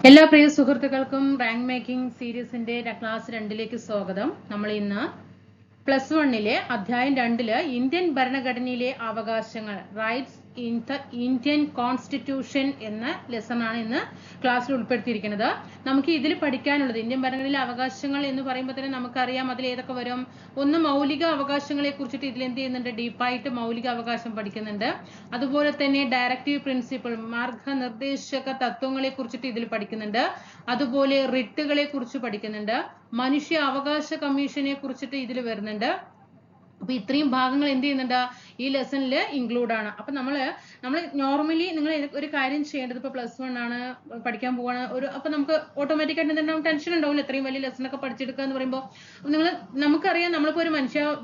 എല്ലാ പ്രിയ സുഹൃത്തുക്കൾക്കും rank making സീരീസിന്റെ ക്ലാസ് 2ലേക്ക് സ്വാഗതം. നമ്മൾ ഇന്ന് +1 അധ്യായം 2 ഇന്ത്യൻ ഭരണഘടനയിലെ അവകാശങ്ങൾ rights in the Indian constitution എന്ന ലെസൺ ആണ് ഇന്ന് ക്ലാസ്സിൽ ഉൾപ്പെടുത്തിയിരിക്കുന്നത്. നമുക്ക് ഇതിൽ പഠിക്കാനുള്ളത് ഇന്ത്യൻ ഭരണഘടനയിലെ അവകാശങ്ങൾ എന്ന് പറയുമ്പോൾ തന്നെ നമുക്കറിയാം അതിൽ ഏതൊക്കെ വരും. ഒന്ന്, മൗലിക അവകാശങ്ങളെ കുറിച്ചിട്ട് ഇതിൽ എന്ത് ചെയ്യുന്നുണ്ട്, ഡീപ്പായിട്ട് മൗലിക അവകാശം പഠിക്കുന്നുണ്ട്. അതുപോലെ തന്നെ ഡയറക്റ്റീവ് പ്രിൻസിപ്പിൾ, മാർഗനിർദ്ദേശക തത്വങ്ങളെ കുറിച്ചിട്ട് ഇതിൽ പഠിക്കുന്നുണ്ട്. അതുപോലെ റിട്ടുകളെ കുറിച്ച് പഠിക്കുന്നുണ്ട്. മനുഷ്യ അവകാശ കമ്മീഷനെ കുറിച്ചിട്ട് ഇതിൽ വരുന്നുണ്ട്. അപ്പൊ ഇത്രയും ഭാഗങ്ങൾ എന്ത് ചെയ്യുന്നുണ്ട് ഈ ലെസണിൽ ഇൻക്ലൂഡ് ആണ്. അപ്പൊ നമ്മൾ നോർമലി നിങ്ങൾ ഒരു കാര്യം ചെയ്യേണ്ടത്, ഇപ്പൊ +1 ആണ് പഠിക്കാൻ പോവാണ് അപ്പൊ നമുക്ക് ഓട്ടോമാറ്റിക് ആയിട്ട് ടെൻഷൻ ഉണ്ടാവില്ല ഇത്രയും വലിയ ലെസൺ ഒക്കെ പഠിച്ചെടുക്കുക എന്ന് പറയുമ്പോൾ. നമുക്കറിയാം നമ്മളിപ്പോ ഒരു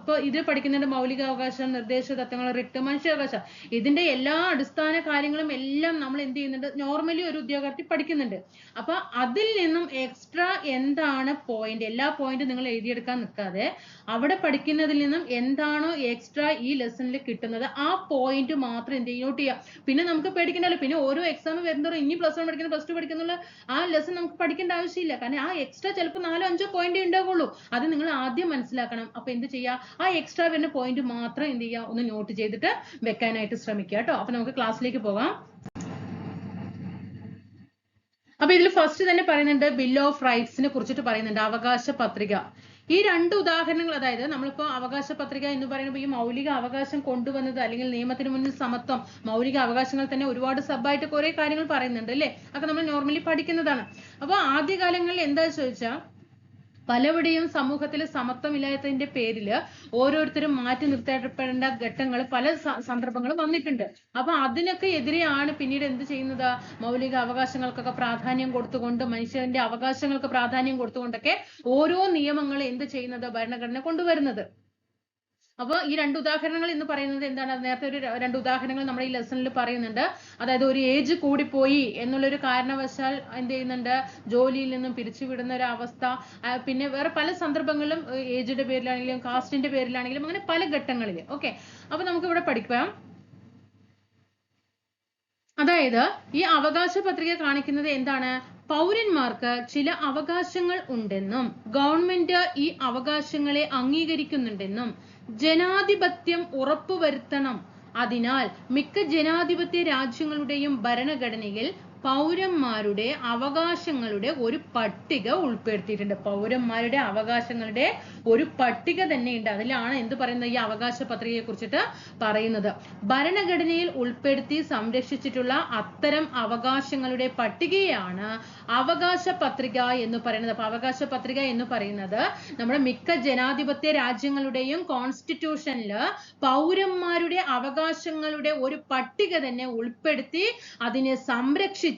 ഇപ്പൊ ഇതിൽ പഠിക്കുന്നുണ്ട് മൗലിക അവകാശം, നിർദ്ദേശ തത്വങ്ങൾ, റിട്ട്, മനുഷ്യാവകാശം. ഇതിന്റെ എല്ലാ അടിസ്ഥാന കാര്യങ്ങളും എല്ലാം നമ്മൾ എന്ത് ചെയ്യുന്നുണ്ട്, നോർമലി ഒരു ഉദ്യോഗാർത്ഥി പഠിക്കുന്നുണ്ട്. അപ്പൊ അതിൽ നിന്നും എക്സ്ട്രാ എന്താണ് പോയിന്റ്, എല്ലാ പോയിന്റും നിങ്ങൾ എഴുതിയെടുക്കാൻ നിൽക്കാതെ അവിടെ പഠിക്കുന്നതിൽ നിന്നും എന്താണോ എക്സ്ട്രാ ഈ ലെസണിൽ കിട്ടുന്നത് ആ പോയിന്റ് മാത്രം എന്ത് നോട്ട് ചെയ്യാം. പിന്നെ നമുക്ക് പേടിക്കണ്ടല്ലോ, പിന്നെ ഓരോ എക്സാം വരുന്നതോറും ഇനി +1 പഠിക്കുന്ന +2 പഠിക്കുന്നുള്ള ആ ലെസൺ നമുക്ക് പഠിക്കേണ്ട ആവശ്യമില്ല. കാരണം ആ എക്സ്ട്രാ ചിലപ്പോൾ 4-5 പോയിന്റ് ഉണ്ടാവുള്ളൂ. അത് നിങ്ങൾ ആദ്യം മനസ്സിലാക്കണം. അപ്പൊ എന്ത് ചെയ്യുക, ആ എക്സ്ട്രാ വരുന്ന പോയിന്റ് മാത്രം എന്ത് ചെയ്യുക, ഒന്ന് നോട്ട് ചെയ്തിട്ട് വെക്കാനായിട്ട് ശ്രമിക്കുക കേട്ടോ. അപ്പൊ നമുക്ക് ക്ലാസ്സിലേക്ക് പോകാം. അപ്പൊ ഇതിൽ ഫസ്റ്റ് തന്നെ പറയുന്നുണ്ട് ബിൽ ഓഫ് റൈറ്റ്സിനെ കുറിച്ചിട്ട് പറയുന്നുണ്ട്, അവകാശ പത്രിക. ഈ രണ്ട് ഉദാഹരണങ്ങൾ, അതായത് നമ്മളിപ്പോ അവകാശ പത്രിക എന്ന് പറയുമ്പോൾ ഈ മൗലിക അവകാശം കൊണ്ടുവന്നത് അല്ലെങ്കിൽ നിയമത്തിന് മുന്നിൽ സമത്വം, മൗലിക അവകാശങ്ങൾ തന്നെ ഒരുപാട് സബായിട്ട് കുറെ കാര്യങ്ങൾ പറയുന്നുണ്ട് അല്ലേ. അതൊക്കെ നമ്മൾ നോർമലി പഠിക്കുന്നതാണ്. അപ്പൊ ആദ്യകാലങ്ങളിൽ എന്താ ചോദിച്ചാൽ പലവിടെയും സമൂഹത്തിൽ സമത്വമില്ലാത്തതിന്റെ പേരിൽ ഓരോരുത്തരും മാറ്റി നിർത്തപ്പെടേണ്ട ഘട്ടങ്ങൾ പല സന്ദർഭങ്ങളും വന്നിട്ടുണ്ട്. അപ്പൊ അതിനൊക്കെ എതിരെയാണ് പിന്നീട് എന്ത് ചെയ്യുന്നത്, മൗലിക അവകാശങ്ങൾക്കൊക്കെ പ്രാധാന്യം കൊടുത്തുകൊണ്ട്, മനുഷ്യന്റെ അവകാശങ്ങൾക്ക് പ്രാധാന്യം കൊടുത്തുകൊണ്ടൊക്കെ ഓരോ നിയമങ്ങൾ എന്ത് ചെയ്യുന്നത്, ഭരണഘടന കൊണ്ടുവരുന്നത്. അപ്പൊ ഈ രണ്ട് ഉദാഹരണങ്ങൾ എന്ന് പറയുന്നത് എന്താണ്, നേരത്തെ ഒരു രണ്ട് ഉദാഹരണങ്ങൾ നമ്മൾ ഈ ലെസണിൽ പറയുന്നുണ്ട്. അതായത് ഒരു ഏജ് കൂടിപ്പോയി എന്നുള്ളൊരു കാരണവശാൽ എന്ത് ചെയ്യുന്നുണ്ട്, ജോലിയിൽ നിന്നും പിരിച്ചുവിടുന്ന ഒരു അവസ്ഥ. പിന്നെ വേറെ പല സന്ദർഭങ്ങളിലും ഏജിന്റെ പേരിലാണെങ്കിലും കാസ്റ്റിന്റെ പേരിലാണെങ്കിലും അങ്ങനെ പല ഘട്ടങ്ങളിൽ. ഓക്കെ, അപ്പൊ നമുക്ക് ഇവിടെ പഠിക്കാം. അതായത് ഈ അവകാശ പത്രിക കാണിക്കുന്നത് എന്താണ്, പൗരന്മാർക്ക് ചില അവകാശങ്ങൾ ഉണ്ടെന്നും ഗവൺമെന്റ് ഈ അവകാശങ്ങളെ അംഗീകരിക്കുന്നുണ്ടെന്നും ജനാധിപത്യം ഉറപ്പുവരുത്തണം. അതിനാൽ മിക്ക ജനാധിപത്യ രാജ്യങ്ങളുടെയും ഭരണഘടനയിൽ പൗരന്മാരുടെ അവകാശങ്ങളുടെ ഒരു പട്ടിക ഉൾപ്പെടുത്തിയിട്ടുണ്ട്. പൗരന്മാരുടെ അവകാശങ്ങളുടെ ഒരു പട്ടിക തന്നെ ഉണ്ട്. അതിലാണ് എന്ത് പറയുന്നത്, ഈ അവകാശ പത്രികയെ കുറിച്ചിട്ട് പറയുന്നത്. ഭരണഘടനയിൽ ഉൾപ്പെടുത്തി സംരക്ഷിച്ചിട്ടുള്ള അത്തരം അവകാശങ്ങളുടെ പട്ടികയാണ് അവകാശ പത്രിക എന്ന് പറയുന്നത്. അപ്പൊ അവകാശ പത്രിക എന്ന് പറയുന്നത് നമ്മുടെ മിക്ക ജനാധിപത്യ രാജ്യങ്ങളുടെയും കോൺസ്റ്റിറ്റ്യൂഷനില് പൗരന്മാരുടെ അവകാശങ്ങളുടെ ഒരു പട്ടിക തന്നെ ഉൾപ്പെടുത്തി അതിനെ സംരക്ഷിച്ച്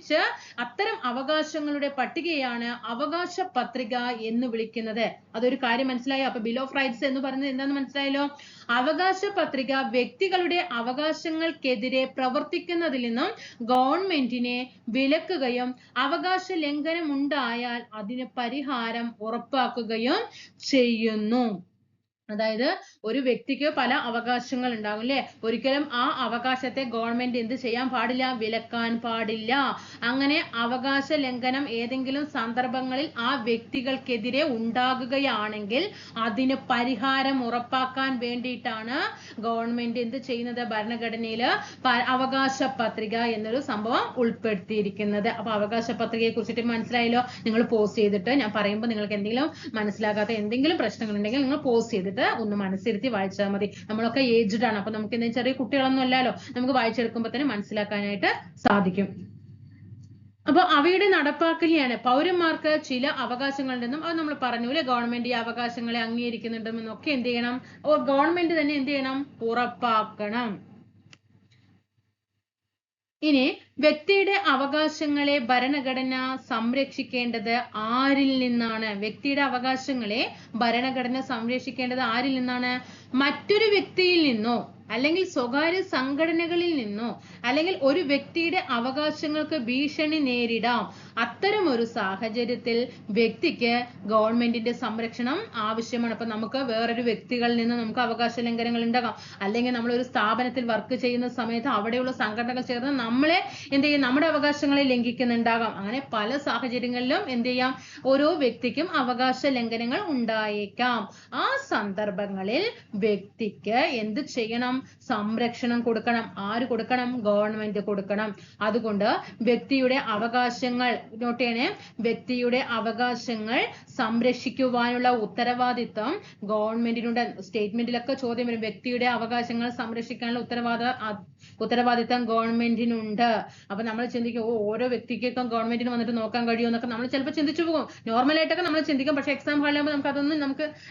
അത്തരം അവകാശങ്ങളുടെ പട്ടികയാണ് അവകാശ പത്രിക എന്ന് വിളിക്കുന്നത്. അതൊരു കാര്യം മനസ്സിലായോ? അപ്പൊ ബിൽ ഓഫ് റൈറ്റ്സ് എന്ന് പറയുന്നത് എന്താന്ന് മനസ്സിലായല്ലോ. അവകാശ പത്രിക വ്യക്തികളുടെ അവകാശങ്ങൾക്കെതിരെ പ്രവർത്തിക്കുന്നതിൽ നിന്നും ഗവൺമെന്റിനെ വിലക്കുകയും അവകാശ ലംഘനം ഉണ്ടായാൽ അതിന് പരിഹാരം ഉറപ്പാക്കുകയും ചെയ്യുന്നു. അതായത് ഒരു വ്യക്തിക്ക് പല അവകാശങ്ങൾ ഉണ്ടാകും അല്ലെ. ഒരിക്കലും ആ അവകാശത്തെ ഗവൺമെന്റ് എന്ത് ചെയ്യാൻ പാടില്ല, വിലക്കാൻ പാടില്ല. അങ്ങനെ അവകാശ ലംഘനം ഏതെങ്കിലും സന്ദർഭങ്ങളിൽ ആ വ്യക്തികൾക്കെതിരെ ഉണ്ടാകുകയാണെങ്കിൽ അതിന് പരിഹാരം ഉറപ്പാക്കാൻ വേണ്ടിയിട്ടാണ് ഗവൺമെന്റ് എന്ത് ചെയ്യുന്നത്, ഭരണഘടനയിൽ അവകാശ പത്രിക എന്നൊരു സംഭവം ഉൾപ്പെടുത്തിയിരിക്കുന്നത്. അപ്പൊ അവകാശ പത്രികയെ കുറിച്ചിട്ട് മനസ്സിലായല്ലോ. നിങ്ങൾ പോസ് ചെയ്തിട്ട് ഞാൻ പറയുമ്പോൾ നിങ്ങൾക്ക് എന്തെങ്കിലും മനസ്സിലാകാത്ത എന്തെങ്കിലും പ്രശ്നങ്ങൾ ഉണ്ടെങ്കിൽ നിങ്ങൾ പോസ് ചെയ്തിട്ട് ഒന്ന് മനസ്സിരുത്തി വായിച്ചാൽ മതി. നമ്മളൊക്കെ ഏജ്ഡ് ആണ്, അപ്പൊ നമുക്ക് എന്തെങ്കിലും ചെറിയ കുട്ടികളൊന്നും അല്ലല്ലോ, നമുക്ക് വായിച്ചെടുക്കുമ്പോൾ തന്നെ മനസ്സിലാക്കാനായിട്ട് സാധിക്കും. അപ്പൊ അവയുടെ നടപ്പാക്കലിയാണ് പൗരന്മാർക്ക് ചില അവകാശങ്ങളുണ്ടെന്നും അത് നമ്മൾ പറഞ്ഞു അല്ലെ. ഗവൺമെന്റ് ഈ അവകാശങ്ങളെ അംഗീകരിക്കുന്നുണ്ടെന്നും ഒക്കെ എന്ത് ചെയ്യണം, ഗവൺമെന്റ് തന്നെ എന്ത് ചെയ്യണം, ഉറപ്പാക്കണം. ഇനി വ്യക്തിയുടെ അവകാശങ്ങളെ ഭരണഘടന സംരക്ഷിക്കേണ്ടത് ആരിൽ നിന്നാണ്? വ്യക്തിയുടെ അവകാശങ്ങളെ ഭരണഘടന സംരക്ഷിക്കേണ്ടത് ആരിൽ നിന്നാണ്? മറ്റൊരു വ്യക്തിയിൽ നിന്നോ അല്ലെങ്കിൽ സ്വകാര്യ സംഘടനകളിൽ നിന്നോ അല്ലെങ്കിൽ ഒരു വ്യക്തിയുടെ അവകാശങ്ങൾക്ക് ഭീഷണി നേരിടാം അത്തരം ഒരു സാഹചര്യത്തിൽ വ്യക്തിക്ക് ഗവൺമെന്റിന്റെ സംരക്ഷണം ആവശ്യമാണ്. അപ്പൊ നമുക്ക് വേറൊരു വ്യക്തികളിൽ നിന്ന് നമുക്ക് അവകാശ ലംഘനങ്ങൾ ഉണ്ടാകാം, അല്ലെങ്കിൽ നമ്മൾ ഒരു സ്ഥാപനത്തിൽ വർക്ക് ചെയ്യുന്ന സമയത്ത് അവിടെയുള്ള സംഘടനകൾ ചേർന്ന് നമ്മളെ എന്ത് ചെയ്യും, നമ്മുടെ അവകാശങ്ങളെ ലംഘിക്കുന്നുണ്ടാകാം. അങ്ങനെ പല സാഹചര്യങ്ങളിലും എന്ത് ചെയ്യാം, ഓരോ വ്യക്തിക്കും അവകാശ ലംഘനങ്ങൾ ഉണ്ടായേക്കാം. ആ സന്ദർഭങ്ങളിൽ വ്യക്തിക്ക് എന്ത് ചെയ്യണം, സംരക്ഷണം കൊടുക്കണം. ആര് കൊടുക്കണം? ഗവൺമെന്റ് കൊടുക്കണം. അതുകൊണ്ട് വ്യക്തിയുടെ അവകാശങ്ങൾ നോട്ട് ചെയ്യണേ, വ്യക്തിയുടെ അവകാശങ്ങൾ സംരക്ഷിക്കുവാനുള്ള ഉത്തരവാദിത്വം ഗവൺമെന്റിനുണ്ട്. സ്റ്റേറ്റ്മെന്റിലൊക്കെ ചോദ്യം വരും, വ്യക്തിയുടെ അവകാശങ്ങൾ സംരക്ഷിക്കാനുള്ള ഉത്തരവാദിത്തം ഗവൺമെന്റിനുണ്ട്. അപ്പൊ നമ്മൾ ചിന്തിക്കും, ഓരോ വ്യക്തിക്കൊക്കെ ഗവൺമെന്റിന് വന്നിട്ട് നോക്കാൻ കഴിയുമോ എന്നൊക്കെ നമ്മൾ ചിലപ്പോൾ ചിന്തിച്ചു പോകും. നോർമലായിട്ടൊക്കെ നമ്മൾ ചിന്തിക്കും, പക്ഷെ എക്സാം ഹാളിലാകുമ്പോൾ നമുക്ക് അതൊന്നും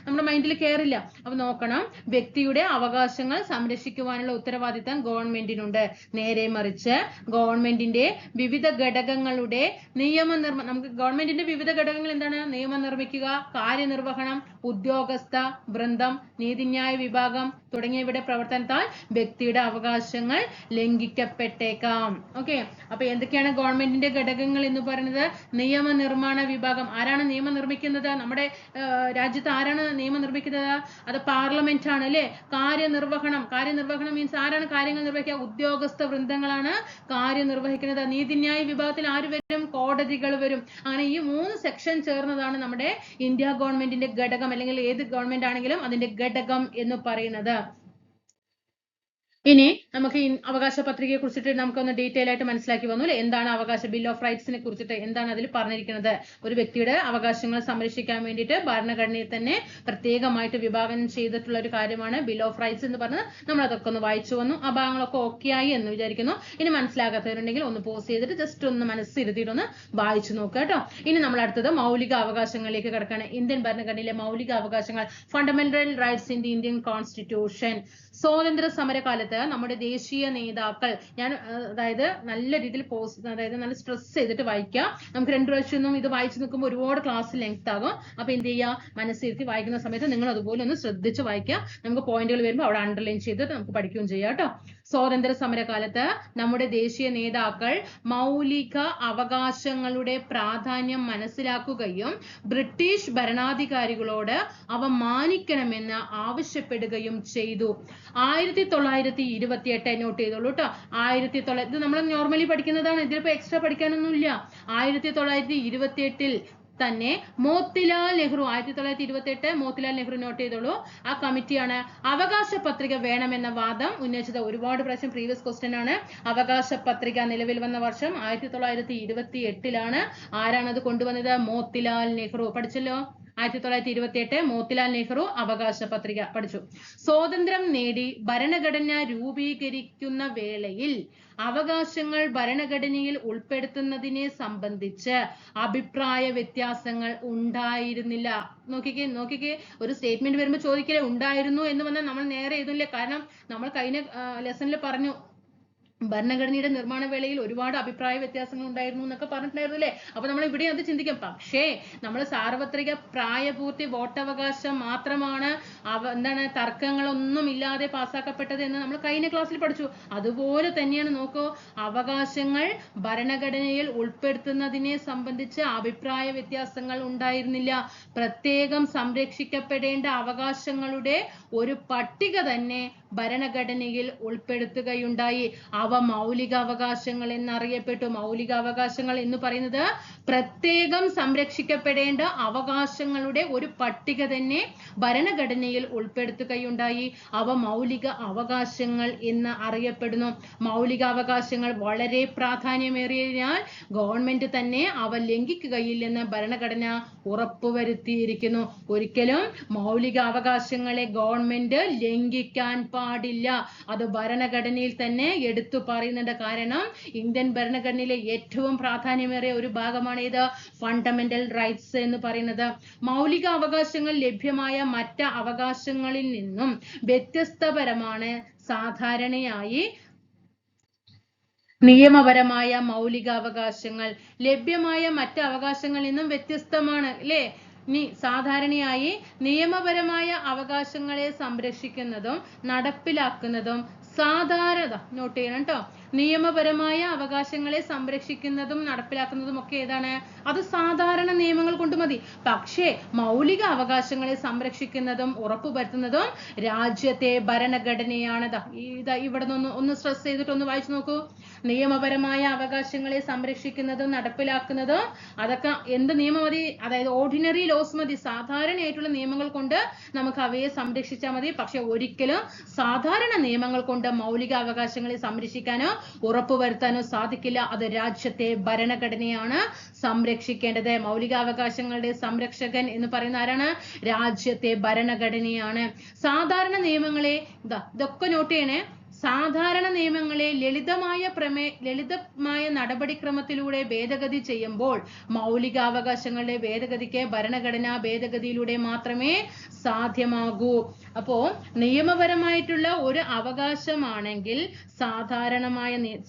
നമ്മുടെ മൈൻഡിൽ കയറില്ല. അപ്പൊ നോക്കണം, വ്യക്തിയുടെ അവകാശങ്ങൾ സംരക്ഷിക്കുവാനുള്ള ഉത്തരവാദിത്തം ഗവൺമെന്റിനുണ്ട്. നേരെ മറിച്ച് ഗവൺമെന്റിന്റെ വിവിധ ഘടകങ്ങളുടെ നമുക്ക് ഗവൺമെന്റിന്റെ വിവിധ ഘടകങ്ങൾ എന്താണ്? നിയമം നിർമ്മിക്കുക, കാര്യനിർവഹണം, ഉദ്യോഗസ്ഥ വൃന്ദം, നീതിന്യായ വിഭാഗം തുടങ്ങിയവയുടെ പ്രവർത്തനത്താൽ വ്യക്തിയുടെ അവകാശങ്ങൾ ലംഘിക്കപ്പെട്ടേക്കാം. ഓക്കെ, അപ്പൊ എന്തൊക്കെയാണ് ഗവൺമെന്റിന്റെ ഘടകങ്ങൾ എന്ന് പറയുന്നത്? നിയമനിർമ്മാണ വിഭാഗം. ആരാണ് നിയമം നിർമ്മിക്കുന്നത്? നമ്മുടെ രാജ്യത്ത് ആരാണ് നിയമം നിർമ്മിക്കുന്നത്? അത് പാർലമെന്റ് ആണ് അല്ലെ. കാര്യനിർവഹണം മീൻസ് ആരാണ് കാര്യങ്ങൾ നിർവഹിക്കുക? ഉദ്യോഗസ്ഥ വൃന്ദങ്ങളാണ് കാര്യം നിർവഹിക്കുന്നത്. നീതിന്യായ വിഭാഗത്തിൽ ആര് വരും? കോടതികൾ വരും. അങ്ങനെ ഈ 3 സെക്ഷൻ ചേർന്നതാണ് നമ്മുടെ ഇന്ത്യ ഗവൺമെന്റിന്റെ ഘടകം, അല്ലെങ്കിൽ ഏത് ഗവൺമെന്റ് ആണെങ്കിലും അതിന്റെ ഘടകം എന്ന് പറയുന്നത്. ഇനി നമുക്ക് ഈ അവകാശ പത്രികയെ കുറിച്ചിട്ട് നമുക്കൊന്ന് ഡീറ്റെയിൽ ആയിട്ട് മനസ്സിലാക്കി വന്നു അല്ലെ. എന്താണ് അവകാശ ബിൽ ഓഫ് റൈറ്റ്സിനെ കുറിച്ചിട്ട് എന്താണ് അതിൽ പറഞ്ഞിരിക്കുന്നത്? ഒരു വ്യക്തിയുടെ അവകാശങ്ങൾ സംരക്ഷിക്കാൻ വേണ്ടിയിട്ട് ഭരണഘടനയിൽ തന്നെ പ്രത്യേകമായിട്ട് വിഭാവനം ചെയ്തിട്ടുള്ള ഒരു കാര്യമാണ് ബിൽ ഓഫ് റൈറ്റ്സ് എന്ന് പറഞ്ഞത്. നമ്മൾ അതൊക്കെ ഒന്ന് വായിച്ചു വന്നു. ആ ഭാഗങ്ങളൊക്കെ ഓക്കെ ആയി എന്ന് വിചാരിക്കുന്നു. ഇനി മനസ്സിലാകാത്തവരുണ്ടെങ്കിൽ ഒന്ന് പോസ് ചെയ്തിട്ട് ജസ്റ്റ് ഒന്ന് മനസ്സിരുത്തിയിട്ടൊന്ന് വായിച്ചു നോക്കുക കേട്ടോ. ഇനി നമ്മൾ അടുത്തത് മൗലിക അവകാശങ്ങളിലേക്ക് കിടക്കുകയാണ്. ഇന്ത്യൻ ഭരണഘടനയിലെ മൗലിക അവകാശങ്ങൾ, fundamental rights in the Indian constitution. സ്വാതന്ത്ര്യ സമരകാലത്ത് നമ്മുടെ ദേശീയ നേതാക്കൾ, അതായത് നല്ല രീതിയിൽ നല്ല സ്ട്രെസ് ചെയ്തിട്ട് വായിക്കാം. നമുക്ക് 2 പ്രാവശ്യം ഇത് വായിച്ചു നിൽക്കുമ്പോൾ ഒരുപാട് ക്ലാസ് ലെങ്ത് ആകും. അപ്പൊ എന്ത് ചെയ്യുക, മനസ്സിരുത്തി വായിക്കുന്ന സമയത്ത് നിങ്ങൾ അതുപോലെ ഒന്ന് ശ്രദ്ധിച്ച് വായിക്കുക. നമുക്ക് പോയിന്റുകൾ വരുമ്പോൾ അവിടെ അണ്ടർലൈൻ ചെയ്തിട്ട് നമുക്ക് പഠിക്കുകയും ചെയ്യാം കേട്ടോ. സ്വാതന്ത്ര്യ സമരകാലത്ത് നമ്മുടെ ദേശീയ നേതാക്കൾ മൗലിക അവകാശങ്ങളുടെ പ്രാധാന്യം മനസ്സിലാക്കുകയും ബ്രിട്ടീഷ് ഭരണാധികാരികളോട് അവ മാനിക്കണമെന്ന് ആവശ്യപ്പെടുകയും ചെയ്തു. 1928 നോട്ട് ചെയ്തോളൂ കേട്ടോ. 1900 ഇത് നമ്മൾ നോർമലി പഠിക്കുന്നതാണ്, ഇതിലിപ്പോ എക്സ്ട്രാ പഠിക്കാനൊന്നുമില്ല. 1928 തന്നെ മോത്തിലാൽ നെഹ്റു, 1928 മോത്തിലാൽ നെഹ്റു നോട്ട് ചെയ്തോളൂ. ആ കമ്മിറ്റിയാണ് അവകാശ പത്രിക വേണമെന്ന വാദം ഉന്നയിച്ചത്. ഒരുപാട് പ്രാവശ്യം പ്രീവിയസ് ക്വസ്റ്റ്യൻ ആണ്. അവകാശ പത്രിക നിലവിൽ വന്ന വർഷം 1928 ആരാണ് അത് കൊണ്ടുവന്നത്? മോത്തിലാൽ നെഹ്റു. പഠിച്ചല്ലോ. 1928 മോത്തിലാൽ നെഹ്റു അവകാശ പത്രിക പഠിച്ചു. സ്വാതന്ത്ര്യം നേടി ഭരണഘടന രൂപീകരിക്കുന്ന വേളയിൽ അവകാശങ്ങൾ ഭരണഘടനയിൽ ഉൾപ്പെടുത്തുന്നതിനെ സംബന്ധിച്ച് അഭിപ്രായ വ്യത്യാസങ്ങൾ ഉണ്ടായിരുന്നില്ല. നോക്കിക്കേ ഒരു സ്റ്റേറ്റ്മെന്റ് വരുമ്പോൾ ചോദിക്കലേ ഉണ്ടായിരുന്നു എന്ന് വന്നാൽ നമ്മൾ നേരെ എഴുതില്ല. കാരണം നമ്മൾ കഴിഞ്ഞ ലെസണിൽ പറഞ്ഞു, ഭരണഘടനയുടെ നിർമ്മാണ വേളയിൽ ഒരുപാട് അഭിപ്രായ വ്യത്യാസങ്ങൾ ഉണ്ടായിരുന്നു എന്നൊക്കെ പറഞ്ഞിട്ടുണ്ടായിരുന്നു അല്ലേ. അപ്പൊ നമ്മൾ ഇവിടെ അത് ചിന്തിക്കാം. പക്ഷേ നമ്മൾ സാർവത്രിക പ്രായപൂർത്തി വോട്ടവകാശം മാത്രമാണ് തർക്കങ്ങളൊന്നും ഇല്ലാതെ പാസ്സാക്കപ്പെട്ടത് എന്ന് നമ്മൾ കഴിഞ്ഞ ക്ലാസ്സിൽ പഠിച്ചു. അതുപോലെ തന്നെയാണ് നോക്കൂ, അവകാശങ്ങൾ ഭരണഘടനയിൽ ഉൾപ്പെടുത്തുന്നതിനെ സംബന്ധിച്ച് അഭിപ്രായ വ്യത്യാസങ്ങൾ ഉണ്ടായിരുന്നില്ല. പ്രത്യേകം സംരക്ഷിക്കപ്പെടേണ്ട അവകാശങ്ങളുടെ ഒരു പട്ടിക തന്നെ ഭരണഘടനയിൽ ഉൾപ്പെടുത്തുകയുണ്ടായി. അവ മൗലിക അവകാശങ്ങൾ എന്നറിയപ്പെട്ടു. മൗലിക അവകാശങ്ങൾ എന്ന് പറയുന്നത് പ്രത്യേകം സംരക്ഷിക്കപ്പെടേണ്ട അവകാശങ്ങളുടെ ഒരു പട്ടിക തന്നെ ഭരണഘടനയിൽ ഉൾപ്പെടുത്തുകയുണ്ടായി. അവ മൗലിക അവകാശങ്ങൾ എന്ന് അറിയപ്പെടുന്നു. മൗലിക അവകാശങ്ങൾ വളരെ പ്രാധാന്യമേറിയതിനാൽ ഗവൺമെന്റ് തന്നെ അവ ലംഘിക്കുകയില്ലെന്ന് ഭരണഘടന ഉറപ്പുവരുത്തിയിരിക്കുന്നു. ഒരിക്കലും മൗലിക അവകാശങ്ങളെ ഗവൺമെന്റ് ലംഘിക്കാൻ പാടില്ല. അത് ഭരണഘടനയിൽ തന്നെ എടുത്തു പറയുന്നുണ്ട്. കാരണം ഇന്ത്യൻ ഭരണഘടനയിലെ ഏറ്റവും പ്രാധാന്യമേറിയ ഒരു ഭാഗമാണ് ഇത് ഫണ്ടമെന്റൽ റൈറ്റ്സ് എന്ന് പറയുന്നത്. മൗലിക അവകാശങ്ങൾ ലഭ്യമായ മറ്റ് അവകാശങ്ങളിൽ നിന്നും വ്യത്യസ്തപരമാണ്. സാധാരണയായി നിയമപരമായ മൗലിക അവകാശങ്ങൾ ലഭ്യമായ മറ്റ് അവകാശങ്ങളിൽ നിന്നും വ്യത്യസ്തമാണ് അല്ലേ. സാധാരണയായി നിയമപരമായ അവകാശങ്ങളെ സംരക്ഷിക്കുന്നതും നടപ്പിലാക്കുന്നതും നോട്ട് ചെയ്യണം കേട്ടോ. നിയമപരമായ അവകാശങ്ങളെ സംരക്ഷിക്കുന്നതും നടപ്പിലാക്കുന്നതും ഒക്കെ ഏതാണ്? അത് സാധാരണ നിയമങ്ങൾ കൊണ്ട് മതി. പക്ഷേ മൗലിക അവകാശങ്ങളെ സംരക്ഷിക്കുന്നതും ഉറപ്പുവരുത്തുന്നതും രാജ്യത്തെ ഭരണഘടനയാണ്. ഇവിടെ നിന്ന് ഒന്ന് സ്ട്രെസ് ചെയ്തിട്ട് ഒന്ന് വായിച്ചു നോക്കൂ. നിയമപരമായ അവകാശങ്ങളെ സംരക്ഷിക്കുന്നതും നടപ്പിലാക്കുന്നതും അതൊക്കെ എന്ത് നിയമം മതി? അതായത് ഓർഡിനറി ലോസ് മതി. സാധാരണയായിട്ടുള്ള നിയമങ്ങൾ കൊണ്ട് നമുക്ക് അവയെ സംരക്ഷിച്ചാൽ മതി. പക്ഷെ ഒരിക്കലും സാധാരണ നിയമങ്ങൾ കൊണ്ട് മൗലിക അവകാശങ്ങളെ സംരക്ഷിക്കാനോ ഉറപ്പുവരുത്താനോ സാധിക്കില്ല. അത് രാജ്യത്തെ ഭരണഘടനയാണ് സംരക്ഷിക്കേണ്ടത്. മൗലികാവകാശങ്ങളുടെ സംരക്ഷകൻ എന്ന് പറയുന്ന ആരാണ്? രാജ്യത്തെ ഭരണഘടനയാണ്. സാധാരണ നിയമങ്ങളെ ഇതൊക്കെ നോട്ട് ചെയ്യണേ. സാധാരണ നിയമങ്ങളെ ലളിതമായ നടപടിക്രമത്തിലൂടെ ഭേദഗതി ചെയ്യുമ്പോൾ മൗലികാവകാശങ്ങളുടെ ഭേദഗതിക്ക് ഭരണഘടനാ ഭേദഗതിയിലൂടെ മാത്രമേ സാധ്യമാകൂ. അപ്പോ നിയമപരമായിട്ടുള്ള ഒരു അവകാശമാണെങ്കിൽ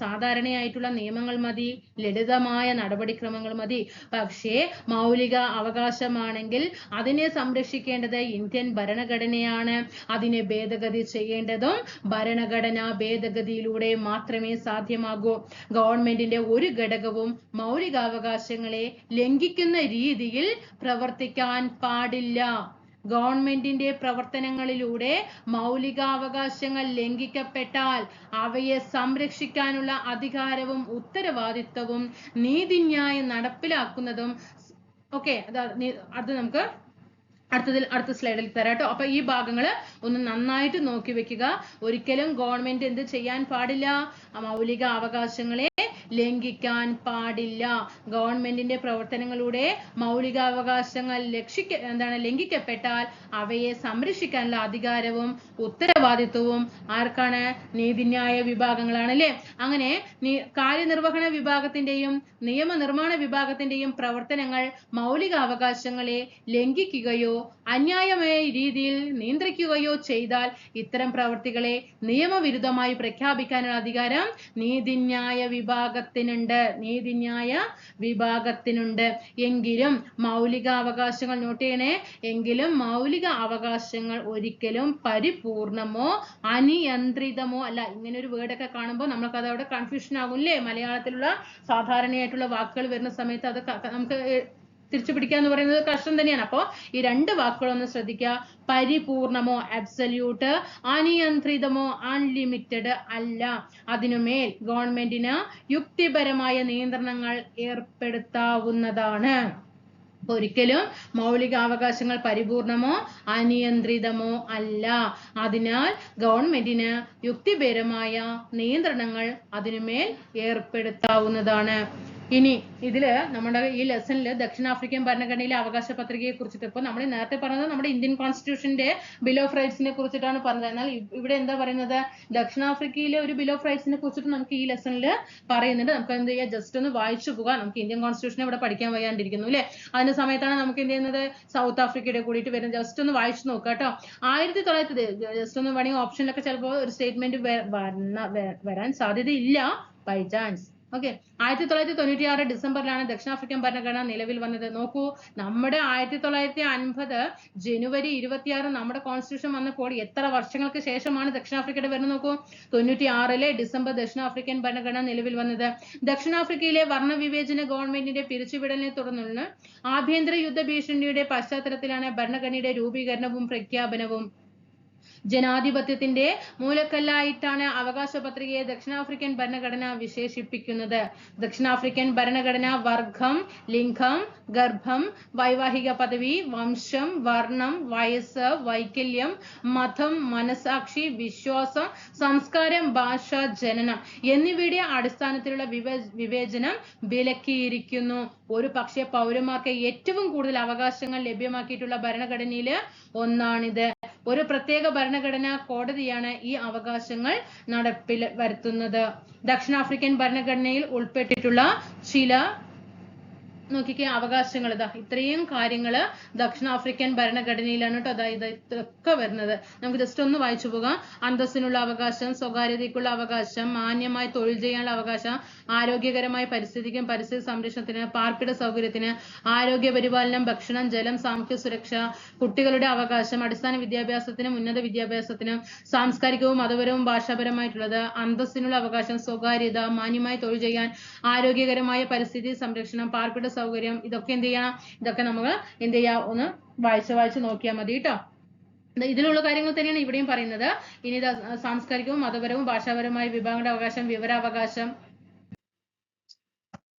സാധാരണയായിട്ടുള്ള നിയമങ്ങൾ മതി, ലളിതമായ നടപടിക്രമങ്ങൾ മതി. പക്ഷേ മൗലിക അവകാശമാണെങ്കിൽ അതിനെ സംരക്ഷിക്കേണ്ടത് ഇന്ത്യൻ ഭരണഘടനയാണ്. അതിനെ ഭേദഗതി ചെയ്യേണ്ടതും ഭരണഘടനാ ഭേദഗതിയിലൂടെ മാത്രമേ സാധ്യമാകൂ. ഗവൺമെന്റിന്റെ ഒരു ഘടകവും മൗലികാവകാശങ്ങളെ ലംഘിക്കുന്ന രീതിയിൽ പ്രവർത്തിക്കാൻ പാടില്ല. ഗവൺമെന്റിന്റെ പ്രവർത്തനങ്ങളിലൂടെ മൗലികാവകാശങ്ങൾ ലംഘിക്കപ്പെട്ടാൽ അവയെ സംരക്ഷിക്കാനുള്ള അധികാരവും ഉത്തരവാദിത്വവും നീതിന്യായം നടപ്പിലാക്കുന്നതും അത് നമുക്ക് അടുത്ത സ്ലൈഡിൽ തരാട്ടോ. അപ്പൊ ഈ ഭാഗങ്ങൾ ഒന്ന് നന്നായിട്ട് നോക്കി വെക്കുക. ഒരിക്കലും ഗവൺമെന്റ് എന്ത് ചെയ്യാൻ പാടില്ല? മൗലിക അവകാശങ്ങളെ ലംഘിക്കാൻ പാടില്ല. ഗവൺമെന്റിന്റെ പ്രവർത്തനങ്ങളുടെ മൗലികാവകാശങ്ങൾ ലംഘിക്കപ്പെട്ടാൽ അവയെ സംരക്ഷിക്കാനുള്ള അധികാരവും ഉത്തരവാദിത്വവും ആർക്കാണ്? നീതിന്യായ വിഭാഗങ്ങളാണ് അല്ലേ? അങ്ങനെ കാര്യനിർവഹണ വിഭാഗത്തിന്റെയും നിയമനിർമ്മാണ വിഭാഗത്തിന്റെയും പ്രവർത്തനങ്ങൾ മൗലികാവകാശങ്ങളെ ലംഘിക്കുകയോ അന്യായമായ രീതിയിൽ നിയന്ത്രിക്കുകയോ ചെയ്താൽ ഇത്തരം പ്രവർത്തികളെ നിയമവിരുദ്ധമായി പ്രഖ്യാപിക്കാനുള്ള അധികാരം നീതിന്യായ വിഭാഗത്തിനുണ്ട്. എങ്കിലും മൗലിക അവകാശങ്ങൾ നോട്ട് ചെയ്യണേ. എങ്കിലും മൗലിക അവകാശങ്ങൾ ഒരിക്കലും പരിപൂർണമോ അനിയന്ത്രിതമോ അല്ല. ഇങ്ങനെ ഒരു വേർഡൊക്കെ കാണുമ്പോൾ നമുക്ക് അതവിടെ കൺഫ്യൂഷൻ ആകും അല്ലേ? മലയാളത്തിലുള്ള സാധാരണയായിട്ടുള്ള വാക്കുകൾ വരുന്ന സമയത്ത് അത് നമുക്ക് തിരിച്ചു പിടിക്കുക എന്ന് പറയുന്നത് കഷ്ടം തന്നെയാണ്. അപ്പോ ഈ രണ്ട് വാക്കുകളൊന്ന് ശ്രദ്ധിക്കുക. പരിപൂർണമോ അബ്സല്യൂട്ട്, അനിയന്ത്രിതമോ അൺലിമിറ്റഡ് അല്ല. അതിനുമേൽ ഗവൺമെന്റിന് യുക്തിപരമായ നിയന്ത്രണങ്ങൾ ഏർപ്പെടുത്താവുന്നതാണ്. ഒരിക്കലും മൗലികാവകാശങ്ങൾ പരിപൂർണമോ അനിയന്ത്രിതമോ അല്ല. അതിനാൽ ഗവൺമെന്റിന് യുക്തിപരമായ നിയന്ത്രണങ്ങൾ അതിനുമേൽ ഏർപ്പെടുത്താവുന്നതാണ്. ഇനി ഇതില് നമ്മുടെ ഈ ലെസണിൽ ദക്ഷിണാഫ്രിക്കൻ ഭരണഘടനയിലെ അവകാശ പത്രികയെ കുറിച്ചിട്ട് ഇപ്പൊ നമ്മൾ നേരത്തെ പറഞ്ഞത് നമ്മുടെ ഇന്ത്യൻ കോൺസ്റ്റിറ്റ്യൂഷന്റെ ബിൽ ഓഫ് റൈറ്റ്സിനെ കുറിച്ചിട്ടാണ് പറഞ്ഞത്. എന്നാൽ ഇവിടെ എന്താ പറയുന്നത്? ദക്ഷിണാഫ്രിക്കയിലെ ഒരു ബിൽ ഓഫ് റൈറ്റ്സിനെ കുറിച്ചിട്ട് നമുക്ക് ഈ ലെസണിൽ പറയുന്നുണ്ട്. നമുക്ക് എന്ത് ചെയ്യാം? ജസ്റ്റ് ഒന്ന് വായിച്ചു പോകാം. നമുക്ക് ഇന്ത്യൻ കോൺസ്റ്റിറ്റ്യൂഷൻ ഇവിടെ പഠിക്കാൻ വയ്യാണ്ടിരിക്കുന്നു അല്ലെ? അതിന്റെ സമയത്താണ് നമുക്ക് എന്ത് ചെയ്യുന്നത്? സൗത്ത് ആഫ്രിക്കയുടെ കൂടിയിട്ട് വരുന്നത്. ജസ്റ്റ് ഒന്ന് വായിച്ചു നോക്കുക കേട്ടോ. 1900 ജസ്റ്റ് ഒന്ന് വേണമെങ്കിൽ ഓപ്ഷനിലൊക്കെ ചിലപ്പോൾ ഒരു സ്റ്റേറ്റ്മെന്റ് വരാൻ സാധ്യതയില്ല, ബൈ ചാൻസ്. ഓക്കെ, 1996 ഡിസംബറിലാണ് ദക്ഷിണാഫ്രിക്കൻ ഭരണഘടന നിലവിൽ വന്നത്. നോക്കൂ, നമ്മുടെ 1950 ജനുവരി 26 നമ്മുടെ കോൺസ്റ്റിറ്റ്യൂഷൻ വന്നപ്പോൾ എത്ര വർഷങ്ങൾക്ക് ശേഷമാണ് ദക്ഷിണാഫ്രിക്കയുടെ വരുന്നത് നോക്കൂ. 96 ഡിസംബർ ദക്ഷിണാഫ്രിക്കൻ ഭരണഘടന നിലവിൽ വന്നത്. ദക്ഷിണാഫ്രിക്കയിലെ വർണ്ണവിവേചന ഗവൺമെന്റിന്റെ പിരിച്ചുവിടലിനെ തുടർന്നുള്ള ആഭ്യന്തര യുദ്ധ ഭീഷണിയുടെ പശ്ചാത്തലത്തിലാണ് ഭരണഘടനയുടെ രൂപീകരണവും പ്രഖ്യാപനവും. ജനാധിപത്യത്തിന്റെ മൂലക്കല്ലായിട്ടാണ് അവകാശ പത്രികയെ ദക്ഷിണാഫ്രിക്കൻ ഭരണഘടന വിശേഷിപ്പിക്കുന്നത്. ദക്ഷിണാഫ്രിക്കൻ ഭരണഘടന വർഗം, ലിംഗം, ഗർഭം, വൈവാഹിക പദവി, വംശം, വർണ്ണം, വയസ്സ്, വൈകല്യം, മതം, മനസാക്ഷി, വിശ്വാസം, സംസ്കാരം, ഭാഷ, ജനനം എന്നിവയുടെ അടിസ്ഥാനത്തിലുള്ള വിവേചനം വിലക്കിയിരിക്കുന്നു. ഒരു പക്ഷേ പൗരന്മാർക്ക് ഏറ്റവും കൂടുതൽ അവകാശങ്ങൾ ലഭ്യമാക്കിയിട്ടുള്ള ഭരണഘടനയിൽ ഒന്നാണിത്. ഒരു പ്രത്യേക ഭരണഘടനാ കോടതിയാണ് ഈ അവകാശങ്ങൾ നടപ്പിൽ വരുത്തുന്നത്. ദക്ഷിണാഫ്രിക്കൻ ഭരണഘടനയിൽ ഉൾപ്പെട്ടിട്ടുള്ള ചില നോക്കിക്കേ, അവകാശങ്ങൾ ഇതാ ഇത്രയും കാര്യങ്ങള് ദക്ഷിണാഫ്രിക്കൻ ഭരണഘടനയിലാണ് കേട്ടോ. അതായത് ഇതൊക്കെ വരുന്നത്. നമുക്ക് ജസ്റ്റ് ഒന്ന് വായിച്ചു പോകാം. അന്തസ്സിനുള്ള അവകാശം, സ്വകാര്യതയ്ക്കുള്ള അവകാശം, മാന്യമായി തൊഴിൽ ചെയ്യാനുള്ള അവകാശം, ആരോഗ്യകരമായ പരിസ്ഥിതിക്കും പരിസ്ഥിതി സംരക്ഷണത്തിന്, പാർപ്പിട സൗകര്യത്തിന്, ആരോഗ്യ പരിപാലനം, ഭക്ഷണം, ജലം, സാമൂഹ്യ സുരക്ഷ, കുട്ടികളുടെ അവകാശം, അടിസ്ഥാന വിദ്യാഭ്യാസത്തിനും ഉന്നത വിദ്യാഭ്യാസത്തിനും, സാംസ്കാരികവും മതപരവും ഭാഷാപരമായിട്ടുള്ളത്, അന്തസ്സിനുള്ള അവകാശം, സ്വകാര്യത, മാന്യമായി തൊഴിൽ ചെയ്യാൻ, ആരോഗ്യകരമായ പരിസ്ഥിതി സംരക്ഷണം, പാർപ്പിട സൗകര്യം, ഇതൊക്കെ എന്ത് ചെയ്യണം? ഇതൊക്കെ നമ്മൾ എന്ത് ചെയ്യാം? ഒന്ന് വായിച്ച് നോക്കിയാൽ മതി കേട്ടോ. ഇതിലുള്ള കാര്യങ്ങൾ തന്നെയാണ് ഇവിടെയും പറയുന്നത്. ഇനി സാംസ്കാരികവും മതപരവും ഭാഷാപരമായ വിഭാഗങ്ങളുടെ അവകാശം, വിവരാവകാശം.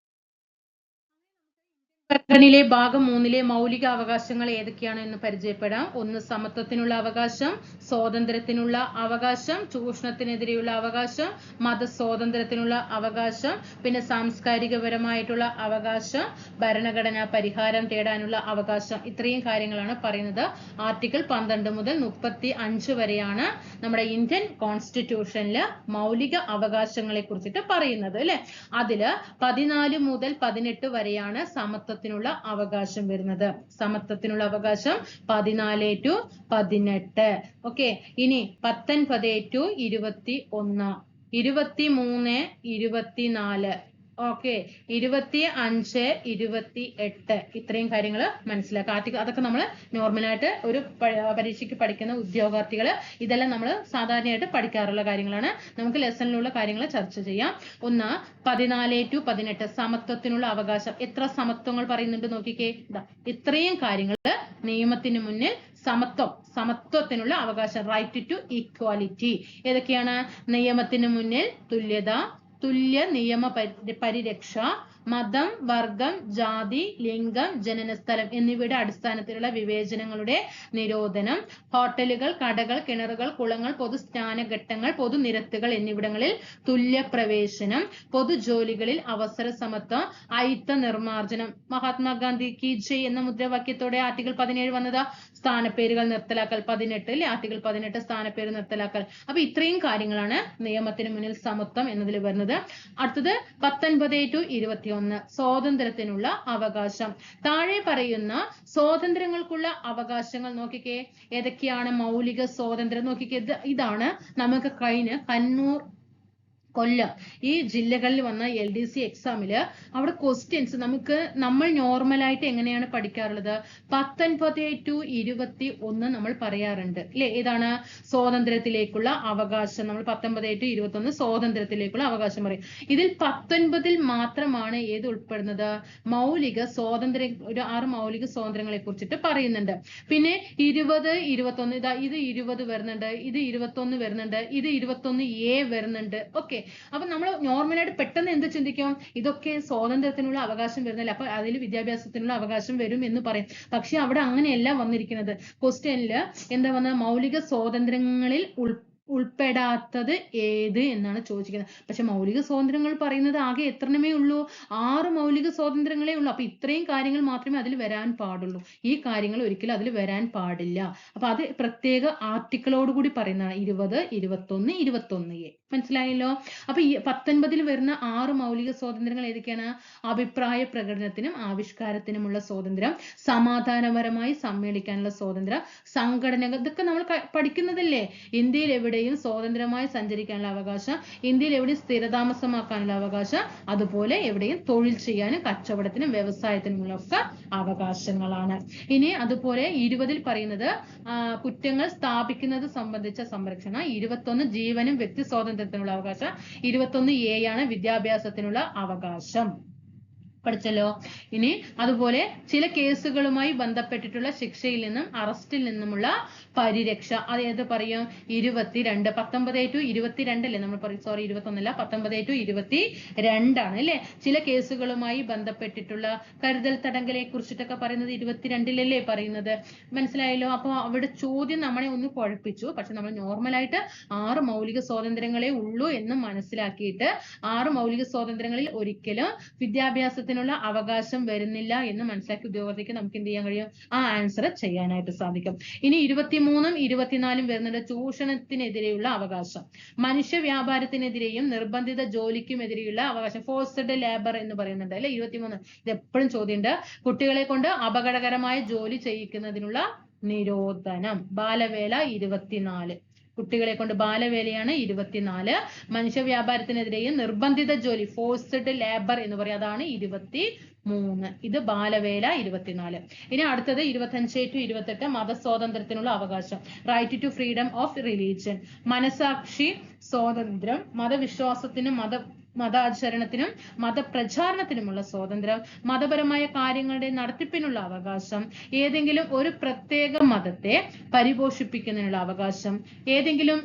ഭരണഘടനയിലെ ഭാഗം 3 മൗലിക അവകാശങ്ങൾ ഏതൊക്കെയാണ് എന്ന് പരിചയപ്പെടാം. 1 സമത്വത്തിനുള്ള അവകാശം, സ്വാതന്ത്ര്യത്തിനുള്ള അവകാശം, ചൂഷണത്തിനെതിരെയുള്ള അവകാശം, മതസ്വാതന്ത്ര്യത്തിനുള്ള അവകാശം, പിന്നെ സാംസ്കാരികപരമായിട്ടുള്ള അവകാശം, ഭരണഘടനാ പരിഹാരം തേടാനുള്ള അവകാശം. ഇത്രയും കാര്യങ്ങളാണ് പറയുന്നത്. ആർട്ടിക്കിൾ 12 മുതൽ 35 വരെയാണ് നമ്മുടെ ഇന്ത്യൻ കോൺസ്റ്റിറ്റ്യൂഷനിൽ മൗലിക അവകാശങ്ങളെ കുറിച്ചിട്ട് പറയുന്നത് അല്ലെ. അതില് 14 മുതൽ 18 വരെയാണ് സമത്വത്തിനുള്ള അവകാശം വരുന്നത്. സമത്വത്തിനുള്ള അവകാശം 14 to 18. ഓക്കെ, ഇനി 19 to 21, 23, 24, ഓക്കെ, 25, 28, ഇത്രയും കാര്യങ്ങൾ മനസ്സിലാക്കുക. അതൊക്കെ നമ്മൾ നോർമലായിട്ട് ഒരു പരീക്ഷയ്ക്ക് പഠിക്കുന്ന ഉദ്യോഗാർത്ഥികൾ ഇതെല്ലാം നമ്മൾ സാധാരണയായിട്ട് പഠിക്കാറുള്ള കാര്യങ്ങളാണ്. നമുക്ക് ലെസണിലുള്ള കാര്യങ്ങൾ ചർച്ച ചെയ്യാം. 1 14 to 18 സമത്വത്തിനുള്ള അവകാശം. എത്ര സമത്വങ്ങൾ പറയുന്നുണ്ട് നോക്കിക്കേ. ഇത്രയും കാര്യങ്ങൾ നിയമത്തിന് മുന്നിൽ സമത്വത്തിനുള്ള അവകാശം, റൈറ്റ് ടു ഈക്വാലിറ്റി. ഏതൊക്കെയാണ്? നിയമത്തിന് മുന്നിൽ തുല്യത, തുല്യ നിയമ പരിരക്ഷ, മതം, വർഗം, ജാതി, ലിംഗം, ജനനസ്ഥലം എന്നിവയുടെ അടിസ്ഥാനത്തിലുള്ള വിവേചനങ്ങളുടെ നിരോധനം, ഹോട്ടലുകൾ, കടകൾ, കിണറുകൾ, കുളങ്ങൾ, പൊതു സ്നാനഘട്ടങ്ങൾ, പൊതുനിരത്തുകൾ എന്നിവിടങ്ങളിൽ തുല്യ പ്രവേശനം, പൊതുജോലികളിൽ അവസര സമത്വം, അയിത്ത നിർമാർജനം. മഹാത്മാഗാന്ധി കി ജയ് എന്ന മുദ്രാവാക്യത്തോടെ ആർട്ടിക്കിൾ 17 വന്നത്. സ്ഥാനപ്പേരുകൾ നിർത്തലാക്കൽ 18 അല്ലെ. ആർട്ടിക്കിൾ 18 സ്ഥാനപ്പേര് നിർത്തലാക്കൽ. അപ്പൊ ഇത്രയും കാര്യങ്ങളാണ് നിയമത്തിന് മുന്നിൽ സമത്വം എന്നതിൽ വരുന്നത്. അടുത്തത് 19 to 21 സ്വാതന്ത്ര്യത്തിനുള്ള അവകാശം. താഴെ പറയുന്ന സ്വാതന്ത്ര്യങ്ങൾക്കുള്ള അവകാശങ്ങൾ നോക്കിക്കേ. ഏതൊക്കെയാണ് മൗലിക സ്വാതന്ത്ര്യം? നോക്കിക്കേ, ഇതാണ് നമുക്ക് കഴിഞ്ഞ കണ്ണൂർ, കൊല്ലം ഈ ജില്ലകളിൽ വന്ന LDC എക്സാമില് അവിടെ ക്വസ്റ്റ്യൻസ് നമ്മൾ നോർമലായിട്ട് എങ്ങനെയാണ് പഠിക്കാറുള്ളത്? 19 to 21 നമ്മൾ പറയാറുണ്ട് അല്ലെ. ഏതാണ്? സ്വാതന്ത്ര്യത്തിലേക്കുള്ള അവകാശം. നമ്മൾ 19 to 21 സ്വാതന്ത്ര്യത്തിലേക്കുള്ള അവകാശം പറയും. ഇതിൽ 19 മാത്രമാണ് ഏത് ഉൾപ്പെടുന്നത്? മൗലിക സ്വാതന്ത്ര്യം. ഒരു 6 മൗലിക സ്വാതന്ത്ര്യങ്ങളെ കുറിച്ചിട്ട് പറയുന്നുണ്ട്. പിന്നെ 20, 21, ഇത് 20 വരുന്നുണ്ട്, ഇത് 21 വരുന്നുണ്ട്, ഇത് 21A വരുന്നുണ്ട്. ഓക്കെ, അപ്പൊ നമ്മൾ നോർമലായിട്ട് പെട്ടെന്ന് എന്ത് ചിന്തിക്കും? ഇതൊക്കെ സ്വാതന്ത്ര്യത്തിനുള്ള അവകാശം വരുന്നില്ല, അപ്പൊ അതിൽ വിദ്യാഭ്യാസത്തിനുള്ള അവകാശം വരും എന്ന് പറയും. പക്ഷെ അവിടെ അങ്ങനെയല്ല വന്നിരിക്കുന്നത്. ക്വസ്റ്റ്യനില് എന്താ വന്ന? മൗലിക സ്വാതന്ത്ര്യങ്ങളിൽ ഉൾപ്പെടാത്തത് ഏത് എന്നാണ് ചോദിക്കുന്നത്. പക്ഷെ മൗലിക സ്വാതന്ത്ര്യങ്ങൾ പറയുന്നത് ആകെ എത്രണ്ണമേ ഉള്ളൂ? 6 മൗലിക സ്വാതന്ത്ര്യങ്ങളേ ഉള്ളൂ. അപ്പൊ ഇത്രയും കാര്യങ്ങൾ മാത്രമേ അതിൽ വരാൻ പാടുള്ളൂ. ഈ കാര്യങ്ങൾ ഒരിക്കലും അതിൽ വരാൻ പാടില്ല. അപ്പൊ അത് പ്രത്യേക ആർട്ടിക്കിളോട് കൂടി പറയുന്നതാണ്. 20, 21, 21A. മനസ്സിലായല്ലോ. അപ്പൊ ഈ 19 വരുന്ന 6 മൗലിക സ്വാതന്ത്ര്യങ്ങൾ ഏതൊക്കെയാണ്? അഭിപ്രായ പ്രകടനത്തിനും ആവിഷ്കാരത്തിനുമുള്ള സ്വാതന്ത്ര്യം, സമാധാനപരമായി സമ്മേളിക്കാനുള്ള സ്വാതന്ത്ര്യം, സംഘടനകൾ, ഇതൊക്കെ നമ്മൾ പഠിക്കുന്നതല്ലേ. ഇന്ത്യയിൽ എവിടെയും സ്വതന്ത്രമായി സഞ്ചരിക്കാനുള്ള അവകാശം, ഇന്ത്യയിൽ എവിടെയും സ്ഥിരതാമസമാക്കാനുള്ള അവകാശം, അതുപോലെ എവിടെയും തൊഴിൽ ചെയ്യാനും കച്ചവടത്തിനും വ്യവസായത്തിനുമുള്ള ഒക്കെ അവകാശങ്ങളാണ്. ഇനി അതുപോലെ 20 പറയുന്നത് കുറ്റങ്ങൾ സ്ഥാപിക്കുന്നത് സംബന്ധിച്ച സംരക്ഷണം, 21 ജീവനും വ്യക്തി സ്വാതന്ത്ര്യത്തിനുള്ള അവകാശം, 21A ആണ് വിദ്യാഭ്യാസത്തിനുള്ള അവകാശം. പഠിച്ചല്ലോ. ഇനി അതുപോലെ ചില കേസുകളുമായി ബന്ധപ്പെട്ടിട്ടുള്ള ശിക്ഷയിൽ നിന്നും അറസ്റ്റിൽ നിന്നുമുള്ള പരിരക്ഷ. അത് ഏത് പറയും? 22. 19 to 22 അല്ലേ നമ്മൾ പറയും. സോറി, 21 അല്ല, 19 to 22 ആണ് അല്ലെ. ചില കേസുകളുമായി ബന്ധപ്പെട്ടിട്ടുള്ള കരുതൽ തടങ്കലെ കുറിച്ചിട്ടൊക്കെ പറയുന്നത് 22 പറയുന്നത്. മനസ്സിലായല്ലോ. അപ്പൊ അവിടെ ചോദ്യം നമ്മളെ ഒന്ന് കുഴപ്പിച്ചു. പക്ഷെ നമ്മൾ നോർമലായിട്ട് 6 മൗലിക സ്വാതന്ത്ര്യങ്ങളെ ഉള്ളൂ എന്ന് മനസ്സിലാക്കിയിട്ട് 6 മൗലിക സ്വാതന്ത്ര്യങ്ങളിൽ ഒരിക്കലും വിദ്യാഭ്യാസത്തിന് സ്വാതന്ത്ര്യത്തിനുള്ള അവകാശം വരുന്നില്ല എന്ന് മനസ്സിലാക്കി ഉദ്യോഗാർത്ഥിക്ക് നമുക്ക് എന്ത് ചെയ്യാൻ കഴിയും? ആ ആൻസർ ചെയ്യാനായിട്ട് സാധിക്കും. ഇനി 23ഉം 24ഉം വരുന്നുണ്ട്. ചൂഷണത്തിനെതിരെയുള്ള അവകാശം, മനുഷ്യ വ്യാപാരത്തിനെതിരെയും നിർബന്ധിത ജോലിക്കുമെതിരെയുള്ള അവകാശം, ഫോഴ്സ്ഡ് ലേബർ എന്ന് പറയുന്നുണ്ട് അല്ലെ 23. ഇത് എപ്പോഴും ചോദ്യമുണ്ട്. കുട്ടികളെ കൊണ്ട് അപകടകരമായ ജോലി ചെയ്യിക്കുന്നതിനുള്ള നിരോധനം, ബാലവേല 24. കുട്ടികളെ കൊണ്ട് ബാലവേലയാണ് 24. മനുഷ്യ വ്യാപാരത്തിനെതിരെയും നിർബന്ധിത ജോലി, ഫോഴ്സ്ഡ് ലേബർ എന്ന് പറയും, അതാണ് 23. ഇത് ബാലവേല 24. ഇനി അടുത്തത് 25 to 28, മതസ്വാതന്ത്ര്യത്തിനുള്ള അവകാശം, right to freedom of religion, മനസാക്ഷി സ്വാതന്ത്ര്യം, മതവിശ്വാസത്തിനും മതാചരണത്തിനും മതപ്രചാരണത്തിനുമുള്ള സ്വാതന്ത്ര്യം, മതപരമായ കാര്യങ്ങളുടെ നടത്തിപ്പിനുള്ള അവകാശം, ഏതെങ്കിലും ഒരു പ്രത്യേക മതത്തെ പരിപോഷിപ്പിക്കുന്നതിനുള്ള അവകാശം, ഏതെങ്കിലും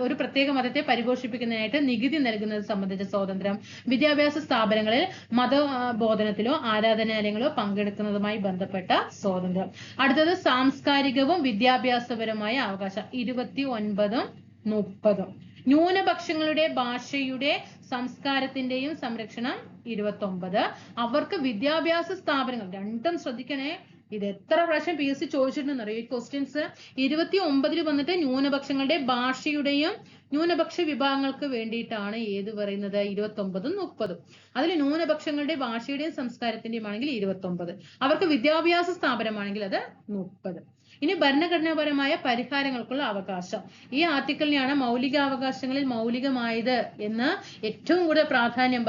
ഒരു പ്രത്യേക മതത്തെ പരിപോഷിപ്പിക്കുന്നതിനായിട്ട് നികുതി നൽകുന്നത് സംബന്ധിച്ച സ്വാതന്ത്ര്യം, വിദ്യാഭ്യാസ സ്ഥാപനങ്ങളിൽ മതബോധനത്തിലോ ആരാധനാലയങ്ങളോ പങ്കെടുക്കുന്നതുമായി ബന്ധപ്പെട്ട സ്വാതന്ത്ര്യം. അടുത്തത് സാംസ്കാരികവും വിദ്യാഭ്യാസപരമായ അവകാശം 29ഉം 30ഉം. ന്യൂനപക്ഷങ്ങളുടെ ഭാഷയുടെ സംസ്കാരത്തിന്റെയും സംരക്ഷണം 29. അവർക്ക് വിദ്യാഭ്യാസ സ്ഥാപനങ്ങൾ, രണ്ടും ശ്രദ്ധിക്കണേ. ഇത് എത്ര പ്രാവശ്യം PSC ചോദിച്ചിട്ടുണ്ടെന്നറിയോ ഈ ക്വസ്റ്റ്യൻസ്? 29 വന്നിട്ട് ന്യൂനപക്ഷങ്ങളുടെ ഭാഷയുടെയും ന്യൂനപക്ഷ വിഭാഗങ്ങൾക്ക് വേണ്ടിയിട്ടാണ് ഏത് പറയുന്നത് 29ഉം 30ഉം. അതിൽ ന്യൂനപക്ഷങ്ങളുടെ ഭാഷയുടെയും സംസ്കാരത്തിന്റെയും ആണെങ്കിൽ 29, അവർക്ക് വിദ്യാഭ്യാസ സ്ഥാപനമാണെങ്കിൽ അത് 30. ഇനി ഭരണഘടനാപരമായ പരിഹാരങ്ങൾക്കുള്ള അവകാശം, ഈ ആർട്ടിക്കിളിനെയാണ് മൗലികാവകാശങ്ങളിൽ മൗലികമായത് എന്ന് ഏറ്റവും കൂടുതൽ പ്രാധാന്യം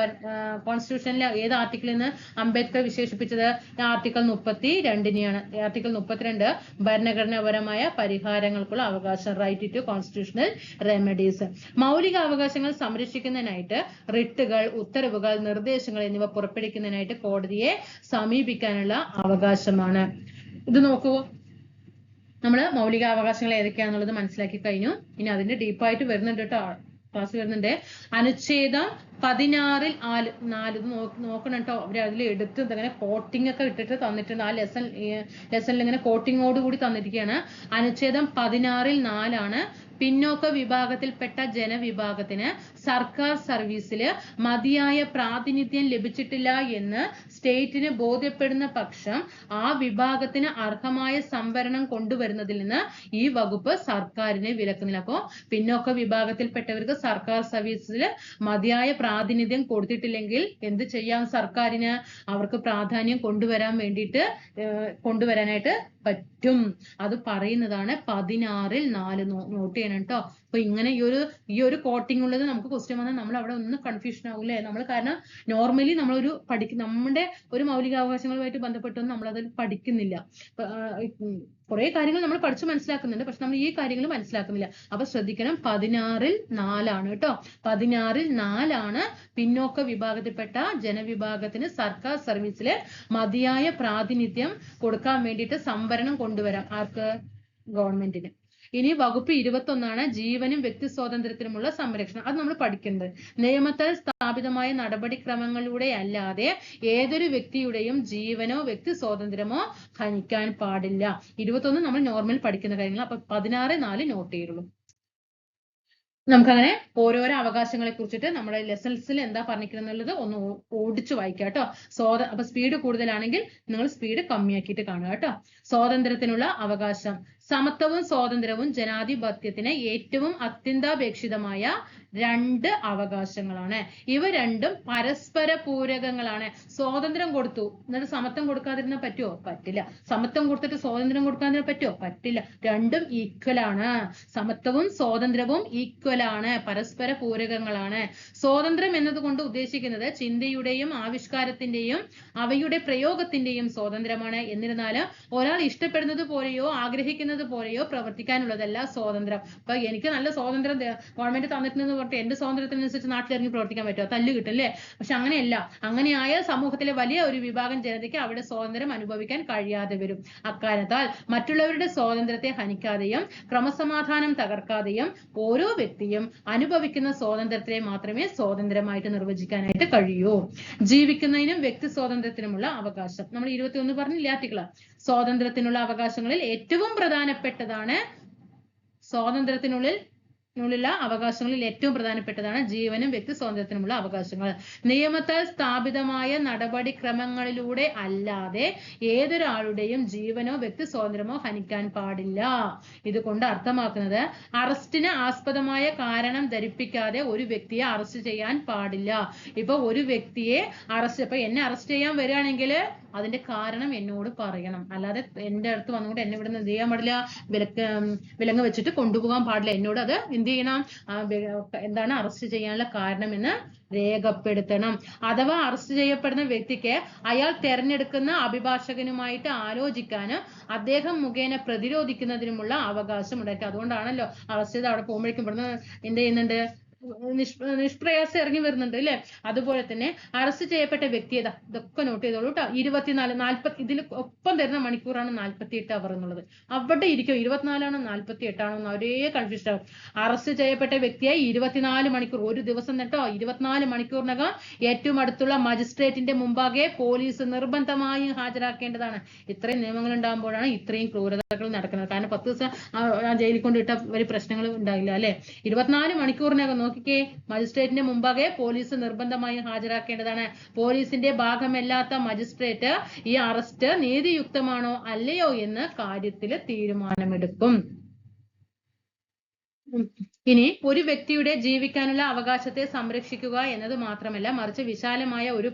കോൺസ്റ്റിറ്റ്യൂഷനിലെ ഏത് ആർട്ടിക്കിളിൽ നിന്ന് അംബേദ്കർ വിശേഷിപ്പിച്ചത്? ആർട്ടിക്കിൾ 32നെയാണ്. ആർട്ടിക്കിൾ 32 ഭരണഘടനാപരമായ പരിഹാരങ്ങൾക്കുള്ള അവകാശം, റൈറ്റ് ടു കോൺസ്റ്റിറ്റ്യൂഷണൽ റെമഡീസ്. മൗലിക അവകാശങ്ങൾ സംരക്ഷിക്കുന്നതിനായിട്ട് റിട്ടുകൾ, ഉത്തരവുകൾ, നിർദ്ദേശങ്ങൾ എന്നിവ പുറപ്പെടുവിക്കുന്നതിനായിട്ട് കോടതിയെ സമീപിക്കാനുള്ള അവകാശമാണ്. ഇത് നോക്കൂ, നമ്മള് മൗലികാവകാശങ്ങൾ ഏതൊക്കെയാണെന്നുള്ളത് മനസ്സിലാക്കി കഴിഞ്ഞു. ഇനി അതിന്റെ ഡീപ്പായിട്ട് വരുന്നുണ്ട് കേട്ടോ, ക്ലാസ് വരുന്നുണ്ട്. അനുച്ഛേദം 16ൽ 4 നോക്കണം കേട്ടോ. അവര് അതിൽ എടുത്ത് ഇങ്ങനെ കോട്ടിംഗ് ഒക്കെ ഇട്ടിട്ട് തന്നിട്ടുണ്ട്. ആ ലെസണിൽ ഇങ്ങനെ കോട്ടിങ്ങോട് കൂടി തന്നിരിക്കുകയാണ്. അനുച്ഛേദം 16ൽ 4 പിന്നോക്ക വിഭാഗത്തിൽപ്പെട്ട ജനവിഭാഗത്തിന് സർക്കാർ സർവീസിൽ മതിയായ പ്രാതിനിധ്യം ലഭിച്ചിട്ടില്ല എന്ന് സ്റ്റേറ്റിന് ബോധ്യപ്പെടുന്ന പക്ഷം ആ വിഭാഗത്തിന് അർഹമായ സംവരണം കൊണ്ടുവരുന്നതിൽ നിന്ന് ഈ വകുപ്പ് സർക്കാരിനെ വിലക്കുന്നില്ല. അപ്പോ പിന്നോക്ക വിഭാഗത്തിൽപ്പെട്ടവർക്ക് സർക്കാർ സർവീസിൽ മതിയായ പ്രാതിനിധ്യം കൊടുത്തിട്ടില്ലെങ്കിൽ എന്ത് ചെയ്യാം? സർക്കാരിന് അവർക്ക് പ്രാധാന്യം കൊണ്ടുവരാനായിട്ട് പറ്റും. അത് പറയുന്നതാണ് 16ൽ 4. നോട്ട് ചെയ്യണം കേട്ടോ. അപ്പൊ ഇങ്ങനെ ഈ ഒരു കോട്ടിംഗ് ഉള്ളത് നമുക്ക് ക്വസ്റ്റ്യൻ വന്നാൽ നമ്മൾ അവിടെ ഒന്ന് കൺഫ്യൂഷൻ ആവൂലേ? നമ്മൾ കാരണം നോർമലി നമ്മളൊരു നമ്മുടെ ഒരു മൗലികാവകാശങ്ങളുമായിട്ട് ബന്ധപ്പെട്ടൊന്നും നമ്മൾ അതിൽ പഠിക്കുന്നില്ല. കുറെ കാര്യങ്ങൾ നമ്മൾ പഠിച്ചു മനസ്സിലാക്കുന്നുണ്ട്, പക്ഷെ നമ്മൾ ഈ കാര്യങ്ങൾ മനസ്സിലാക്കുന്നില്ല. അപ്പൊ ശ്രദ്ധിക്കണം, 16ൽ 4 കേട്ടോ. 16ൽ 4 പിന്നോക്ക വിഭാഗത്തിൽപ്പെട്ട ജനവിഭാഗത്തിന് സർക്കാർ സർവീസില് മതിയായ പ്രാതിനിധ്യം കൊടുക്കാൻ വേണ്ടിയിട്ട് സംവരണം കൊണ്ടുവരാം. ആർക്ക്? ഗവൺമെന്റിന്. ഇനി വകുപ്പ് 21 ജീവനും വ്യക്തി സ്വാതന്ത്ര്യത്തിനുമുള്ള സംരക്ഷണം. അത് നമ്മൾ പഠിക്കുന്നത് നിയമത്താൽ സ്ഥാപിതമായ നടപടിക്രമങ്ങളിലൂടെ അല്ലാതെ ഏതൊരു വ്യക്തിയുടെയും ജീവനോ വ്യക്തി സ്വാതന്ത്ര്യമോ ഹനിക്കാൻ പാടില്ല. 21 നമ്മൾ നോർമൽ പഠിക്കുന്ന കാര്യങ്ങൾ. അപ്പൊ 16-4 നോട്ട് ചെയ്യുള്ളൂ. നമുക്കങ്ങനെ ഓരോരോ അവകാശങ്ങളെ കുറിച്ചിട്ട് നമ്മുടെ ലെസൺസിൽ എന്താ പറഞ്ഞിരിക്കുന്നുള്ളത് ഒന്ന് ഓടിച്ചു വായിക്കാം കേട്ടോ. അപ്പൊ സ്പീഡ് കൂടുതലാണെങ്കിൽ നിങ്ങൾ സ്പീഡ് കമ്മിയാക്കിയിട്ട് കാണുക കേട്ടോ. സ്വാതന്ത്ര്യത്തിനുള്ള അവകാശം, സമത്വവും സ്വാതന്ത്ര്യവും ജനാധിപത്യത്തിന് ഏറ്റവും അത്യന്താപേക്ഷിതമായ 2 അവകാശങ്ങളാണ്. ഇവ രണ്ടും പരസ്പര പൂരകങ്ങളാണ്. സ്വാതന്ത്ര്യം കൊടുത്തു എന്നിട്ട് സമത്വം കൊടുക്കാതിരുന്ന പറ്റുമോ? പറ്റില്ല. സമത്വം കൊടുത്തിട്ട് സ്വാതന്ത്ര്യം കൊടുക്കാതിരുന്ന പറ്റുമോ? പറ്റില്ല. രണ്ടും ഈക്വൽ ആണ്. സമത്വവും സ്വാതന്ത്ര്യവും ഈക്വൽ ആണ്, പരസ്പര പൂരകങ്ങളാണ്. സ്വാതന്ത്ര്യം എന്നതുകൊണ്ട് ഉദ്ദേശിക്കുന്നത് ചിന്തയുടെയും ആവിഷ്കാരത്തിന്റെയും അവയുടെ പ്രയോഗത്തിന്റെയും സ്വാതന്ത്ര്യമാണ്. എന്നിരുന്നാലും ഒരാൾ ഇഷ്ടപ്പെടുന്നത് പോലെയോ ആഗ്രഹിക്കുന്നത് പോലെയോ പ്രവർത്തിക്കാനുള്ളതല്ല സ്വാതന്ത്ര്യം. അപ്പൊ എനിക്ക് നല്ല സ്വാതന്ത്ര്യം ഗവൺമെന്റ് തന്നിട്ടുണ്ടെന്ന് പറഞ്ഞിട്ട് എന്റെ സ്വാതന്ത്ര്യത്തിനനുസരിച്ച് നാട്ടിലിറങ്ങി പ്രവർത്തിക്കാൻ പറ്റുമോ? തല്ല് കിട്ടും അല്ലേ? പക്ഷെ അങ്ങനെയല്ല. അങ്ങനെയായ സമൂഹത്തിലെ വലിയ ഒരു വിഭാഗം ജനതയ്ക്ക് അവിടെ സ്വാതന്ത്ര്യം അനുഭവിക്കാൻ കഴിയാതെ വരും. അക്കാരണത്താൽ മറ്റുള്ളവരുടെ സ്വാതന്ത്ര്യത്തെ ഹനിക്കാതെയും ക്രമസമാധാനം തകർക്കാതെയും ഓരോ വ്യക്തിയും അനുഭവിക്കുന്ന സ്വാതന്ത്ര്യത്തെ മാത്രമേ സ്വാതന്ത്ര്യമായിട്ട് നിർവചിക്കാനായിട്ട് കഴിയൂ. ജീവിക്കുന്നതിനും വ്യക്തി സ്വാതന്ത്ര്യത്തിനുമുള്ള അവകാശം നമ്മൾ 21 പറഞ്ഞില്ലേ ആർട്ടിക്കിൾ. സ്വാതന്ത്ര്യത്തിനുള്ള അവകാശങ്ങളിൽ ഏറ്റവും പ്രധാനപ്പെട്ടതാണ് സ്വാതന്ത്ര്യത്തിനുള്ളിൽ ുള്ള അവകാശങ്ങളിൽ ഏറ്റവും പ്രധാനപ്പെട്ടതാണ് ജീവനും വ്യക്തി സ്വാതന്ത്ര്യത്തിനുമുള്ള അവകാശങ്ങൾ. നിയമത്താൽ സ്ഥാപിതമായ നടപടിക്രമങ്ങളിലൂടെ അല്ലാതെ ഏതൊരാളുടെയും ജീവനോ വ്യക്തി സ്വാതന്ത്ര്യമോ ഹനിക്കാൻ പാടില്ല. ഇതുകൊണ്ട് അർത്ഥമാക്കുന്നത് അറസ്റ്റിന് ആസ്പദമായ കാരണം ധരിപ്പിക്കാതെ ഒരു വ്യക്തിയെ അറസ്റ്റ് ചെയ്യാൻ പാടില്ല. ഇപ്പൊ ഒരു വ്യക്തിയെ എന്നെ അറസ്റ്റ് ചെയ്യാൻ വരികയാണെങ്കിൽ അതിന്റെ കാരണം എന്നോട് പറയണം. അല്ലാതെ എന്റെ അടുത്ത് വന്നുകൊണ്ട് എന്നെ ഇവിടെ എന്ത് ചെയ്യാൻ പാടില്ല, വിലങ്ങ് വെച്ചിട്ട് കൊണ്ടുപോകാൻ പാടില്ല. എന്നോട് അത് എന്ത് ചെയ്യണം, എന്താണ് അറസ്റ്റ് ചെയ്യാനുള്ള കാരണം എന്ന് രേഖപ്പെടുത്തണം. അഥവാ അറസ്റ്റ് ചെയ്യപ്പെടുന്ന വ്യക്തിക്ക് അയാൾ തെരഞ്ഞെടുക്കുന്ന അഭിഭാഷകനുമായിട്ട് ആലോചിക്കാനും അദ്ദേഹം മുഖേന പ്രതിരോധിക്കുന്നതിനുമുള്ള അവകാശം ഉണ്ടായിരിക്കും. അതുകൊണ്ടാണല്ലോ അറസ്റ്റ് ചെയ്ത് അവിടെ പോകുമ്പോഴേക്കും ഇവിടുന്ന് എന്ത് ചെയ്യുന്നുണ്ട്, നിഷ്പ്രയാസം ഇറങ്ങി വരുന്നുണ്ട് അല്ലെ. അതുപോലെ തന്നെ അറസ്റ്റ് ചെയ്യപ്പെട്ട വ്യക്തി ഇതൊക്കെ നോട്ട് ചെയ്തോളൂ കേട്ടോ. 24 ഇതിൽ ഒപ്പം തരുന്ന മണിക്കൂറാണ് 48 അവർ എന്നുള്ളത്. അവിടെ ഇരിക്കും 24 48 ആണോ ഒരേ കൺഫ്യൂഷൻ ആവും. അറസ്റ്റ് ചെയ്യപ്പെട്ട വ്യക്തിയെ 24 മണിക്കൂർ, ഒരു ദിവസം കേട്ടോ, 24 മണിക്കൂറിനകം ഏറ്റവും അടുത്തുള്ള മജിസ്ട്രേറ്റിന്റെ മുമ്പാകെ പോലീസ് നിർബന്ധമായും ഹാജരാക്കേണ്ടതാണ്. ഇത്രയും നിയമങ്ങൾ ഉണ്ടാകുമ്പോഴാണ് ഇത്രയും ക്രൂരതകൾ നടക്കുന്നത്. കാരണം 10 ദിവസം ജയിലിൽ കൊണ്ടിട്ട ഒരു പ്രശ്നങ്ങൾ ഉണ്ടായില്ല അല്ലെ. 24 മണിക്കൂറിനകം നോക്കിക്കേ, മജിസ്ട്രേറ്റിന്റെ മുമ്പാകെ പോലീസ് നിർബന്ധമായും ഹാജരാക്കേണ്ടതാണ്. പോലീസിന്റെ ഭാഗമല്ലാത്ത മജിസ്ട്രേറ്റ് ഈ അറസ്റ്റ് നീതിയുക്തമാണോ അല്ലയോ എന്ന കാര്യത്തിൽ തീരുമാനമെടുക്കും. ഇനി ഒരു വ്യക്തിയുടെ ജീവിക്കാനുള്ള അവകാശത്തെ സംരക്ഷിക്കുക എന്നത് മാത്രമല്ല, മറിച്ച് വിശാലമായ ഒരു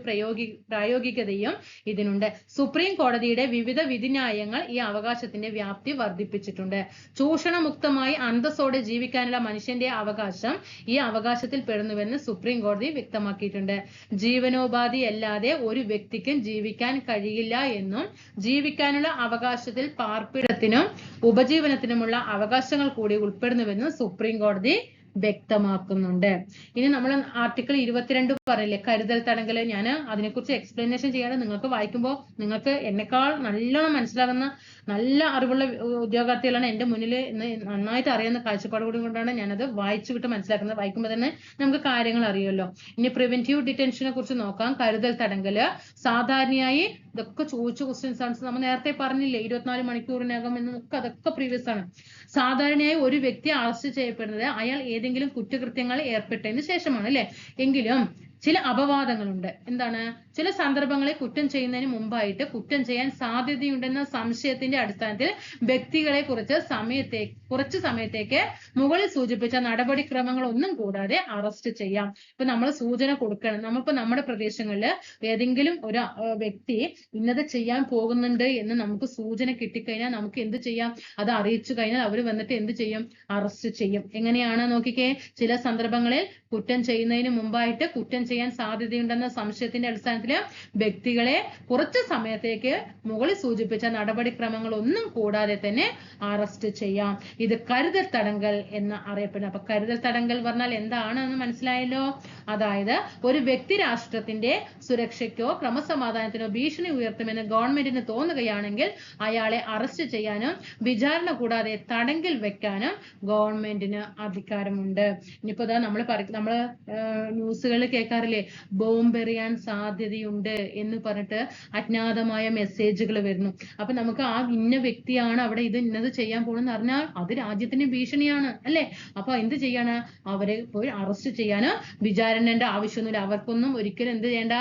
പ്രായോഗികതയും ഇതിനുണ്ട്. സുപ്രീം കോടതിയുടെ വിവിധ വിധിന്യായങ്ങൾ ഈ അവകാശത്തിന്റെ വ്യാപ്തി വർദ്ധിപ്പിച്ചിട്ടുണ്ട്. ചൂഷണമുക്തമായി അന്തസ്സോടെ ജീവിക്കാനുള്ള മനുഷ്യന്റെ അവകാശം ഈ അവകാശത്തിൽ പെടുന്നുവെന്ന് സുപ്രീം കോടതി വ്യക്തമാക്കിയിട്ടുണ്ട്. ജീവനോപാധി അല്ലാതെ ഒരു വ്യക്തിക്കും ജീവിക്കാൻ കഴിയില്ല എന്നും ജീവിക്കാനുള്ള അവകാശത്തിൽ പാർപ്പിടത്തിനും ഉപജീവനത്തിനുമുള്ള അവകാശങ്ങൾ കൂടി ഉൾപ്പെടുന്നുവെന്നും സുപ്രീം കോടതി വ്യക്തമാക്കുന്നുണ്ട്. ഇനി നമ്മൾ ആർട്ടിക്കിൾ 22 പറയില്ലേ, കരുതൽ തടങ്കൽ. ഞാൻ അതിനെക്കുറിച്ച് എക്സ്പ്ലനേഷൻ ചെയ്യാതെ നിങ്ങൾക്ക് വായിക്കുമ്പോൾ നിങ്ങൾക്ക് എന്നെക്കാൾ നല്ലോണം മനസ്സിലാകുന്ന നല്ല അറിവുള്ള ഉദ്യോഗാർത്ഥികളാണ് എന്റെ മുന്നിൽ നന്നായിട്ട് അറിയുന്ന കാഴ്ചപ്പാട് കൂടി കൊണ്ടാണ് ഞാനത് വായിച്ചു വിട്ട് മനസ്സിലാക്കുന്നത്. വായിക്കുമ്പോൾ തന്നെ നമുക്ക് കാര്യങ്ങൾ അറിയുമല്ലോ. ഇനി പ്രിവെന്റീവ് ഡിറ്റൻഷനെ കുറിച്ച് നോക്കാം. കരുതൽ തടങ്കല് സാധാരണയായി ഇതൊക്കെ ചോദിച്ച ക്വസ്റ്റ്യൻസ് ആണ്. നമ്മൾ നേരത്തെ പറഞ്ഞില്ലേ 24 മണിക്കൂറിനകം എന്നൊക്കെ, അതൊക്കെ പ്രീവിയസ് ആണ്. സാധാരണയായി ഒരു വ്യക്തി അറസ്റ്റ് ചെയ്യപ്പെടുന്നത് അയാൾ ഏതെങ്കിലും കുറ്റകൃത്യങ്ങൾ ഏർപ്പെട്ടതിന് ശേഷമാണ് അല്ലെ. എങ്കിലും ചില അപവാദങ്ങളുണ്ട്. എന്താണ്? ചില സന്ദർഭങ്ങളിൽ കുറ്റം ചെയ്യുന്നതിന് മുമ്പായിട്ട് കുറ്റം ചെയ്യാൻ സാധ്യതയുണ്ടെന്ന സംശയത്തിന്റെ അടിസ്ഥാനത്തിൽ വ്യക്തികളെ കുറച്ച് സമയത്തേക്ക് മുകളിൽ സൂചിപ്പിച്ച നടപടിക്രമങ്ങൾ ഒന്നും കൂടാതെ അറസ്റ്റ് ചെയ്യാം. ഇപ്പൊ നമ്മൾ സൂചന കൊടുക്കണം. നമ്മളിപ്പോ നമ്മുടെ പ്രദേശങ്ങളിൽ ഏതെങ്കിലും ഒരു വ്യക്തി ഇന്നത് ചെയ്യാൻ പോകുന്നുണ്ട് എന്ന് നമുക്ക് സൂചന കിട്ടിക്കഴിഞ്ഞാൽ നമുക്ക് എന്ത് ചെയ്യാം, അത് അറിയിച്ചു കഴിഞ്ഞാൽ അവർ വന്നിട്ട് എന്ത് ചെയ്യും, അറസ്റ്റ് ചെയ്യും. എങ്ങനെയാണ് നോക്കിക്കേ, ചില സന്ദർഭങ്ങളിൽ കുറ്റം ചെയ്യുന്നതിന് മുമ്പായിട്ട് കുറ്റം ചെയ്യാൻ സാധ്യതയുണ്ടെന്ന സംശയത്തിന്റെ അടിസ്ഥാനത്തിൽ വ്യക്തികളെ കുറച്ച് സമയത്തേക്ക് മുകളിൽ സൂചിപ്പിച്ച നടപടിക്രമങ്ങൾ ഒന്നും കൂടാതെ തന്നെ അറസ്റ്റ് ചെയ്യാം. ഇത് കരുതൽ തടങ്കൽ എന്ന് അറിയപ്പെടുന്നു. അപ്പൊ കരുതൽ തടങ്കൽ പറഞ്ഞാൽ എന്താണെന്ന് മനസ്സിലായല്ലോ. അതായത് ഒരു വ്യക്തി രാഷ്ട്രത്തിന്റെ സുരക്ഷയ്ക്കോ ക്രമസമാധാനത്തിനോ ഭീഷണി ഉയർത്തുമെന്ന് ഗവൺമെന്റിന് തോന്നുകയാണെങ്കിൽ അയാളെ അറസ്റ്റ് ചെയ്യാനും വിചാരണ കൂടാതെ തടങ്കിൽ വെക്കാനും ഗവൺമെന്റിന് അധികാരമുണ്ട്. ഇനിയിപ്പോ നമ്മള് ന്യൂസുകളിൽ കേൾക്കാറില്ലേ, ബോംബെറിയാൻ സാധ്യതയുണ്ട് എന്ന് പറഞ്ഞിട്ട് അജ്ഞാതമായ മെസ്സേജുകൾ വരുന്നു. അപ്പൊ നമുക്ക് ആ ഇന്ന വ്യക്തിയാണ് അവിടെ ഇന്നത് ചെയ്യാൻ പോകുന്നത് അറിഞ്ഞാൽ അത് രാജ്യത്തിന് ഭീഷണിയാണ് അല്ലെ. അപ്പൊ എന്ത് ചെയ്യാണ്, അവരെ പോയി അറസ്റ്റ് ചെയ്യാനോ വിചാരണന്റെ ആവശ്യമൊന്നുമില്ല. അവർക്കൊന്നും ഒരിക്കലും എന്ത് ചെയ്യേണ്ട,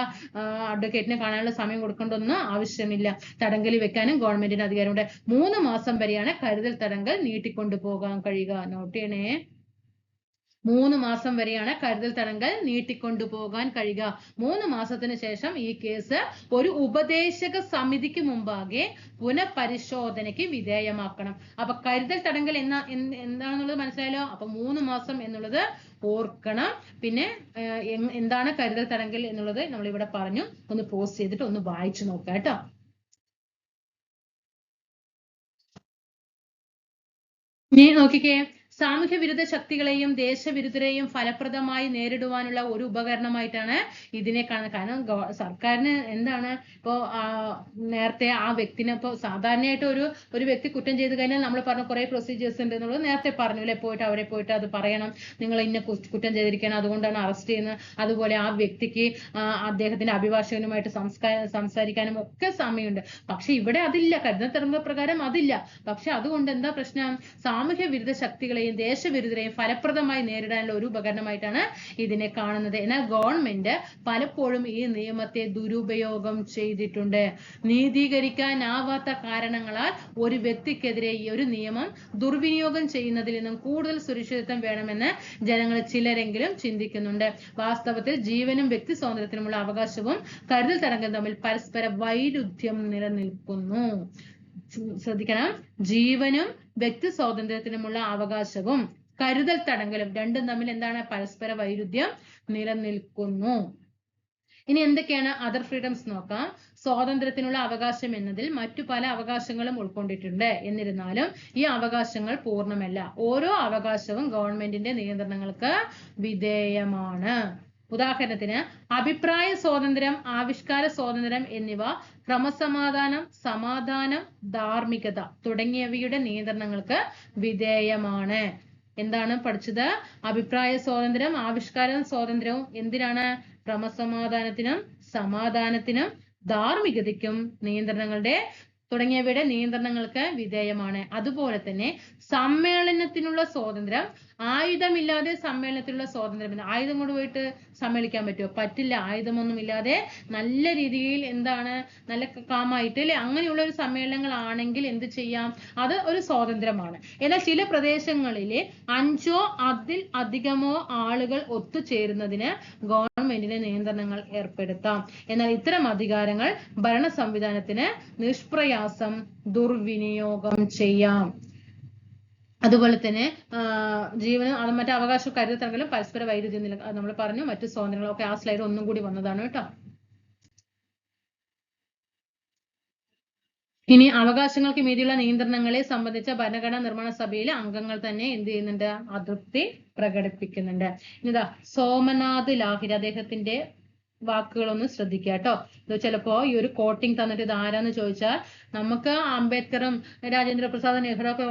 അഡ്വക്കേറ്റിനെ കാണാനുള്ള സമയം കൊടുക്കേണ്ടൊന്നും ആവശ്യമില്ല. തടങ്കലിൽ വെക്കാനും ഗവൺമെന്റിന് അധികാരമുണ്ട്. 3 മാസം വരെയാണ് കരുതൽ തടങ്കൽ നീട്ടിക്കൊണ്ടു പോകാൻ കഴിയുക. നോട്ട് ചെയ്യണേ, 3 മാസം വരെയാണ് കരുതൽ തടങ്കൽ നീട്ടിക്കൊണ്ടുപോകാൻ കഴിയുക. 3 മാസത്തിന് ശേഷം ഈ കേസ് ഒരു ഉപദേശക സമിതിക്ക് മുമ്പാകെ പുനഃപരിശോധനയ്ക്ക് വിധേയമാക്കണം. അപ്പൊ കരുതൽ തടങ്കൽ എന്താണെന്നുള്ളത് മനസ്സിലായല്ലോ. അപ്പൊ 3 മാസം എന്നുള്ളത് ഓർക്കണം. പിന്നെ എന്താണ് കരുതൽ തടങ്കൽ എന്നുള്ളത് നമ്മൾ ഇവിടെ പറഞ്ഞു. ഒന്ന് പോസ്റ്റ് ചെയ്തിട്ട് ഒന്ന് വായിച്ചു നോക്കാം കേട്ടോ. ഇനി നോക്കിക്കേ, സാമൂഹ്യ വിരുദ്ധ ശക്തികളെയും ദേശവിരുദ്ധരെയും ഫലപ്രദമായി നേരിടുവാനുള്ള ഒരു ഉപകരണമായിട്ടാണ് ഇതിനെ കാണുന്നത്. കാരണം സർക്കാരിന് എന്താണ് ഇപ്പോ നേരത്തെ ആ വ്യക്തിനെ ഇപ്പോ സാധാരണയായിട്ട് ഒരു വ്യക്തി കുറ്റം ചെയ്ത് കഴിഞ്ഞാൽ നമ്മൾ പറഞ്ഞ കുറെ പ്രൊസീജിയേഴ്സ് ഉണ്ട് എന്നുള്ളത് നേരത്തെ പറഞ്ഞു അല്ലെ. അവരെ പോയിട്ട് അത് പറയണം, നിങ്ങൾ ഇന്ന കുറ്റം ചെയ്തിരിക്കണം, അതുകൊണ്ടാണ് അറസ്റ്റ് ചെയ്യുന്നത്. അതുപോലെ ആ വ്യക്തിക്ക് അദ്ദേഹത്തിന്റെ അഭിഭാഷകനുമായിട്ട് സംസാരിക്കാനും ഒക്കെ സമയമുണ്ട്. പക്ഷെ ഇവിടെ അതില്ല, കരുതൽ തടങ്കൽ പ്രകാരം അതില്ല. പക്ഷെ അതുകൊണ്ട് എന്താ പ്രശ്നം, സാമൂഹ്യ വിരുദ്ധ ശക്തികളെയും ശത്രുക്കളെയും ദേശവിരുദ്ധരെയും ഫലപ്രദമായി നേരിടാനുള്ള ഒരു ഉപകരണമായിട്ടാണ് ഇതിനെ കാണുന്നത്. എന്നാൽ ഗവൺമെന്റ് പലപ്പോഴും ഈ നിയമത്തെ ദുരുപയോഗം ചെയ്തിട്ടുണ്ട്. നീതീകരിക്കാനാവാത്ത കാരണങ്ങളാൽ ഒരു വ്യക്തിക്കെതിരെ ഈ ഒരു നിയമം ദുർവിനിയോഗം ചെയ്യുന്നതിൽ നിന്നും കൂടുതൽ സുരക്ഷിതത്വം വേണമെന്ന് ജനങ്ങൾ ചിലരെങ്കിലും ചിന്തിക്കുന്നുണ്ട്. വാസ്തവത്തിൽ ജീവനും വ്യക്തി സ്വാതന്ത്ര്യത്തിനുമുള്ള അവകാശവും കരുതൽ തടങ്കലും തമ്മിൽ പരസ്പര വൈരുദ്ധ്യം നിലനിൽക്കുന്നു. ശ്രദ്ധിക്കണം, ജീവനും വ്യക്തി സ്വാതന്ത്ര്യത്തിനുമുള്ള അവകാശവും കരുതൽ തടങ്കലും രണ്ടും തമ്മിൽ എന്താണ്? പരസ്പര വൈരുദ്ധ്യം നിലനിൽക്കുന്നു. ഇനി എന്തൊക്കെയാണ് അതർ ഫ്രീഡംസ് നോക്കാം. സ്വാതന്ത്ര്യത്തിനുള്ള അവകാശം എന്നതിൽ മറ്റു പല അവകാശങ്ങളും ഉൾക്കൊണ്ടിട്ടുണ്ട്. എന്നിരുന്നാലും ഈ അവകാശങ്ങൾ പൂർണ്ണമല്ല. ഓരോ അവകാശവും ഗവൺമെന്റിന്റെ നിയന്ത്രണങ്ങൾക്ക് വിധേയമാണ്. ഉദാഹരണത്തിന് അഭിപ്രായ സ്വാതന്ത്ര്യം, ആവിഷ്കാര സ്വാതന്ത്ര്യം എന്നിവ ക്രമസമാധാനം, സമാധാനം, ധാർമ്മികത തുടങ്ങിയവയുടെ നിയന്ത്രണങ്ങൾക്ക് വിധേയമാണ്. എന്താണ് പഠിച്ചത്? അഭിപ്രായ സ്വാതന്ത്ര്യം, ആവിഷ്കാര സ്വാതന്ത്ര്യവും എന്തിനാണ്? ക്രമസമാധാനത്തിനും സമാധാനത്തിനും ധാർമ്മികതയ്ക്കും തുടങ്ങിയവയുടെ നിയന്ത്രണങ്ങൾക്ക് വിധേയമാണ്. അതുപോലെ തന്നെ സമ്മേളനത്തിനുള്ള സ്വാതന്ത്ര്യം, ആയുധമില്ലാതെ സമ്മേളനത്തിലുള്ള സ്വാതന്ത്ര്യം. ആയുധം കൊണ്ട് പോയിട്ട് സമ്മേളിക്കാൻ പറ്റുമോ? പറ്റില്ല. ആയുധമൊന്നും ഇല്ലാതെ നല്ല രീതിയിൽ നല്ല കാമായിട്ട് അല്ലെ അങ്ങനെയുള്ള ഒരു സമ്മേളനങ്ങളാണെങ്കിൽ എന്ത് ചെയ്യാം? അത് ഒരു സ്വാതന്ത്ര്യമാണ്. എന്നാൽ ചില പ്രദേശങ്ങളിലെ 5ഓ അതിൽ അധികമോ ആളുകൾ ഒത്തുചേരുന്നതിന് ഗവൺമെന്റിന് നിയന്ത്രണങ്ങൾ ഏർപ്പെടുത്താം. എന്നാൽ ഇത്തരം അധികാരങ്ങൾ ഭരണ സംവിധാനത്തിന് നിഷ്പ്രയാസം ദുർവിനിയോഗം ചെയ്യാം. അതുപോലെ തന്നെ ജീവനും മറ്റു അവകാശ കരുതൽ തടങ്കലും പരസ്പര വൈരുദ്ധ്യം നമ്മൾ പറഞ്ഞു. മറ്റു സ്വാതന്ത്ര്യങ്ങളൊക്കെ ആ സ്ലൈഡ് ഒന്നും കൂടി വന്നതാണ് കേട്ടോ. ഇനി അവകാശങ്ങൾക്ക് മീതിയുള്ള നിയന്ത്രണങ്ങളെ സംബന്ധിച്ച ഭരണഘടനാ നിർമ്മാണ സഭയിലെ അംഗങ്ങൾ തന്നെ എന്ത് ചെയ്യുന്നുണ്ട്? അതൃപ്തി പ്രകടിപ്പിക്കുന്നുണ്ട്. ഇതാ സോമനാഥ് ലാഹിരി അദ്ദേഹത്തിന്റെ വാക്കുകളൊന്ന് ശ്രദ്ധിക്കുക കേട്ടോ. ഇത് ചിലപ്പോ ഈ ഒരു കോട്ടിങ് തന്നിട്ട് ഇത് ആരാന്ന് ചോദിച്ചാൽ നമുക്ക് അംബേദ്കറും രാജേന്ദ്ര പ്രസാദ് നെഹ്റു ഒക്കെ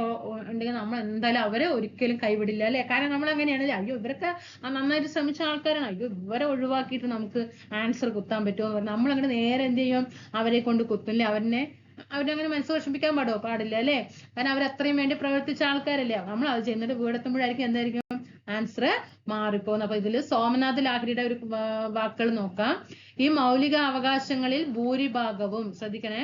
ഉണ്ടെങ്കിൽ നമ്മൾ എന്തായാലും അവരെ ഒരിക്കലും കൈവിടില്ല അല്ലെ. കാരണം നമ്മൾ അങ്ങനെയാണ്, അയ്യോ ഇവരൊക്കെ നന്നായിട്ട് ശ്രമിച്ച ആൾക്കാരാണ്, അയ്യോ ഇവരെ ഒഴിവാക്കിയിട്ട് നമുക്ക് ആൻസർ കുത്താൻ പറ്റുമോ എന്ന് പറഞ്ഞാൽ നമ്മൾ അങ്ങനെ നേരെ എന്ത് ചെയ്യും? അവരെ കൊണ്ട് കുത്തില്ലേ. അവരങ്ങനെ മനസ്സ് വിഷമിക്കാൻ പാടില്ല അല്ലെ. കാരണം അവരത്രയും വേണ്ടി പ്രവർത്തിച്ച ആൾക്കാരല്ലേ. നമ്മൾ അത് ചെയ്യുന്നിട്ട് വീടെത്തുമ്പോഴായിരിക്കും എന്തായിരിക്കും ആൻസർ മാറിപ്പോകുന്നത്. അപ്പൊ ഇതില് സോമനാഥ് ലാഹിരിയുടെ ഒരു വാക്കുകൾ നോക്കാം. ഈ മൗലിക അവകാശങ്ങളിൽ ഭൂരിഭാഗവും, ശ്രദ്ധിക്കണേ,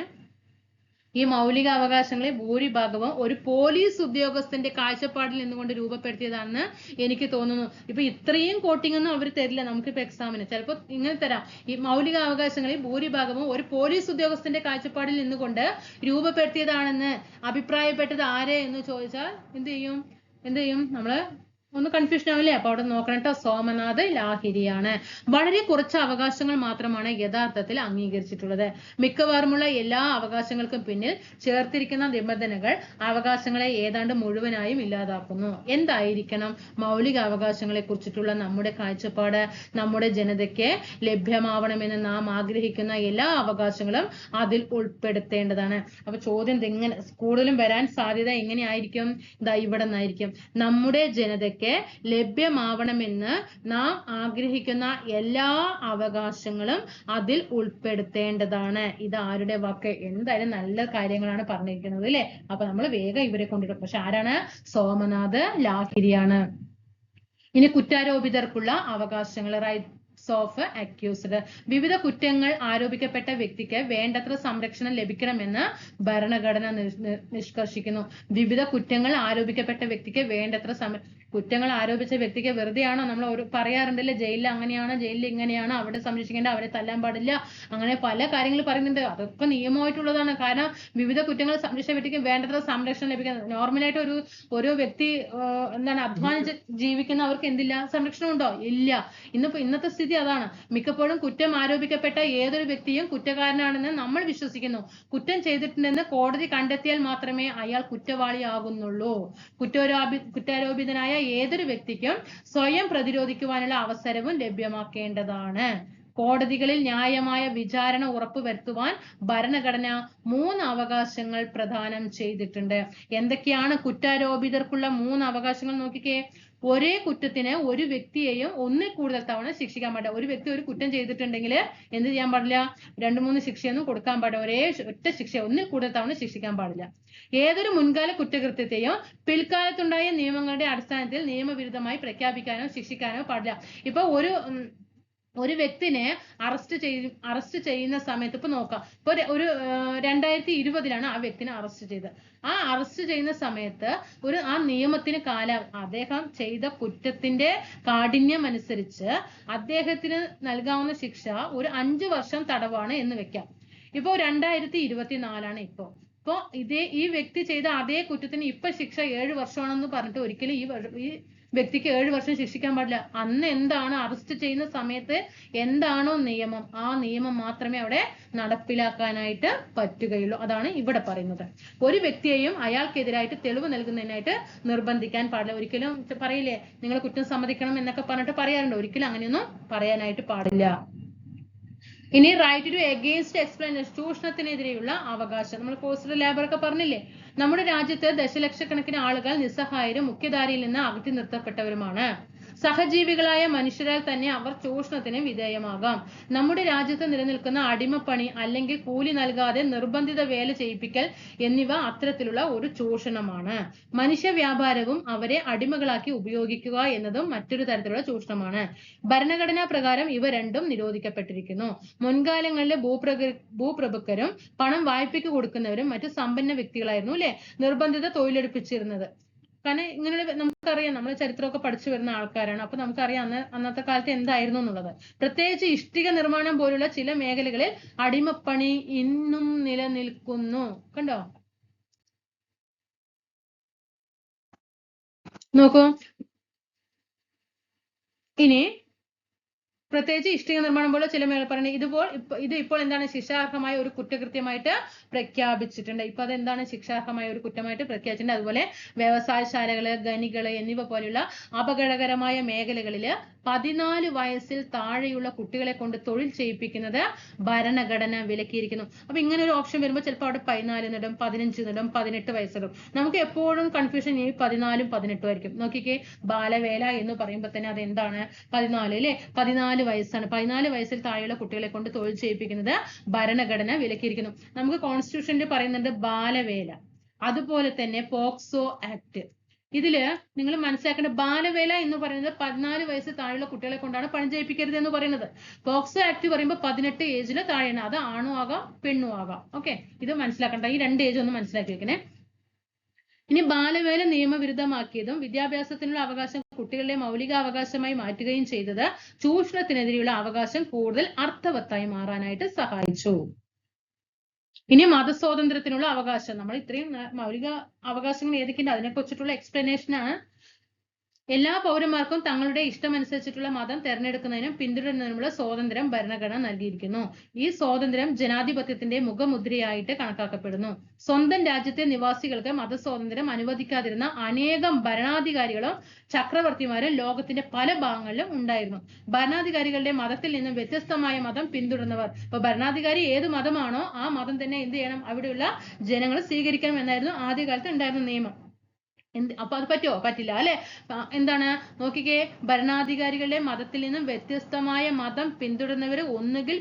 ഈ മൗലിക അവകാശങ്ങളിൽ ഭൂരിഭാഗവും ഒരു പോലീസ് ഉദ്യോഗസ്ഥന്റെ കാഴ്ചപ്പാടിൽ നിന്നുകൊണ്ട് രൂപപ്പെടുത്തിയതാണെന്ന് എനിക്ക് തോന്നുന്നു. ഇപ്പൊ ഇത്രയും കോട്ടിംഗ് ഒന്നും അവർ തരില്ല നമുക്കിപ്പോ എക്സാമിന്. ചിലപ്പോ ഇങ്ങനെ തരാം, ഈ മൗലിക അവകാശങ്ങളിൽ ഭൂരിഭാഗവും ഒരു പോലീസ് ഉദ്യോഗസ്ഥന്റെ കാഴ്ചപ്പാടിൽ നിന്നുകൊണ്ട് രൂപപ്പെടുത്തിയതാണെന്ന് അഭിപ്രായപ്പെട്ടത് ആരെ എന്ന് ചോദിച്ചാൽ എന്ത് ചെയ്യും? നമ്മള് ഒന്ന് കൺഫ്യൂഷൻ ആവില്ലേ? അപ്പൊ അവിടെ നോക്കണം കേട്ടോ. സോമനാഥ് ലാഹിരിയാണ്. വളരെ കുറച്ച് അവകാശങ്ങൾ മാത്രമാണ് യഥാർത്ഥത്തിൽ അംഗീകരിച്ചിട്ടുള്ളത്. മിക്കവാറുമുള്ള എല്ലാ അവകാശങ്ങൾക്കും പിന്നിൽ ചേർത്തിരിക്കുന്ന നിബന്ധനകൾ അവകാശങ്ങളെ ഏതാണ്ട് മുഴുവനായും ഇല്ലാതാക്കുന്നു. എന്തായിരിക്കണം മൗലിക അവകാശങ്ങളെ കുറിച്ചിട്ടുള്ള നമ്മുടെ കാഴ്ചപ്പാട്? നമ്മുടെ ജനതയ്ക്ക് ലഭ്യമാവണമെന്ന് നാം ആഗ്രഹിക്കുന്ന എല്ലാ അവകാശങ്ങളും അതിൽ ഉൾപ്പെടുത്തേണ്ടതാണ്. അപ്പൊ ചോദ്യം എങ്ങനെ കൂടുതലും വരാൻ സാധ്യത എങ്ങനെയായിരിക്കും? ഇതാ ഇവിടെ നിന്നായിരിക്കും. നമ്മുടെ ജനതയ്ക്ക് ലഭ്യമാവണമെന്ന് നാം ആഗ്രഹിക്കുന്ന എല്ലാ അവകാശങ്ങളും അതിൽ ഉൾപ്പെടുത്തേണ്ടതാണ്. ഇത് ആരുടെ വാക്ക്? എന്തായാലും നല്ല കാര്യങ്ങളാണ് പറഞ്ഞിരിക്കുന്നത് അല്ലെ. അപ്പൊ നമ്മൾ വേഗം ഇവരെ കൊണ്ടിടും. പക്ഷെ ആരാണ്? സോമനാഥ് ലാഹിരിയാണ്. ഇനി കുറ്റാരോപിതർക്കുള്ള അവകാശങ്ങൾ, റൈറ്റ്സ് ഓഫ് അക്യൂസ്ഡ്. വിവിധ കുറ്റങ്ങൾ ആരോപിക്കപ്പെട്ട വ്യക്തിക്ക് വേണ്ടത്ര സംരക്ഷണം ലഭിക്കണമെന്ന് ഭരണഘടന നിഷ്കർഷിക്കുന്നു. വിവിധ കുറ്റങ്ങൾ ആരോപിക്കപ്പെട്ട വ്യക്തിക്ക് വേണ്ടത്ര കുറ്റങ്ങൾ ആരോപിച്ച വ്യക്തിക്ക് വെറുതെയാണോ നമ്മൾ പറയാറുണ്ടല്ലേ, ജയിലിൽ അങ്ങനെയാണ്, ജയിലിൽ ഇങ്ങനെയാണ്, അവിടെ സംരക്ഷിക്കേണ്ട, അവരെ തല്ലാൻ പാടില്ല, അങ്ങനെ പല കാര്യങ്ങൾ പറയുന്നുണ്ട്. അതൊക്കെ നിയമമായിട്ടുള്ളതാണ്. കാരണം വിവിധ കുറ്റങ്ങൾ സംരക്ഷിച്ച വ്യക്തിക്ക് വേണ്ടത്ര സംരക്ഷണം ലഭിക്കുന്നത്. നോർമലായിട്ട് ഒരു വ്യക്തി അധ്വാനിച്ച് ജീവിക്കുന്നവർക്ക് എന്തില്ല? സംരക്ഷണം ഉണ്ടോ? ഇല്ല. ഇന്നത്തെ സ്ഥിതി അതാണ്. മിക്കപ്പോഴും കുറ്റം ആരോപിക്കപ്പെട്ട ഏതൊരു വ്യക്തിയും കുറ്റക്കാരനാണെന്ന് നമ്മൾ വിശ്വസിക്കുന്നു. കുറ്റം ചെയ്തിട്ടുണ്ടെന്ന് കോടതി കണ്ടെത്തിയാൽ മാത്രമേ അയാൾ കുറ്റവാളിയാകുന്നുള്ളൂ. കുറ്റാരോപിതനായ ഏതൊരു വ്യക്തിക്കും സ്വയം പ്രതിരോധിക്കുവാനുള്ള അവസരവും ലഭ്യമാക്കേണ്ടതാണ്. കോടതികളിൽ ന്യായമായ വിചാരണ ഉറപ്പുവരുത്തുവാൻ ഭരണഘടന 3 അവകാശങ്ങൾ പ്രദാനം ചെയ്തിട്ടുണ്ട്. എന്തൊക്കെയാണ് കുറ്റാരോപിതർക്കുള്ള 3 അവകാശങ്ങൾ? നോക്കിക്കേ. ഒരേ കുറ്റത്തിന് ഒരു വ്യക്തിയെയും ഒന്നിൽ കൂടുതൽ തവണ ശിക്ഷിക്കാൻ പാടില്ല. ഒരു വ്യക്തി ഒരു കുറ്റം ചെയ്തിട്ടുണ്ടെങ്കിൽ എന്ത് ചെയ്യാൻ പാടില്ല? 2-3 ശിക്ഷയൊന്നും കൊടുക്കാൻ പാടില്ല. ഒറ്റ ശിക്ഷ, ഒന്നിൽ കൂടുതൽ തവണ ശിക്ഷിക്കാൻ പാടില്ല. ഏതൊരു മുൻകാല കുറ്റകൃത്യത്തെയും പിൽക്കാലത്തുണ്ടായ നിയമങ്ങളുടെ അടിസ്ഥാനത്തിൽ നിയമവിരുദ്ധമായി പ്രഖ്യാപിക്കാനോ ശിക്ഷിക്കാനോ പാടില്ല. ഇപ്പൊ ഒരു വ്യക്തിനെ അറസ്റ്റ് ചെയ്യുന്ന സമയത്ത് ഇപ്പൊ നോക്കാം, ഇപ്പൊ ഒരു 2020 ആ വ്യക്തിനെ അറസ്റ്റ് ചെയ്തത്. ആ അറസ്റ്റ് ചെയ്യുന്ന സമയത്ത് ആ നിയമത്തിന് അദ്ദേഹം ചെയ്ത കുറ്റത്തിന്റെ കാഠിന്യം അനുസരിച്ച് അദ്ദേഹത്തിന് നൽകാവുന്ന ശിക്ഷ ഒരു 5 വർഷം തടവാണ് എന്ന് വെക്കാം. ഇപ്പൊ 2024 ഇപ്പൊ ഈ വ്യക്തി ചെയ്ത അതേ കുറ്റത്തിന് ഇപ്പൊ ശിക്ഷ 7 വർഷമാണെന്ന് പറഞ്ഞിട്ട് ഒരിക്കലും ഈ വ്യക്തിക്ക് 7 വർഷം ശിക്ഷിക്കാൻ പാടില്ല. അന്ന് എന്താണ് അറസ്റ്റ് ചെയ്യുന്ന സമയത്ത് എന്താണോ നിയമം, ആ നിയമം മാത്രമേ അവിടെ നടപ്പിലാക്കാനായിട്ട് പറ്റുകയുള്ളൂ. അതാണ് ഇവിടെ പറയുന്നത്. ഒരു വ്യക്തിയെയും അയാൾക്കെതിരായിട്ട് തെളിവ് നൽകുന്നതിനായിട്ട് നിർബന്ധിക്കാൻ പാടില്ല. ഒരിക്കലും പറയില്ലേ, നിങ്ങൾ കുറ്റം സമ്മതിക്കണം എന്നൊക്കെ പറഞ്ഞിട്ട് പറയാറുണ്ട്. ഒരിക്കലും അങ്ങനെയൊന്നും പറയാനായിട്ട് പാടില്ല. ഇനി റൈറ്റ് ടു എഗെയിൻസ്റ്റ് എക്സ്പ്ലനേഷൻ, ചൂഷണത്തിനെതിരെയുള്ള അവകാശം. നമ്മൾ ഫോസ്റ്റർ ലേബർ ഒക്കെ പറഞ്ഞില്ലേ? നമ്മുടെ രാജ്യത്ത് ദശലക്ഷക്കണക്കിന് ആളുകൾ നിസ്സഹായരും മുഖ്യധാരയിൽ നിന്ന് അകറ്റി നിർത്തപ്പെട്ടവരുമാണ്. സഹജീവികളായ മനുഷ്യരാൽ തന്നെ അവർ ചൂഷണത്തിന് വിധേയമാകാം. നമ്മുടെ രാജ്യത്ത് നിലനിൽക്കുന്ന അടിമപ്പണി അല്ലെങ്കിൽ കൂലി നൽകാതെ നിർബന്ധിത വേല ചെയ്യിപ്പിക്കൽ എന്നിവ അത്തരത്തിലുള്ള ഒരു ചൂഷണമാണ്. മനുഷ്യ വ്യാപാരവും അവരെ അടിമകളാക്കി ഉപയോഗിക്കുക എന്നതും മറ്റൊരു തരത്തിലുള്ള ചൂഷണമാണ്. ഭരണഘടനാ പ്രകാരം ഇവ രണ്ടും നിരോധിക്കപ്പെട്ടിരിക്കുന്നു. മുൻകാലങ്ങളിലെ ഭൂപ്രഭുക്കരും പണം വായ്പയ്ക്ക് കൊടുക്കുന്നവരും മറ്റു സമ്പന്ന വ്യക്തികളായിരുന്നു അല്ലെ നിർബന്ധിത തൊഴിലെടുപ്പിച്ചിരുന്നത്. കാരണം ഇങ്ങനെ നമുക്കറിയാം, നമ്മൾ ചരിത്രമൊക്കെ പഠിച്ചു വരുന്ന ആൾക്കാരാണ്. അപ്പൊ നമുക്കറിയാം അന്നത്തെ കാലത്ത് എന്തായിരുന്നു എന്നുള്ളത്. പ്രത്യേകിച്ച് ഇഷ്ടിക നിർമ്മാണം പോലുള്ള ചില മേഖലകളിൽ അടിമപ്പണി ഇന്നും നിലനിൽക്കുന്നു. കണ്ടോ? നോക്കൂ, ഇനി പ്രത്യേകിച്ച് ഇഷ്ടിക നിർമ്മാണം പോലെ ചില മേഖല പറയുന്നത് ഇത് ഇപ്പോൾ എന്താണ് ശിക്ഷാർഹമായ ഒരു കുറ്റകൃത്യമായിട്ട് പ്രഖ്യാപിച്ചിട്ടുണ്ട്. ഇപ്പൊ അതെന്താണ് ശിക്ഷാർഹമായ ഒരു കുറ്റമായിട്ട് പ്രഖ്യാപിച്ചിട്ടുണ്ട്. അതുപോലെ വ്യവസായശാലകള്, ഖനികള് എന്നിവ പോലെയുള്ള അപകടകരമായ മേഖലകളില് 14 വയസ്സിൽ താഴെയുള്ള കുട്ടികളെ കൊണ്ട് തൊഴിൽ ചെയ്യിപ്പിക്കുന്നത് ഭരണഘടന വിലക്കിയിരിക്കുന്നു. അപ്പൊ ഇങ്ങനെ ഒരു ഓപ്ഷൻ വരുമ്പോൾ ചിലപ്പോൾ അവിടെ 14 എന്നിടും, 15 എന്നിടും, 18 വയസ്സിടും. നമുക്ക് എപ്പോഴും കൺഫ്യൂഷൻ ഈ 14ഉം 18ഉം ആയിരിക്കും. നോക്കിക്കേ, ബാലവേല എന്ന് പറയുമ്പോൾ തന്നെ അത് എന്താണ്? 14 അല്ലെ? 14 വയസ്സാണ്. 14 വയസ്സിൽ താഴെയുള്ള കുട്ടികളെ കൊണ്ട് തൊഴിൽ ചെയ്യിപ്പിക്കുന്നത് ഭരണഘടന വിലക്കിയിരിക്കുന്നു. നമുക്ക് കോൺസ്റ്റിറ്റ്യൂഷനിൽ പറയുന്നുണ്ട് ബാലവേല. അതുപോലെ തന്നെ പോക്സോ ആക്ട്. ഇതില് നിങ്ങൾ മനസ്സിലാക്കേണ്ട, ബാലവേല എന്ന് പറയുന്നത് 14 വയസ്സ് താഴെയുള്ള കുട്ടികളെ കൊണ്ടാണ് പണി ചെയ്യിപ്പിക്കരുത് എന്ന് പറയുന്നത്. പോക്സോ ആക്ട് പറയുമ്പോൾ 18 ഏജില് താഴെയാണ്. അത് ആണും ആകാം പെണ്ണും ആകാം. ഓക്കെ, ഇത് മനസ്സിലാക്കണ്ട. ഈ 2 ഏജ് ഒന്ന് മനസ്സിലാക്കി വെക്കണേ. ഇനി ബാലവേല നിയമവിരുദ്ധമാക്കിയതും വിദ്യാഭ്യാസത്തിനുള്ള അവകാശം കുട്ടികളുടെ മൗലിക അവകാശമായി മാറ്റുകയും ചെയ്തത് ചൂഷണത്തിനെതിരെയുള്ള അവകാശം കൂടുതൽ അർത്ഥവത്തായി മാറാനായിട്ട് സഹായിച്ചു. ഇനി മതസ്വാതന്ത്ര്യത്തിനുള്ള അവകാശം. നമ്മൾ ഇത്രയും മൗലിക അവകാശങ്ങൾ ഏതൊക്കെയുണ്ട് അതിനെ കുറിച്ചിട്ടുള്ള എക്സ്പ്ലനേഷൻ ആണ്. എല്ലാ പൗരന്മാർക്കും തങ്ങളുടെ ഇഷ്ടമനുസരിച്ചിട്ടുള്ള മതം തെരഞ്ഞെടുക്കുന്നതിനും പിന്തുടരുന്നതിനുമുള്ള സ്വാതന്ത്ര്യം ഭരണഘടന നൽകിയിരിക്കുന്നു. ഈ സ്വാതന്ത്ര്യം ജനാധിപത്യത്തിന്റെ മുഖമുദ്രയായിട്ട് കണക്കാക്കപ്പെടുന്നു. സ്വന്തം രാജ്യത്തെ നിവാസികൾക്ക് മതസ്വാതന്ത്ര്യം അനുവദിക്കാതിരുന്ന അനേകം ഭരണാധികാരികളും ചക്രവർത്തിമാരും ലോകത്തിന്റെ പല ഭാഗങ്ങളിലും ഉണ്ടായിരുന്നു. ഭരണാധികാരികളുടെ മതത്തിൽ നിന്നും വ്യത്യസ്തമായ മതം പിന്തുടരുന്നവർ, ഇപ്പൊ ഭരണാധികാരി ഏത് മതമാണോ ആ മതം തന്നെ എന്ത് ചെയ്യണം? അവിടെയുള്ള ജനങ്ങൾ സ്വീകരിക്കണം എന്നായിരുന്നു ആദ്യകാലത്ത് ഉണ്ടായിരുന്ന നിയമം. അപ്പൊ അത് പറ്റുമോ? പറ്റില്ല അല്ലെ? എന്താണ്? നോക്കിക്കേ, ഭരണാധികാരികളുടെ മതത്തിൽ നിന്നും വ്യത്യസ്തമായ മതം പിന്തുടരുന്നവര് ഒന്നുകിൽ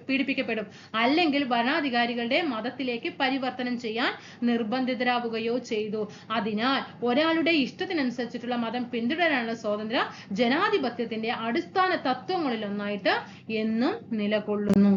പീഡിപ്പിക്കപ്പെടും, അല്ലെങ്കിൽ ഭരണാധികാരികളുടെ മതത്തിലേക്ക് പരിവർത്തനം ചെയ്യാൻ നിർബന്ധിതരാവുകയോ ചെയ്തു. അതിനാൽ ഒരാളുടെ ഇഷ്ടത്തിനനുസരിച്ചിട്ടുള്ള മതം പിന്തുടരാനുള്ള സ്വാതന്ത്ര്യം ജനാധിപത്യത്തിന്റെ അടിസ്ഥാന തത്വങ്ങളിലൊന്നായിട്ട് എന്നും നിലകൊള്ളുന്നു.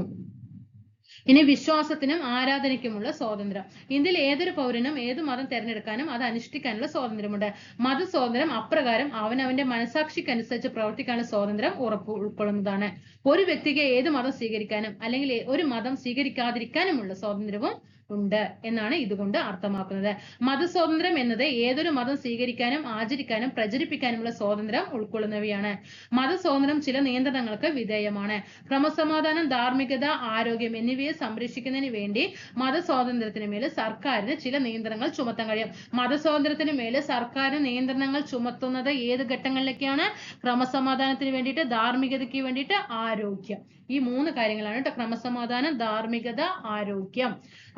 ഇനി വിശ്വാസത്തിനും ആരാധനയ്ക്കുമുള്ള സ്വാതന്ത്ര്യം. ഇന്ത്യയിൽ ഏതൊരു പൗരനും ഏത് മതം തെരഞ്ഞെടുക്കാനും അത് അനുഷ്ഠിക്കാനുള്ള സ്വാതന്ത്ര്യമുണ്ട്. മതസ്വാതന്ത്ര്യം അപ്രകാരം അവനവന്റെ മനസാക്ഷിക്കനുസരിച്ച് പ്രവർത്തിക്കാനുള്ള സ്വാതന്ത്ര്യം ഉൾക്കൊള്ളുന്നതാണ്. ഒരു വ്യക്തിക്ക് ഏത് മതം സ്വീകരിക്കാനും അല്ലെങ്കിൽ ഒരു മതം സ്വീകരിക്കാതിരിക്കാനുമുള്ള സ്വാതന്ത്ര്യവും ഉണ്ട് എന്നാണ് ഇതുകൊണ്ട് അർത്ഥമാക്കുന്നത്. മതസ്വാതന്ത്ര്യം എന്നത് ഏതൊരു മതം സ്വീകരിക്കാനും ആചരിക്കാനും പ്രചരിപ്പിക്കാനുമുള്ള സ്വാതന്ത്ര്യം ഉൾക്കൊള്ളുന്നവയാണ്. മതസ്വാതന്ത്ര്യം ചില നിയന്ത്രണങ്ങൾക്ക് വിധേയമാണ്. ക്രമസമാധാനം, ധാർമ്മികത, ആരോഗ്യം എന്നിവയെ സംരക്ഷിക്കുന്നതിന് വേണ്ടി മതസ്വാതന്ത്ര്യത്തിന് മേൽ സർക്കാരിന് ചില നിയന്ത്രണങ്ങൾ ചുമത്താൻ കഴിയും. മതസ്വാതന്ത്ര്യത്തിന് മേൽ സർക്കാരിന് നിയന്ത്രണങ്ങൾ ചുമത്തുന്നത് ഏത് ഘട്ടങ്ങളിലേക്കാണ്? ക്രമസമാധാനത്തിന് വേണ്ടിയിട്ട്, ധാർമ്മികതയ്ക്ക് വേണ്ടിയിട്ട്, ആരോഗ്യം. ഈ 3 കാര്യങ്ങളാണ് കേട്ടോ. ക്രമസമാധാനം, ധാർമ്മികത, ആരോഗ്യം.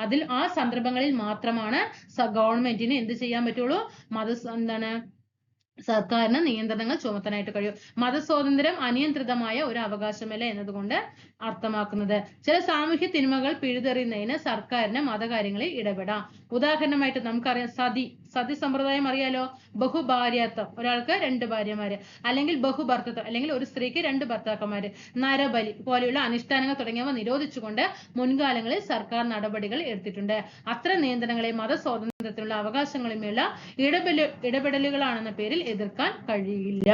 അതിൽ ആ സന്ദർഭങ്ങളിൽ മാത്രമാണ് ഗവൺമെന്റിന് എന്ത് ചെയ്യാൻ പറ്റുള്ളൂ? സർക്കാരിന് നിയന്ത്രണങ്ങൾ ചുമത്താനായിട്ട് കഴിയും. മതസ്വാതന്ത്ര്യം അനിയന്ത്രിതമായ ഒരു അവകാശമല്ല എന്നതുകൊണ്ട് അർത്ഥമാക്കുന്നത് ചില സാമൂഹ്യ തിന്മകൾ പിഴുതെറിയുന്നതിന് സർക്കാരിന് മതകാര്യങ്ങളിൽ ഇടപെടാം. ഉദാഹരണമായിട്ട് നമുക്കറിയാം സതി സമ്പ്രദായം അറിയാലോ. ബഹുഭാര്യാത്വം, ഒരാൾക്ക് 2 ഭാര്യമാര്, അല്ലെങ്കിൽ ബഹുഭർത്തൃത്വം, അല്ലെങ്കിൽ ഒരു സ്ത്രീക്ക് 2 ഭർത്താക്കന്മാര്, നരബലി പോലെയുള്ള അനുഷ്ഠാനങ്ങൾ തുടങ്ങിയവ നിരോധിച്ചുകൊണ്ട് മുൻകാലങ്ങളിൽ സർക്കാർ നടപടികൾ എടുത്തിട്ടുണ്ട്. അത്തരം നിയന്ത്രണങ്ങളെ മതസ്വാതന്ത്ര്യത്തിനുള്ള അവകാശങ്ങളുമായുള്ള ഇടപെടലുകളാണെന്ന പേരിൽ എതിർക്കാൻ കഴിയില്ല.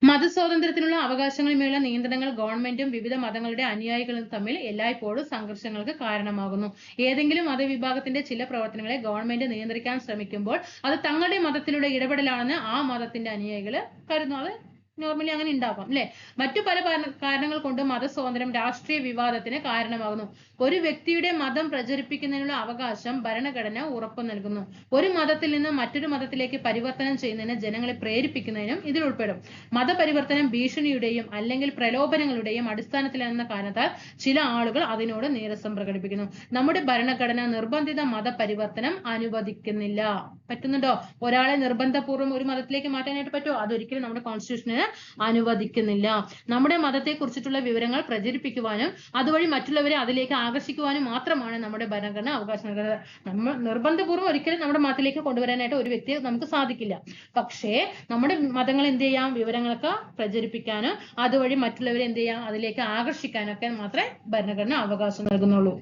മതസ്വാതന്ത്ര്യത്തിനുള്ള അവകാശങ്ങളുമായുള്ള നിയന്ത്രണങ്ങൾ ഗവൺമെന്റും വിവിധ മതങ്ങളുടെ അനുയായികളും തമ്മിൽ എല്ലായ്പ്പോഴും സംഘർഷങ്ങൾക്ക് കാരണമാകുന്നു. ഏതെങ്കിലും മതവിഭാഗത്തിന്റെ ചില പ്രവർത്തനങ്ങളെ ഗവൺമെന്റ് നിയന്ത്രിക്കാൻ ശ്രമിക്കുമ്പോൾ അത് തങ്ങളുടെ മതത്തിലൂടെ ഇടപെടലാണെന്ന് ആ മതത്തിന്റെ അനുയായികൾ കരുതുന്നു. അത് നോർമലി അങ്ങനെ ഉണ്ടാവാം അല്ലെ. മറ്റു പല കാരണങ്ങൾ കൊണ്ട് മതസ്വാതന്ത്ര്യം രാഷ്ട്രീയ വിവാദത്തിന് കാരണമാകുന്നു. ഒരു വ്യക്തിയുടെ മതം പ്രചരിപ്പിക്കുന്നതിനുള്ള അവകാശം ഭരണഘടന ഉറപ്പു നൽകുന്നു. ഒരു മതത്തിൽ നിന്ന് മറ്റൊരു മതത്തിലേക്ക് പരിവർത്തനം ചെയ്യുന്നതിന് ജനങ്ങളെ പ്രേരിപ്പിക്കുന്നതിനും ഇതിൽ ഉൾപ്പെടും. മതപരിവർത്തനം ഭീഷണിയുടെയും അല്ലെങ്കിൽ പ്രലോഭനങ്ങളുടെയും അടിസ്ഥാനത്തിലെന്ന കാരണത്താൽ ചില ആളുകൾ അതിനോട് നീരസം പ്രകടിപ്പിക്കുന്നു. നമ്മുടെ ഭരണഘടന നിർബന്ധിത മതപരിവർത്തനം അനുവദിക്കുന്നില്ല. പറ്റുന്നുണ്ടോ? ഒരാളെ നിർബന്ധപൂർവ്വം ഒരു മതത്തിലേക്ക് മാറ്റാനായിട്ട് പറ്റുമോ? അതൊരിക്കലും നമ്മുടെ കോൺസ്റ്റിറ്റ്യൂഷന് അനുവദിക്കുന്നില്ല. നമ്മുടെ മതത്തെ കുറിച്ചിട്ടുള്ള വിവരങ്ങൾ പ്രചരിപ്പിക്കുവാനും അതുവഴി മറ്റുള്ളവരെ അതിലേക്ക് ആകർഷിക്കുവാനും മാത്രമാണ് നമ്മുടെ ഭരണഘടന അവകാശം നൽകുന്നത്. നമ്മൾ നിർബന്ധപൂർവ്വം ഒരിക്കലും നമ്മുടെ മതത്തിലേക്ക് കൊണ്ടുവരാനായിട്ട് ഒരു വ്യക്തിയെ നമുക്ക് സാധിക്കില്ല. പക്ഷേ നമ്മുടെ മതങ്ങൾ എന്ത് ചെയ്യാം? വിവരങ്ങളൊക്കെ പ്രചരിപ്പിക്കാനും അതുവഴി മറ്റുള്ളവരെ എന്ത് ചെയ്യാം? അതിലേക്ക് ആകർഷിക്കാനൊക്കെ മാത്രമേ ഭരണഘടന അവകാശം നൽകുന്നുള്ളൂ.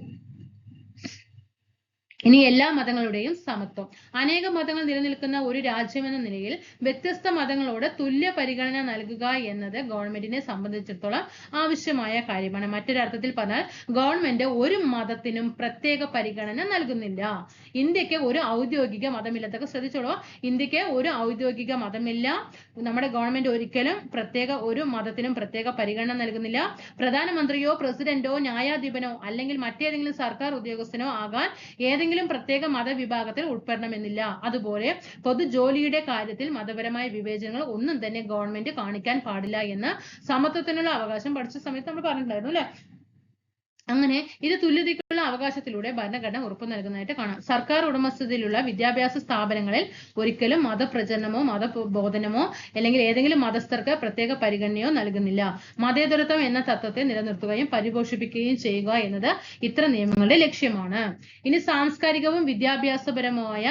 ഇനി എല്ലാ മതങ്ങളുടെയും സമത്വം. അനേക മതങ്ങൾ നിലനിൽക്കുന്ന ഒരു രാജ്യമെന്ന നിലയിൽ വ്യത്യസ്ത മതങ്ങളോട് തുല്യ പരിഗണന നൽകുക എന്നത് ഗവൺമെന്റിനെ സംബന്ധിച്ചിടത്തോളം ആവശ്യമായ കാര്യമാണ്. മറ്റൊരർത്ഥത്തിൽ പറഞ്ഞാൽ ഗവൺമെന്റ് ഒരു മതത്തിനും പ്രത്യേക പരിഗണന നൽകുന്നില്ല. ഇന്ത്യക്ക് ഒരു ഔദ്യോഗിക മതമില്ല. അതൊക്കെ ശ്രദ്ധിച്ചോളൂ. ഇന്ത്യക്ക് ഒരു ഔദ്യോഗിക മതമില്ല. നമ്മുടെ ഗവൺമെന്റ് ഒരിക്കലും ഒരു മതത്തിനും പ്രത്യേക പരിഗണന നൽകുന്നില്ല. പ്രധാനമന്ത്രിയോ പ്രസിഡന്റോ ന്യായാധിപനോ അല്ലെങ്കിൽ മറ്റേതെങ്കിലും സർക്കാർ ഉദ്യോഗസ്ഥനോ ആകാൻ ഏതെങ്കിലും പ്രത്യേക മതവിഭാഗത്തിൽ ഉൾപ്പെടണമെന്നില്ല. അതുപോലെ പൊതുജോലിയുടെ കാര്യത്തിൽ മതപരമായ വിവേചനങ്ങൾ ഒന്നും തന്നെ ഗവൺമെന്റ് കാണിക്കാൻ പാടില്ല എന്ന് സമത്വത്തിനുള്ള അവകാശം പഠിച്ച സമയത്ത് നമ്മൾ പറഞ്ഞിട്ടുണ്ടായിരുന്നു അല്ലെ. അങ്ങനെ ഇത് തുല്യതയ്ക്കുള്ള അവകാശത്തിലൂടെ ഭരണഘടന ഉറപ്പു നൽകുന്നതായിട്ട് കാണാം. സർക്കാർ ഉടമസ്ഥതയിലുള്ള വിദ്യാഭ്യാസ സ്ഥാപനങ്ങളിൽ ഒരിക്കലും മതപ്രചരണമോ മതബോധനമോ അല്ലെങ്കിൽ ഏതെങ്കിലും മതസ്ഥർക്ക് പ്രത്യേക പരിഗണനയോ നൽകുന്നില്ല. മതേതരത്വം എന്ന തത്വത്തെ നിലനിർത്തുകയും പരിപോഷിപ്പിക്കുകയും ചെയ്യുക എന്നത് ഇത്തരം നിയമങ്ങളുടെ ലക്ഷ്യമാണ്. ഇനി സാംസ്കാരികവും വിദ്യാഭ്യാസപരമായ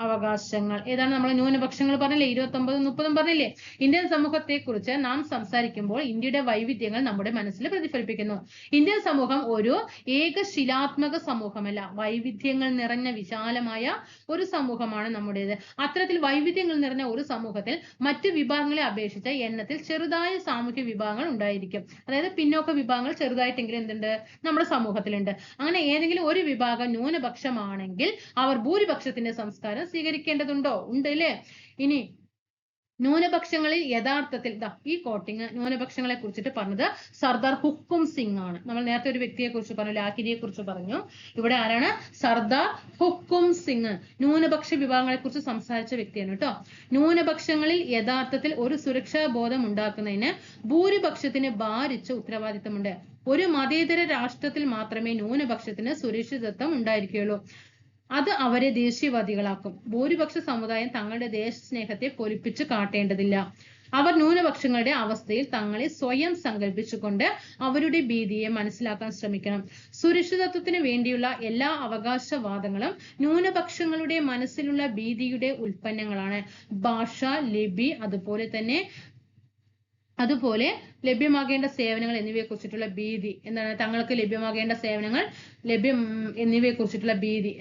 അവകാശങ്ങൾ ഏതാണ്? നമ്മൾ ന്യൂനപക്ഷങ്ങൾ പറഞ്ഞില്ലേ, 29, 30 പറഞ്ഞില്ലേ. ഇന്ത്യൻ സമൂഹത്തെ കുറിച്ച് നാം സംസാരിക്കുമ്പോൾ ഇന്ത്യയുടെ വൈവിധ്യങ്ങൾ നമ്മുടെ മനസ്സിൽ പ്രതിഫലിപ്പിക്കുന്നു. ഇന്ത്യൻ സമൂഹം ഒരു ഏകശിലാത്മക സമൂഹമല്ല, വൈവിധ്യങ്ങൾ നിറഞ്ഞ വിശാലമായ ഒരു സമൂഹമാണ് നമ്മുടേത്. അത്തരത്തിൽ വൈവിധ്യങ്ങൾ നിറഞ്ഞ ഒരു സമൂഹത്തിൽ മറ്റു വിഭാഗങ്ങളെ അപേക്ഷിച്ച് എണ്ണത്തിൽ ചെറുതായ സാമൂഹ്യ വിഭാഗങ്ങൾ ഉണ്ടായിരിക്കും. അതായത് പിന്നോക്ക വിഭാഗങ്ങൾ ചെറുതായിട്ടെങ്കിലും എന്തുണ്ട്? നമ്മുടെ സമൂഹത്തിലുണ്ട്. അങ്ങനെ ഏതെങ്കിലും ഒരു വിഭാഗം ന്യൂനപക്ഷമാണെങ്കിൽ അവർ ഭൂരിപക്ഷത്തിന്റെ സംസ്കാരം സ്വീകരിക്കേണ്ടതുണ്ടോ? ഉണ്ട് അല്ലേ. ഇനി ന്യൂനപക്ഷങ്ങളിൽ യഥാർത്ഥത്തിൽ ഈ കോട്ടിങ് ന്യൂനപക്ഷങ്ങളെ കുറിച്ചിട്ട് പറഞ്ഞത് സർദാർ ഹുക്കും സിംഗ് ആണ്. നമ്മൾ നേരത്തെ ഒരു വ്യക്തിയെ കുറിച്ച് പറഞ്ഞു, ലാഹിരിയെ കുറിച്ച് പറഞ്ഞു. ഇവിടെ ആരാണ്? സർദാർ ഹുക്കും സിംഗ് ന്യൂനപക്ഷ വിഭാഗങ്ങളെ കുറിച്ച് സംസാരിച്ച വ്യക്തിയാണ് കേട്ടോ. ന്യൂനപക്ഷങ്ങളിൽ യഥാർത്ഥത്തിൽ ഒരു സുരക്ഷാ ബോധം ഉണ്ടാക്കുന്നതിന് ഭൂരിപക്ഷത്തിന് ഭാരിച്ച ഉത്തരവാദിത്തമുണ്ട്. ഒരു മതേതര രാഷ്ട്രത്തിൽ മാത്രമേ ന്യൂനപക്ഷത്തിന് സുരക്ഷിതത്വം ഉണ്ടായിരിക്കുകയുള്ളൂ. അത് അവരെ ദേശീയവാദികളാക്കും. ഭൂരിപക്ഷ സമുദായം തങ്ങളുടെ ദേശസ്നേഹത്തെ പൊലിപ്പിച്ച് കാട്ടേണ്ടതില്ല. അവർ ന്യൂനപക്ഷങ്ങളുടെ അവസ്ഥയിൽ തങ്ങളെ സ്വയം സങ്കല്പിച്ചുകൊണ്ട് അവരുടെ ഭീതിയെ മനസ്സിലാക്കാൻ ശ്രമിക്കണം. സുരക്ഷിതത്വത്തിന് വേണ്ടിയുള്ള എല്ലാ അവകാശവാദങ്ങളും ന്യൂനപക്ഷങ്ങളുടെ മനസ്സിലുള്ള ഭീതിയുടെ ഉൽപ്പന്നങ്ങളാണ്. ഭാഷ, ലിപി, അതുപോലെ ലഭ്യമാകേണ്ട സേവനങ്ങൾ എന്നിവയെ കുറിച്ചിട്ടുള്ള ഭീതി എന്താണ്? തങ്ങൾക്ക് ലഭ്യമാകേണ്ട സേവനങ്ങൾ എന്നിവയെ കുറിച്ചിട്ടുള്ള ഭീതി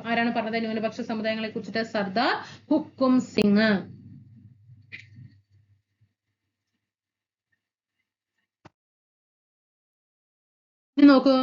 ആരാണ് പറഞ്ഞത്? ന്യൂനപക്ഷ സമുദായങ്ങളെ കുറിച്ചിട്ട് സർദാർ ഹുക്കും സിംഗ്. നോക്കൂ,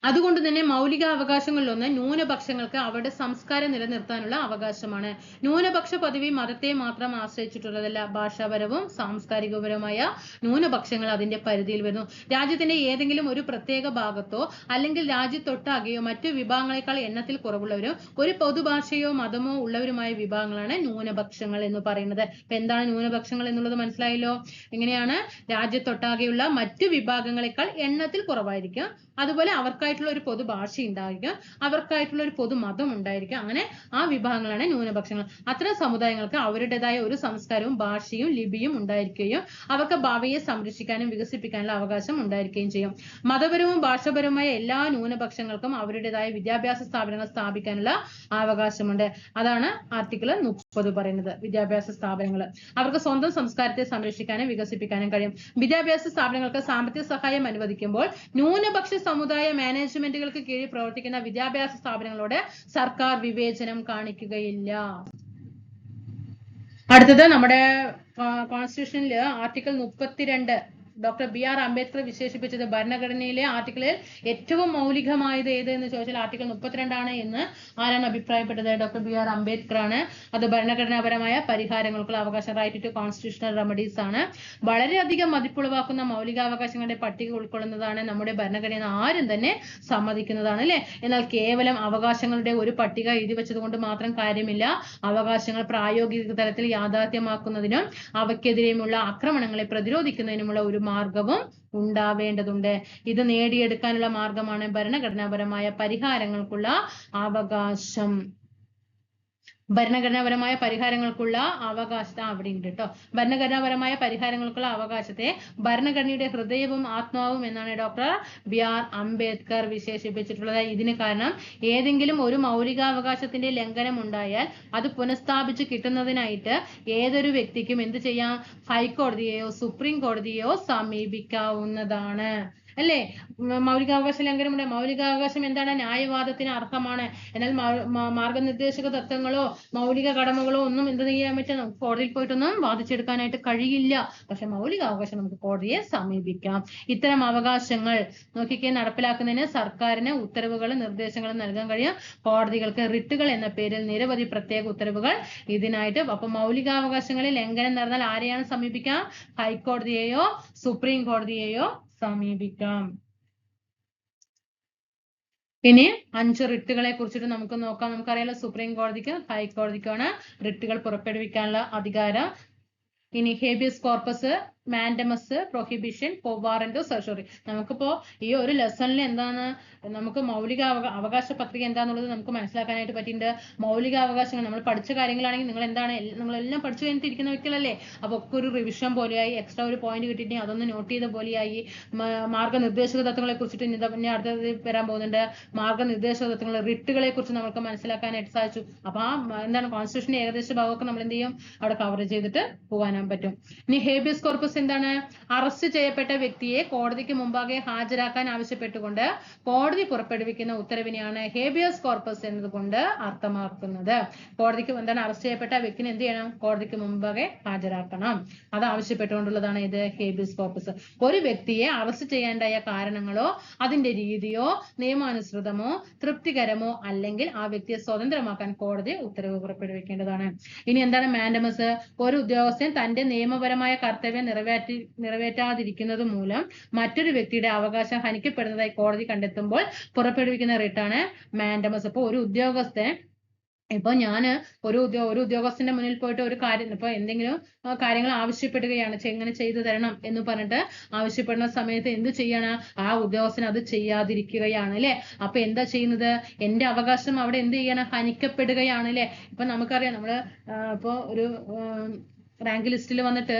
അതുകൊണ്ട് തന്നെ മൗലിക അവകാശങ്ങളിലൊന്ന് ന്യൂനപക്ഷങ്ങൾക്ക് അവരുടെ സംസ്കാരം നിലനിർത്താനുള്ള അവകാശമാണ്. ന്യൂനപക്ഷ പദവി മതത്തെ മാത്രം ആശ്രയിച്ചിട്ടുള്ളതല്ല. ഭാഷാപരവും സാംസ്കാരികപരമായ ന്യൂനപക്ഷങ്ങൾ അതിന്റെ പരിധിയിൽ വരുന്നു. രാജ്യത്തിന്റെ ഏതെങ്കിലും ഒരു പ്രത്യേക ഭാഗത്തോ അല്ലെങ്കിൽ രാജ്യത്തൊട്ടാകെയോ മറ്റു വിഭാഗങ്ങളെക്കാൾ എണ്ണത്തിൽ കുറവുള്ളവരും ഒരു പൊതുഭാഷയോ മതമോ ഉള്ളവരുമായ വിഭാഗങ്ങളാണ് ന്യൂനപക്ഷങ്ങൾ എന്ന് പറയുന്നത്. അപ്പൊ എന്താണ് ന്യൂനപക്ഷങ്ങൾ എന്നുള്ളത് മനസ്സിലായല്ലോ. എങ്ങനെയാണ്? രാജ്യത്തൊട്ടാകെയുള്ള മറ്റു വിഭാഗങ്ങളെക്കാൾ എണ്ണത്തിൽ കുറവായിരിക്കും, അതുപോലെ അവർക്കായി അവർക്കായിട്ടുള്ള ഒരു പൊതു ഭാഷ ഉണ്ടായിരിക്കും, അവർക്കായിട്ടുള്ള ഒരു പൊതു മതം ഉണ്ടായിരിക്കും. അങ്ങനെ ആ വിഭാഗങ്ങളാണ് ന്യൂനപക്ഷങ്ങൾ. അത്തരം സമുദായങ്ങൾക്ക് അവരുടേതായ ഒരു സംസ്കാരവും ഭാഷയും ലിപിയും ഉണ്ടായിരിക്കുകയും അവർക്ക് ഭാവിയെ സംരക്ഷിക്കാനും വികസിപ്പിക്കാനുള്ള അവകാശം ഉണ്ടായിരിക്കുകയും ചെയ്യും. മതപരവും ഭാഷാപരവുമായ എല്ലാ ന്യൂനപക്ഷങ്ങൾക്കും അവരുടേതായ വിദ്യാഭ്യാസ സ്ഥാപനങ്ങൾ സ്ഥാപിക്കാനുള്ള അവകാശമുണ്ട്. അതാണ് ആർട്ടിക്കിൾ 30 പറയുന്നത്. വിദ്യാഭ്യാസ സ്ഥാപനങ്ങൾ അവർക്ക് സ്വന്തം സംസ്കാരത്തെ സംരക്ഷിക്കാനും വികസിപ്പിക്കാനും കഴിയും. വിദ്യാഭ്യാസ സ്ഥാപനങ്ങൾക്ക് സാമ്പത്തിക സഹായം അനുവദിക്കുമ്പോൾ ന്യൂനപക്ഷ സമുദായ മാനേജ്മെന്റുകൾക്ക് കീഴിൽ പ്രവർത്തിക്കുന്ന വിദ്യാഭ്യാസ സ്ഥാപനങ്ങളോട് സർക്കാർ വിവേചനം കാണിക്കുകയില്ല. അടുത്തത് നമ്മുടെ കോൺസ്റ്റിറ്റ്യൂഷനിൽ ആർട്ടിക്കിൾ 32 ഡോക്ടർ ബി.ആർ. അംബേദ്കർ വിശേഷിപ്പിച്ചത് ഭരണഘടനയിലെ ആർട്ടിക്കിളിൽ ഏറ്റവും മൗലികമായത് ഏത് എന്ന് ചോദിച്ചാൽ ആർട്ടിക്കിൾ 32 ആണ് എന്ന് ആരാണ് അഭിപ്രായപ്പെട്ടത്? Doctor BR. അംബേദ്കർ ആണ്. അത് ഭരണഘടനാപരമായ പരിഹാരങ്ങൾക്കുള്ള അവകാശം, റൈറ്റ് ടു കോൺസ്റ്റിറ്റ്യൂഷണൽ റെമഡീസ് ആണ്. വളരെയധികം മതിപ്പുളവാക്കുന്ന മൗലികാവകാശങ്ങളുടെ പട്ടിക ഉൾക്കൊള്ളുന്നതാണ് നമ്മുടെ ഭരണഘടന. ആരും തന്നെ സമ്മതിക്കുന്നതാണ് അല്ലെ. എന്നാൽ കേവലം അവകാശങ്ങളുടെ ഒരു പട്ടിക എഴുതി വെച്ചത് കൊണ്ട് മാത്രം കാര്യമില്ല. അവകാശങ്ങൾ പ്രായോഗിക തലത്തിൽ യാഥാർത്ഥ്യമാക്കുന്നതിനും അവയ്ക്കെതിരെയുമുള്ള ആക്രമണങ്ങളെ പ്രതിരോധിക്കുന്നതിനുമുള്ള ഒരു മാർഗവും ഉണ്ടാവേണ്ടതുണ്ട്. ഇത് നേടിയെടുക്കാനുള്ള മാർഗമാണ് ഭരണഘടനാപരമായ പരിഹാരങ്ങൾക്കുള്ള അവകാശം. ഭരണഘടനാപരമായ പരിഹാരങ്ങൾക്കുള്ള അവകാശത്തെ അവിടെ ഉണ്ട് കേട്ടോ. ഭരണഘടനാപരമായ പരിഹാരങ്ങൾക്കുള്ള അവകാശത്തെ ഭരണഘടനയുടെ ഹൃദയവും ആത്മാവും എന്നാണ് ഡോക്ടർ ബി.ആർ. അംബേദ്കർ വിശേഷിപ്പിച്ചിട്ടുള്ളത്. ഇതിന് കാരണം ഏതെങ്കിലും ഒരു മൗലികാവകാശത്തിന്റെ ലംഘനം ഉണ്ടായാൽ അത് പുനഃസ്ഥാപിച്ച് കിട്ടുന്നതിനായിട്ട് ഏതൊരു വ്യക്തിക്കും എന്ത് ചെയ്യാം? ഹൈക്കോടതിയെയോ സുപ്രീം കോടതിയോ സമീപിക്കാവുന്നതാണ് അല്ലേ. മൗലികാവകാശ ലംഘനമുണ്ട്. മൗലികാവകാശം എന്താണ്? ന്യായവാദത്തിന് അർഹമാണ്. എന്നാൽ മാർഗനിർദ്ദേശക തത്വങ്ങളോ മൗലിക കടമകളോ ഒന്നും എന്ത് ചെയ്യാൻ പറ്റും? നമുക്ക് കോടതിയിൽ പോയിട്ടൊന്നും വാദിച്ചെടുക്കാനായിട്ട് കഴിയില്ല. പക്ഷെ മൗലികാവകാശം നമുക്ക് കോടതിയെ സമീപിക്കാം. ഇത്തരം അവകാശങ്ങൾ നോക്കിക്കേ നടപ്പിലാക്കുന്നതിന് സർക്കാരിന് ഉത്തരവുകളും നിർദ്ദേശങ്ങളും നൽകാൻ കഴിയും. കോടതികൾക്ക് റിട്ടുകൾ എന്ന പേരിൽ നിരവധി പ്രത്യേക ഉത്തരവുകൾ ഇതിനായിട്ട്. അപ്പൊ മൗലികാവകാശങ്ങളിൽ ലംഘനം നടന്നാൽ ആരെയാണ് സമീപിക്കാം? ഹൈക്കോടതിയെയോ സുപ്രീം കോടതിയെയോ സമീപിക്കാം. ഇനി 5 റിട്ടുകളെ കുറിച്ചിട്ട് നമുക്ക് നോക്കാം. നമുക്കറിയാലോ സുപ്രീം കോടതിക്കും ഹൈക്കോടതിക്കുമാണ് റിട്ടുകൾ പുറപ്പെടുവിക്കാനുള്ള അധികാരം. ഇനി habeas corpus, mandamus, prohibition, warrant, certiorari. നമുക്കിപ്പോ ഈ ഒരു ലെസണിൽ എന്താണ് നമുക്ക് മൗലിക അവകാശ പത്രിക എന്താന്നുള്ളത് നമുക്ക് മനസ്സിലാക്കാനായിട്ട് പറ്റിയിട്ടുണ്ട്. മൗലിക അവകാശങ്ങൾ നമ്മൾ പഠിച്ച കാര്യങ്ങളാണെങ്കിൽ നിങ്ങളെല്ലാം പഠിച്ചു കഴിഞ്ഞിട്ടിരിക്കുന്ന വ്യക്തികളല്ലേ. അപ്പൊ ഒക്കെ ഒരു റിവിഷൻ പോലെയായി, എക്സ്ട്രാ ഒരു പോയിന്റ് കിട്ടിയിട്ട് അതൊന്ന് നോട്ട് ചെയ്ത പോലെയായി. മാർഗനിർദ്ദേശക തത്വങ്ങളെ കുറിച്ചിട്ട് പിന്നെ അടുത്തത് വരാൻ പോകുന്നുണ്ട്. മാർഗനിർദ്ദേശക തത്വങ്ങൾ, റിട്ടുകളെ കുറിച്ച് നമുക്ക് മനസ്സിലാക്കാനായിട്ട് സാധിച്ചു. അപ്പൊ എന്താണ് കോൺസ്റ്റിറ്റ്യൂഷന്റെ ഏകദേശ ഭാഗമൊക്കെ നമ്മൾ എന്ത് ചെയ്യും? അവിടെ കവർ ചെയ്തിട്ട് പോകാൻ പറ്റും. ഇനി ഹേബിയസ് കോർപ്പസ് എന്താണ്? അറസ്റ്റ് ചെയ്യപ്പെട്ട വ്യക്തിയെ കോടതിക്ക് മുമ്പാകെ ഹാജരാക്കാൻ ആവശ്യപ്പെട്ടുകൊണ്ട് കോടതി പുറപ്പെടുവിക്കുന്ന ഉത്തരവിനെയാണ് ഹേബിയസ് കോർപ്പസ് എന്നതുകൊണ്ട് അർത്ഥമാക്കുന്നത്. കോടതിക്ക് എന്താണ്? അറസ്റ്റ് ചെയ്യപ്പെട്ട വ്യക്തിനെ എന്ത് ചെയ്യണം? കോടതിക്ക് മുമ്പാകെ ഹാജരാക്കണം. അത് ആവശ്യപ്പെട്ടുകൊണ്ടുള്ളതാണ് ഇത് ഹേബിയസ് കോർപ്പസ്. ഒരു വ്യക്തിയെ അറസ്റ്റ് ചെയ്യാണ്ടായ കാരണങ്ങളോ അതിന്റെ രീതിയോ നിയമാനുസൃതമോ തൃപ്തികരമോ അല്ലെങ്കിൽ ആ വ്യക്തിയെ സ്വതന്ത്രമാക്കാൻ കോടതി ഉത്തരവ് പുറപ്പെടുവിക്കേണ്ടതാണ്. ഇനി എന്താണ് മാൻഡമസ്? ഒരു ഉദ്യോഗസ്ഥൻ തന്റെ നിയമപരമായ കർത്തവ്യം നിറവേറ്റാതിരിക്കുന്നത് മൂലം മറ്റൊരു വ്യക്തിയുടെ അവകാശം ഹനിക്കപ്പെടുന്നതായി കോടതി കണ്ടെത്തുമ്പോൾ പുറപ്പെടുവിക്കുന്ന റിട്ടാണ് മാൻഡമസ്. അപ്പൊ ഒരു ഉദ്യോഗസ്ഥൻ ഇപ്പൊ ഞാൻ ഒരു ഉദ്യോഗസ്ഥന്റെ മുന്നിൽ പോയിട്ട് ഒരു കാര്യം, ഇപ്പൊ എന്തെങ്കിലും കാര്യങ്ങൾ ആവശ്യപ്പെടുകയാണ്, എങ്ങനെ ചെയ്തു തരണം എന്ന് പറഞ്ഞിട്ട് ആവശ്യപ്പെടുന്ന സമയത്ത് എന്ത് ചെയ്യണം? ആ ഉദ്യോഗസ്ഥൻ അത് ചെയ്യാതിരിക്കുകയാണ് അല്ലെ. അപ്പൊ എന്താ ചെയ്യുന്നത്? എന്റെ അവകാശം അവിടെ എന്ത് ചെയ്യണം? ഹനിക്കപ്പെടുകയാണ് അല്ലെ. ഇപ്പൊ നമുക്കറിയാം, നമ്മള് ഇപ്പൊ ഒരു റാങ്ക് ലിസ്റ്റിൽ വന്നിട്ട്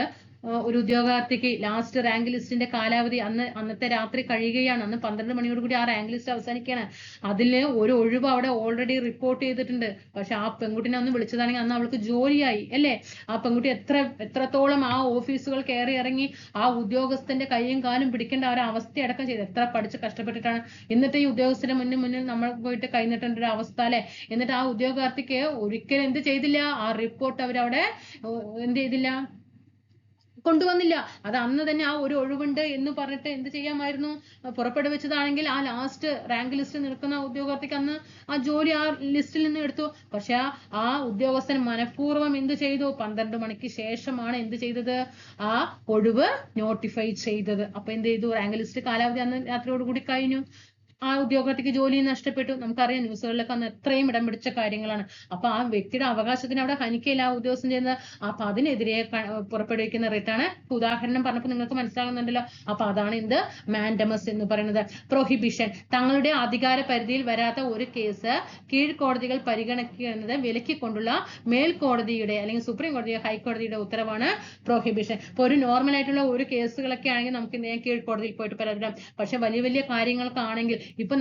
ഒരു ഉദ്യോഗാർത്ഥിക്ക് ലാസ്റ്റ് റാങ്ക് ലിസ്റ്റിന്റെ കാലാവധി അന്നത്തെ രാത്രി കഴിയുകയാണ്. അന്ന് 12 മണിയോട് കൂടി ആ റാങ്ക് ലിസ്റ്റ് അവസാനിക്കുകയാണ്. അതില് ഒരു ഒഴിവ് അവിടെ ഓൾറെഡി റിപ്പോർട്ട് ചെയ്തിട്ടുണ്ട്. പക്ഷെ ആ പെൺകുട്ടിനെ ഒന്ന് വിളിച്ചതാണെങ്കിൽ അന്ന് അവൾക്ക് ജോലിയായി അല്ലേ. ആ പെൺകുട്ടി എത്രത്തോളം ആ ഓഫീസുകൾ കയറി ഇറങ്ങി ആ ഉദ്യോഗസ്ഥന്റെ കൈയും കാലും പിടിക്കേണ്ട ഒരു അവസ്ഥ അടക്കം ചെയ്ത് എത്ര പഠിച്ച് കഷ്ടപ്പെട്ടിട്ടാണ്. എന്നിട്ട് ഈ ഉദ്യോഗസ്ഥന്റെ മുന്നിൽ നമ്മൾ പോയിട്ട് കൈനീട്ടേണ്ട ഒരു അവസ്ഥ അല്ലെ. എന്നിട്ട് ആ ഉദ്യോഗാർത്ഥിക്ക് ഒരിക്കലും എന്ത് ചെയ്തില്ല? ആ റിപ്പോർട്ട് അവരവിടെ എന്ത് ചെയ്തില്ല? കൊണ്ടുവന്നില്ല. അത് അന്ന് തന്നെ ആ ഒരു ഒഴിവുണ്ട് എന്ന് പറഞ്ഞിട്ട് എന്ത് ചെയ്യാമായിരുന്നു? പുറപ്പെടുവിച്ചതാണെങ്കിൽ ആ ലാസ്റ്റ് റാങ്ക് ലിസ്റ്റിൽ നിൽക്കുന്ന ഉദ്യോഗാർത്ഥിക്ക് അന്ന് ആ ജോലി ആ ലിസ്റ്റിൽ നിന്ന് എടുത്തു. പക്ഷെ ആ ഉദ്യോഗസ്ഥൻ മനഃപൂർവ്വം എന്ത് ചെയ്തു? 12 മണിക്ക് ശേഷമാണ് എന്ത് ചെയ്തത്? ആ ഒഴിവ് നോട്ടിഫൈ ചെയ്തത്. അപ്പൊ എന്ത് ചെയ്തു? റാങ്ക് ലിസ്റ്റ് കാലാവധി അന്ന് രാത്രിയോട് കൂടി കഴിഞ്ഞു. ആ ഉദ്യോഗാർത്ഥിക്ക് ജോലി നഷ്ടപ്പെട്ടു. നമുക്കറിയാം ന്യൂസുകളിലൊക്കെ അന്ന് എത്രയും ഇടം പിടിച്ച കാര്യങ്ങളാണ്. അപ്പൊ ആ വ്യക്തിയുടെ അവകാശത്തിന് അവിടെ ഹനിക്കയില്ല ആ ഉദ്യോഗസ്ഥൻ ചെയ്യുന്നത്. അപ്പൊ അതിനെതിരെ പുറപ്പെടുവിക്കുന്ന റിട്ടാണ്. ഉദാഹരണം പറഞ്ഞപ്പോൾ നിങ്ങൾക്ക് മനസ്സിലാകുന്നുണ്ടല്ലോ. അപ്പൊ അതാണ് എന്ത് മാൻഡമസ് എന്ന് പറയുന്നത്. പ്രൊഹിബിഷൻ, തങ്ങളുടെ അധികാര പരിധിയിൽ വരാത്ത ഒരു കേസ് കീഴ്ക്കോടതികൾ പരിഗണിക്കുന്നത് വിലക്കിക്കൊണ്ടുള്ള മേൽക്കോടതിയുടെ അല്ലെങ്കിൽ സുപ്രീം കോടതിയോ ഹൈക്കോടതിയുടെ ഉത്തരവാണ് പ്രൊഹിബിഷൻ. ഇപ്പൊ ഒരു നോർമൽ ആയിട്ടുള്ള ഒരു കേസുകളൊക്കെ ആണെങ്കിൽ നമുക്ക് കീഴ്ക്കോടതിയിൽ പോയിട്ട് പരാതിപ്പെടാം. പക്ഷെ വലിയ വലിയ കാര്യങ്ങൾക്കാണെങ്കിൽ ഇപ്പൊ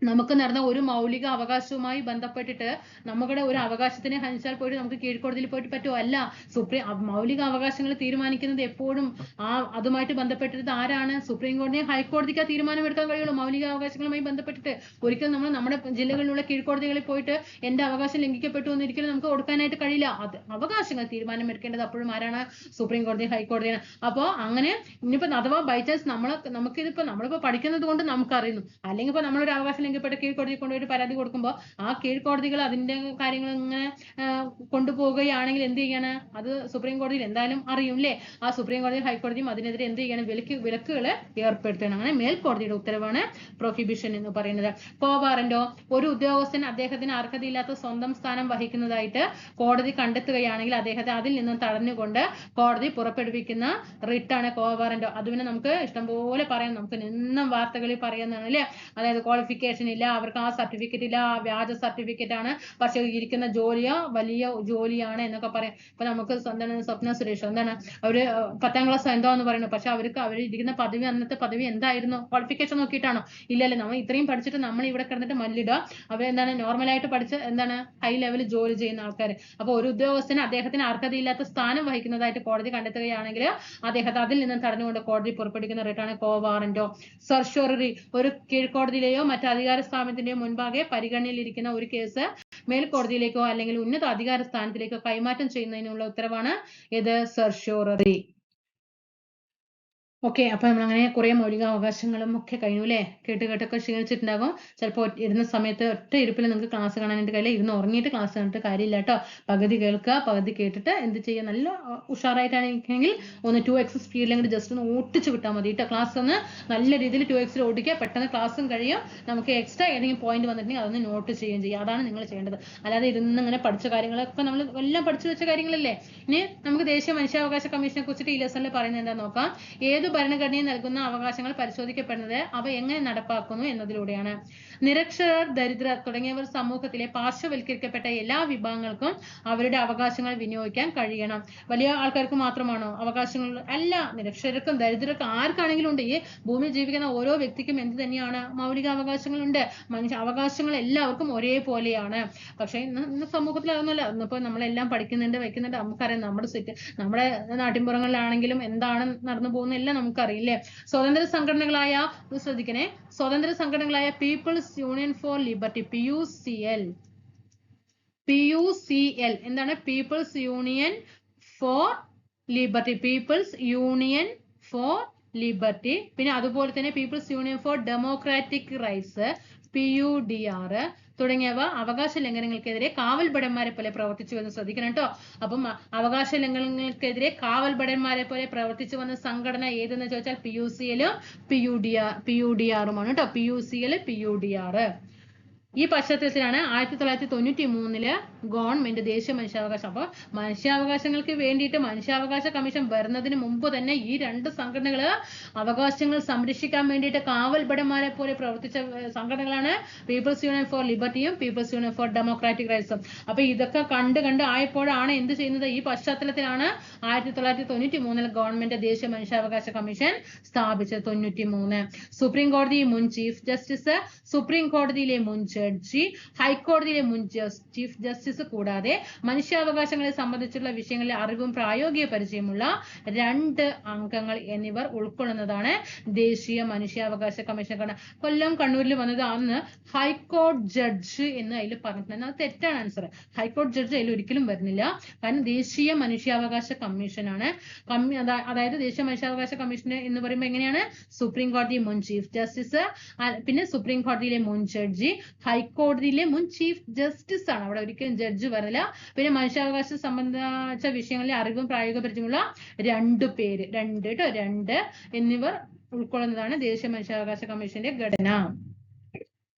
നമുക്ക് നടന്ന ഒരു മൗലിക അവകാശവുമായി ബന്ധപ്പെട്ടിട്ട് നമ്മുടെ ഒരു അവകാശത്തിനെ ഹനിച്ചാൽ പോയിട്ട് നമുക്ക് കീഴ്ക്കോടതിയിൽ പോയിട്ട് പറ്റുമോ? അല്ല. മൗലിക അവകാശങ്ങൾ തീരുമാനിക്കുന്നത് എപ്പോഴും അതുമായിട്ട് ബന്ധപ്പെട്ടിട്ട് ആരാണ്? സുപ്രീം കോടതിയും ഹൈക്കോടതിക്ക് തീരുമാനമെടുക്കാൻ കഴിയുള്ളൂ മൗലിക അവകാശങ്ങളുമായി ബന്ധപ്പെട്ടിട്ട്. ഒരിക്കലും നമ്മൾ നമ്മുടെ ജില്ലകളിലുള്ള കീഴ്ക്കോടതികളിൽ പോയിട്ട് എന്റെ അവകാശം ലംഘിക്കപ്പെട്ടു എന്ന് ഒരിക്കലും നമുക്ക് കൊടുക്കാനായിട്ട് കഴിയില്ല. അവകാശങ്ങൾ തീരുമാനമെടുക്കേണ്ടത് അപ്പോഴും ആരാണ്? സുപ്രീം കോടതി ഹൈക്കോടതിയാണ്. അപ്പോ അങ്ങനെ ഇനിയിപ്പോ അഥവാ ബൈ ചാൻസ് നമ്മളിപ്പോ പഠിക്കുന്നത് കൊണ്ട് നമുക്കറിയുന്നു, അല്ലെങ്കിൽ ഇപ്പൊ നമ്മളൊരു അവകാശം ലംഘിക്കപ്പെട്ട കീഴ്ക്കോടതി കൊണ്ടുപോയിട്ട് പരാതി കൊടുക്കുമ്പോൾ ആ കീഴ്ക്കോടതികൾ അതിന്റെ കാര്യങ്ങൾ ഇങ്ങനെ കൊണ്ടുപോവുകയാണെങ്കിൽ എന്ത് ചെയ്യാണ്? അത് സുപ്രീം കോടതിയിൽ എന്തായാലും അറിയും അല്ലേ? ആ സുപ്രീം കോടതിയും ഹൈക്കോടതിയും അതിനെതിരെ എന്ത് ചെയ്യണം? വിലക്കുകൾ ഏർപ്പെടുത്തണം. അങ്ങനെ മേൽക്കോടതിയുടെ ഉത്തരവാണ് പ്രൊഹിബിഷൻ എന്ന് പറയുന്നത്. കോവാറന്റോ, ഒരു ഉദ്യോഗസ്ഥൻ അദ്ദേഹത്തിന് അർഹതയില്ലാത്ത സ്വന്തം സ്ഥാനം വഹിക്കുന്നതായിട്ട് കോടതി കണ്ടെത്തുകയാണെങ്കിൽ അദ്ദേഹത്തെ അതിൽ നിന്നും തടഞ്ഞുകൊണ്ട് കോടതി പുറപ്പെടുവിക്കുന്ന റിട്ടാണ് കോവാറന്റോ. അതുപിന്നെ നമുക്ക് ഇഷ്ടംപോലെ പറയാം. നമുക്ക് നിന്നും വാർത്തകളിൽ പറയുന്നതാണ് അല്ലെ. അതായത് ക്വാളിഫിക്കേഷൻ ഇല്ല, അവർക്ക് ആ സർട്ടിഫിക്കറ്റ് ഇല്ല, വ്യാജ സർട്ടിഫിക്കറ്റ് ആണ്, പക്ഷെ ഇരിക്കുന്ന ജോലിയോ വലിയ ജോലിയാണ് എന്നൊക്കെ പറയാം. ഇപ്പൊ നമുക്ക് സ്വപ്ന സുരേഷ് എന്താണ് അവര് 10ാം ക്ലാസ് എന്താന്ന് പറയുന്നത്, പക്ഷെ അവർ ഇരിക്കുന്ന പദവി അന്നത്തെ പദവി എന്തായിരുന്നു? ക്വാളിഫിക്കേഷൻ നോക്കിയിട്ടാണോ? ഇല്ലല്ലേ. നമ്മൾ ഇത്രയും പഠിച്ചിട്ട് നമ്മൾ ഇവിടെ കിടന്നിട്ട് മല്ലിടുക. അവരെന്താണ് നോർമലായിട്ട് പഠിച്ച് എന്താണ് ഹൈ ലെവൽ ജോലി ചെയ്യുന്ന ആൾക്കാർ. അപ്പൊ ഒരു ഉദ്യോഗസ്ഥന് അദ്ദേഹത്തിന് അർഹതയില്ലാത്ത സ്ഥാനം വഹിക്കുന്നതായിട്ട് കോടതി കണ്ടെത്തുകയാണെങ്കിൽ അദ്ദേഹത്തെ അതിൽ നിന്നും തടഞ്ഞുകൊണ്ട് കോടതി പുറപ്പെടുവിക്കുന്ന റിട്ടാണ് കോവാറന്റോ. സർഷ്യോറി, ഒരു കീഴ്ക്കോടതിയിലെയോ മറ്റ് അധികാര സ്ഥാപനത്തിന്റെയോ മുൻപാകെ പരിഗണനയിലിരിക്കുന്ന ഒരു കേസ് മേൽക്കോടതിയിലേക്കോ അല്ലെങ്കിൽ ഉന്നത അധികാര സ്ഥാനത്തിലേക്കോ കൈമാറ്റം ചെയ്യുന്നതിനുള്ള ഉത്തരവാണ് ഇത് സർഷ്യോറി. ഓക്കെ. അപ്പൊ നമ്മൾ അങ്ങനെ കുറെ മൗലിക അവകാശങ്ങളും ഒക്കെ കഴിഞ്ഞു അല്ലേ? കേട്ടൊക്കെ ക്ഷീണിച്ചിട്ടുണ്ടാകും. ചിലപ്പോൾ ഇരുന്ന സമയത്ത് ഒറ്റ ഇരിപ്പിൽ നിങ്ങൾക്ക് ക്ലാസ് കാണാനായിട്ട് കഴിയില്ല. ഇരുന്ന് ഉറങ്ങിയിട്ട് ക്ലാസ് കണ്ടിട്ട് കാര്യമില്ല കേട്ടോ. പകുതി കേൾക്കുക, പകുതി കേട്ടിട്ട് എന്ത് ചെയ്യുക? നല്ല ഉഷാറായിട്ടാണെങ്കിൽ ഒന്ന് 2x സ്പീഡിൽ ജസ്റ്റ് ഒന്ന് ഓട്ടിച്ച് വിട്ടാൽ മതി കേട്ടോ. ക്ലാസ് ഒന്ന് നല്ല രീതിയിൽ 2x ഓടിക്കുക. പെട്ടെന്ന് ക്ലാസ്സും കഴിയും. നമുക്ക് എക്സ്ട്രാ ഏതെങ്കിലും പോയിന്റ് വന്നിട്ടുണ്ടെങ്കിൽ അതൊന്ന് നോട്ട് ചെയ്യുകയും ചെയ്യുക. അതാണ് നിങ്ങൾ ചെയ്യേണ്ടത്. അല്ലാതെ ഇരുന്ന് ഇങ്ങനെ പഠിച്ച കാര്യങ്ങളൊക്കെ നമ്മൾ എല്ലാം പഠിച്ചു വെച്ച കാര്യങ്ങളല്ലേ. ഇനി നമുക്ക് ദേശീയ മനുഷ്യാവകാശ കമ്മീഷനെ കുറിച്ചിട്ട് ഈ ലെസണിൽ പറയുന്നത് എന്താ നോക്കാം. ഏത് ഭരണഘടനയിൽ നൽകുന്ന അവകാശങ്ങൾ പരിശോധിക്കപ്പെടുന്നത് അവ എങ്ങനെ നടപ്പാക്കുന്നു എന്നതിലൂടെയാണ്. നിരക്ഷരർ, ദരിദ്രർ തുടങ്ങിയവർ സമൂഹത്തിലെ പാർശ്വവൽക്കരിക്കപ്പെട്ട എല്ലാ വിഭാഗങ്ങൾക്കും അവരുടെ അവകാശങ്ങൾ വിനിയോഗിക്കാൻ കഴിയണം. വലിയ ആൾക്കാർക്ക് മാത്രമാണോ അവകാശങ്ങൾ? അല്ല, നിരക്ഷരർക്കും ദരിദ്രർക്കും ആർക്കാണെങ്കിലും ഉണ്ട്. ഈ ഭൂമിയിൽ ജീവിക്കുന്ന ഓരോ വ്യക്തിക്കും എന്ത് തന്നെയാണ്? മൗലിക അവകാശങ്ങളുണ്ട്. അവകാശങ്ങൾ എല്ലാവർക്കും ഒരേപോലെയാണ്. പക്ഷെ ഇന്ന് സമൂഹത്തിൽ അതൊന്നുമല്ല. ഇന്നിപ്പോ നമ്മളെല്ലാം പഠിക്കുന്നുണ്ട്, വെക്കുന്നുണ്ട്. നമുക്കറിയാം നമ്മുടെ നാട്ടിൻപുറങ്ങളിലാണെങ്കിലും എന്താണ് നടന്നു പോകുന്ന എല്ലാം നമുക്കറിയില്ലേ. സ്വതന്ത്ര സംഘടനകളായ ശ്രദ്ധിക്കണേ, സ്വതന്ത്ര സംഘടനകളായ people's union for liberty, PUCL എന്താണ്? People's union for liberty, people's union for liberty. പിന്നെ അതുപോലെ തന്നെ people's union for democratic rights, PUDR തുടങ്ങിയവ അവകാശ ലംഘനങ്ങൾക്കെതിരെ കാവൽഭടന്മാരെ പോലെ പ്രവർത്തിച്ചു എന്ന് ശ്രദ്ധിക്കണം കേട്ടോ. അപ്പം അവകാശ ലംഘനങ്ങൾക്കെതിരെ കാവൽഭടന്മാരെ പോലെ പ്രവർത്തിച്ചു വന്ന സംഘടന ഏതെന്ന് ചോദിച്ചാൽ PUCL-ഉം PUDR-ഉമാണ് കേട്ടോ. PUCL, PUDR. ഈ പശ്ചാത്തലത്തിലാണ് 1993 ഗവൺമെന്റ് ദേശീയ മനുഷ്യാവകാശം. അപ്പോൾ മനുഷ്യാവകാശങ്ങൾക്ക് വേണ്ടിയിട്ട് മനുഷ്യാവകാശ കമ്മീഷൻ വരുന്നതിന് മുമ്പ് തന്നെ ഈ രണ്ട് സംഘടനകള് അവകാശങ്ങൾ സംരക്ഷിക്കാൻ വേണ്ടിയിട്ട് കാവൽഭടന്മാരെ പോലെ പ്രവർത്തിച്ച സംഘടനകളാണ് പീപ്പിൾസ് യൂണിയൻ ഫോർ ലിബർട്ടിയും പീപ്പിൾസ് യൂണിയൻ ഫോർ ഡെമോക്രാറ്റിക് റൈറ്റ്സും. അപ്പൊ ഇതൊക്കെ കണ്ട് ആയപ്പോഴാണ് എന്ത് ചെയ്യുന്നത്? ഈ പശ്ചാത്തലത്തിലാണ് 1993 ഗവൺമെന്റ് ദേശീയ മനുഷ്യാവകാശ കമ്മീഷൻ സ്ഥാപിച്ചത്. 93 സുപ്രീം കോടതി മുൻ ചീഫ് ജസ്റ്റിസ്, സുപ്രീം കോടതിയിലെ മുൻ ജഡ്ജി, ഹൈക്കോടതിയിലെ മുൻ ചീഫ് ജസ്റ്റിസ് കൂടാതെ മനുഷ്യാവകാശങ്ങളെ സംബന്ധിച്ചുള്ള വിഷയങ്ങളിലെ അറിവും പ്രായോഗിക പരിചയമുള്ള 2 അംഗങ്ങൾ എന്നിവർ ഉൾക്കൊള്ളുന്നതാണ് ദേശീയ മനുഷ്യാവകാശ കമ്മീഷൻ. കൊല്ലം കണ്ണൂരിൽ വന്നത് അന്ന് ഹൈക്കോടതി ജഡ്ജ് എന്ന് അതിൽ പറഞ്ഞിട്ടുണ്ട്. അത് തെറ്റാണ് ആൻസർ. ഹൈക്കോടതി ജഡ്ജ് അതിൽ ഒരിക്കലും വരുന്നില്ല. കാരണം ദേശീയ മനുഷ്യാവകാശ കമ്മീഷനാണ്. അതായത് ദേശീയ മനുഷ്യാവകാശ കമ്മീഷൻ എന്ന് പറയുമ്പോൾ എങ്ങനെയാണ്? സുപ്രീം കോടതി മുൻ ചീഫ് ജസ്റ്റിസ്, പിന്നെ സുപ്രീം കോടതിയിലെ മുൻ ജഡ്ജി, ഹൈക്കോടതിയിലെ മുൻ ചീഫ് ജസ്റ്റിസ് ആണ്. അവിടെ ഒരിക്കലും ജഡ്ജ് വരില്ല. പിന്നെ മനുഷ്യാവകാശ സംബന്ധിച്ച വിഷയങ്ങളിലെ അറിവും പ്രായോഗിക പരിചയമുള്ള 2 എന്നിവർ ഉൾക്കൊള്ളുന്നതാണ് ദേശീയ മനുഷ്യാവകാശ കമ്മീഷന്റെ ഘടന.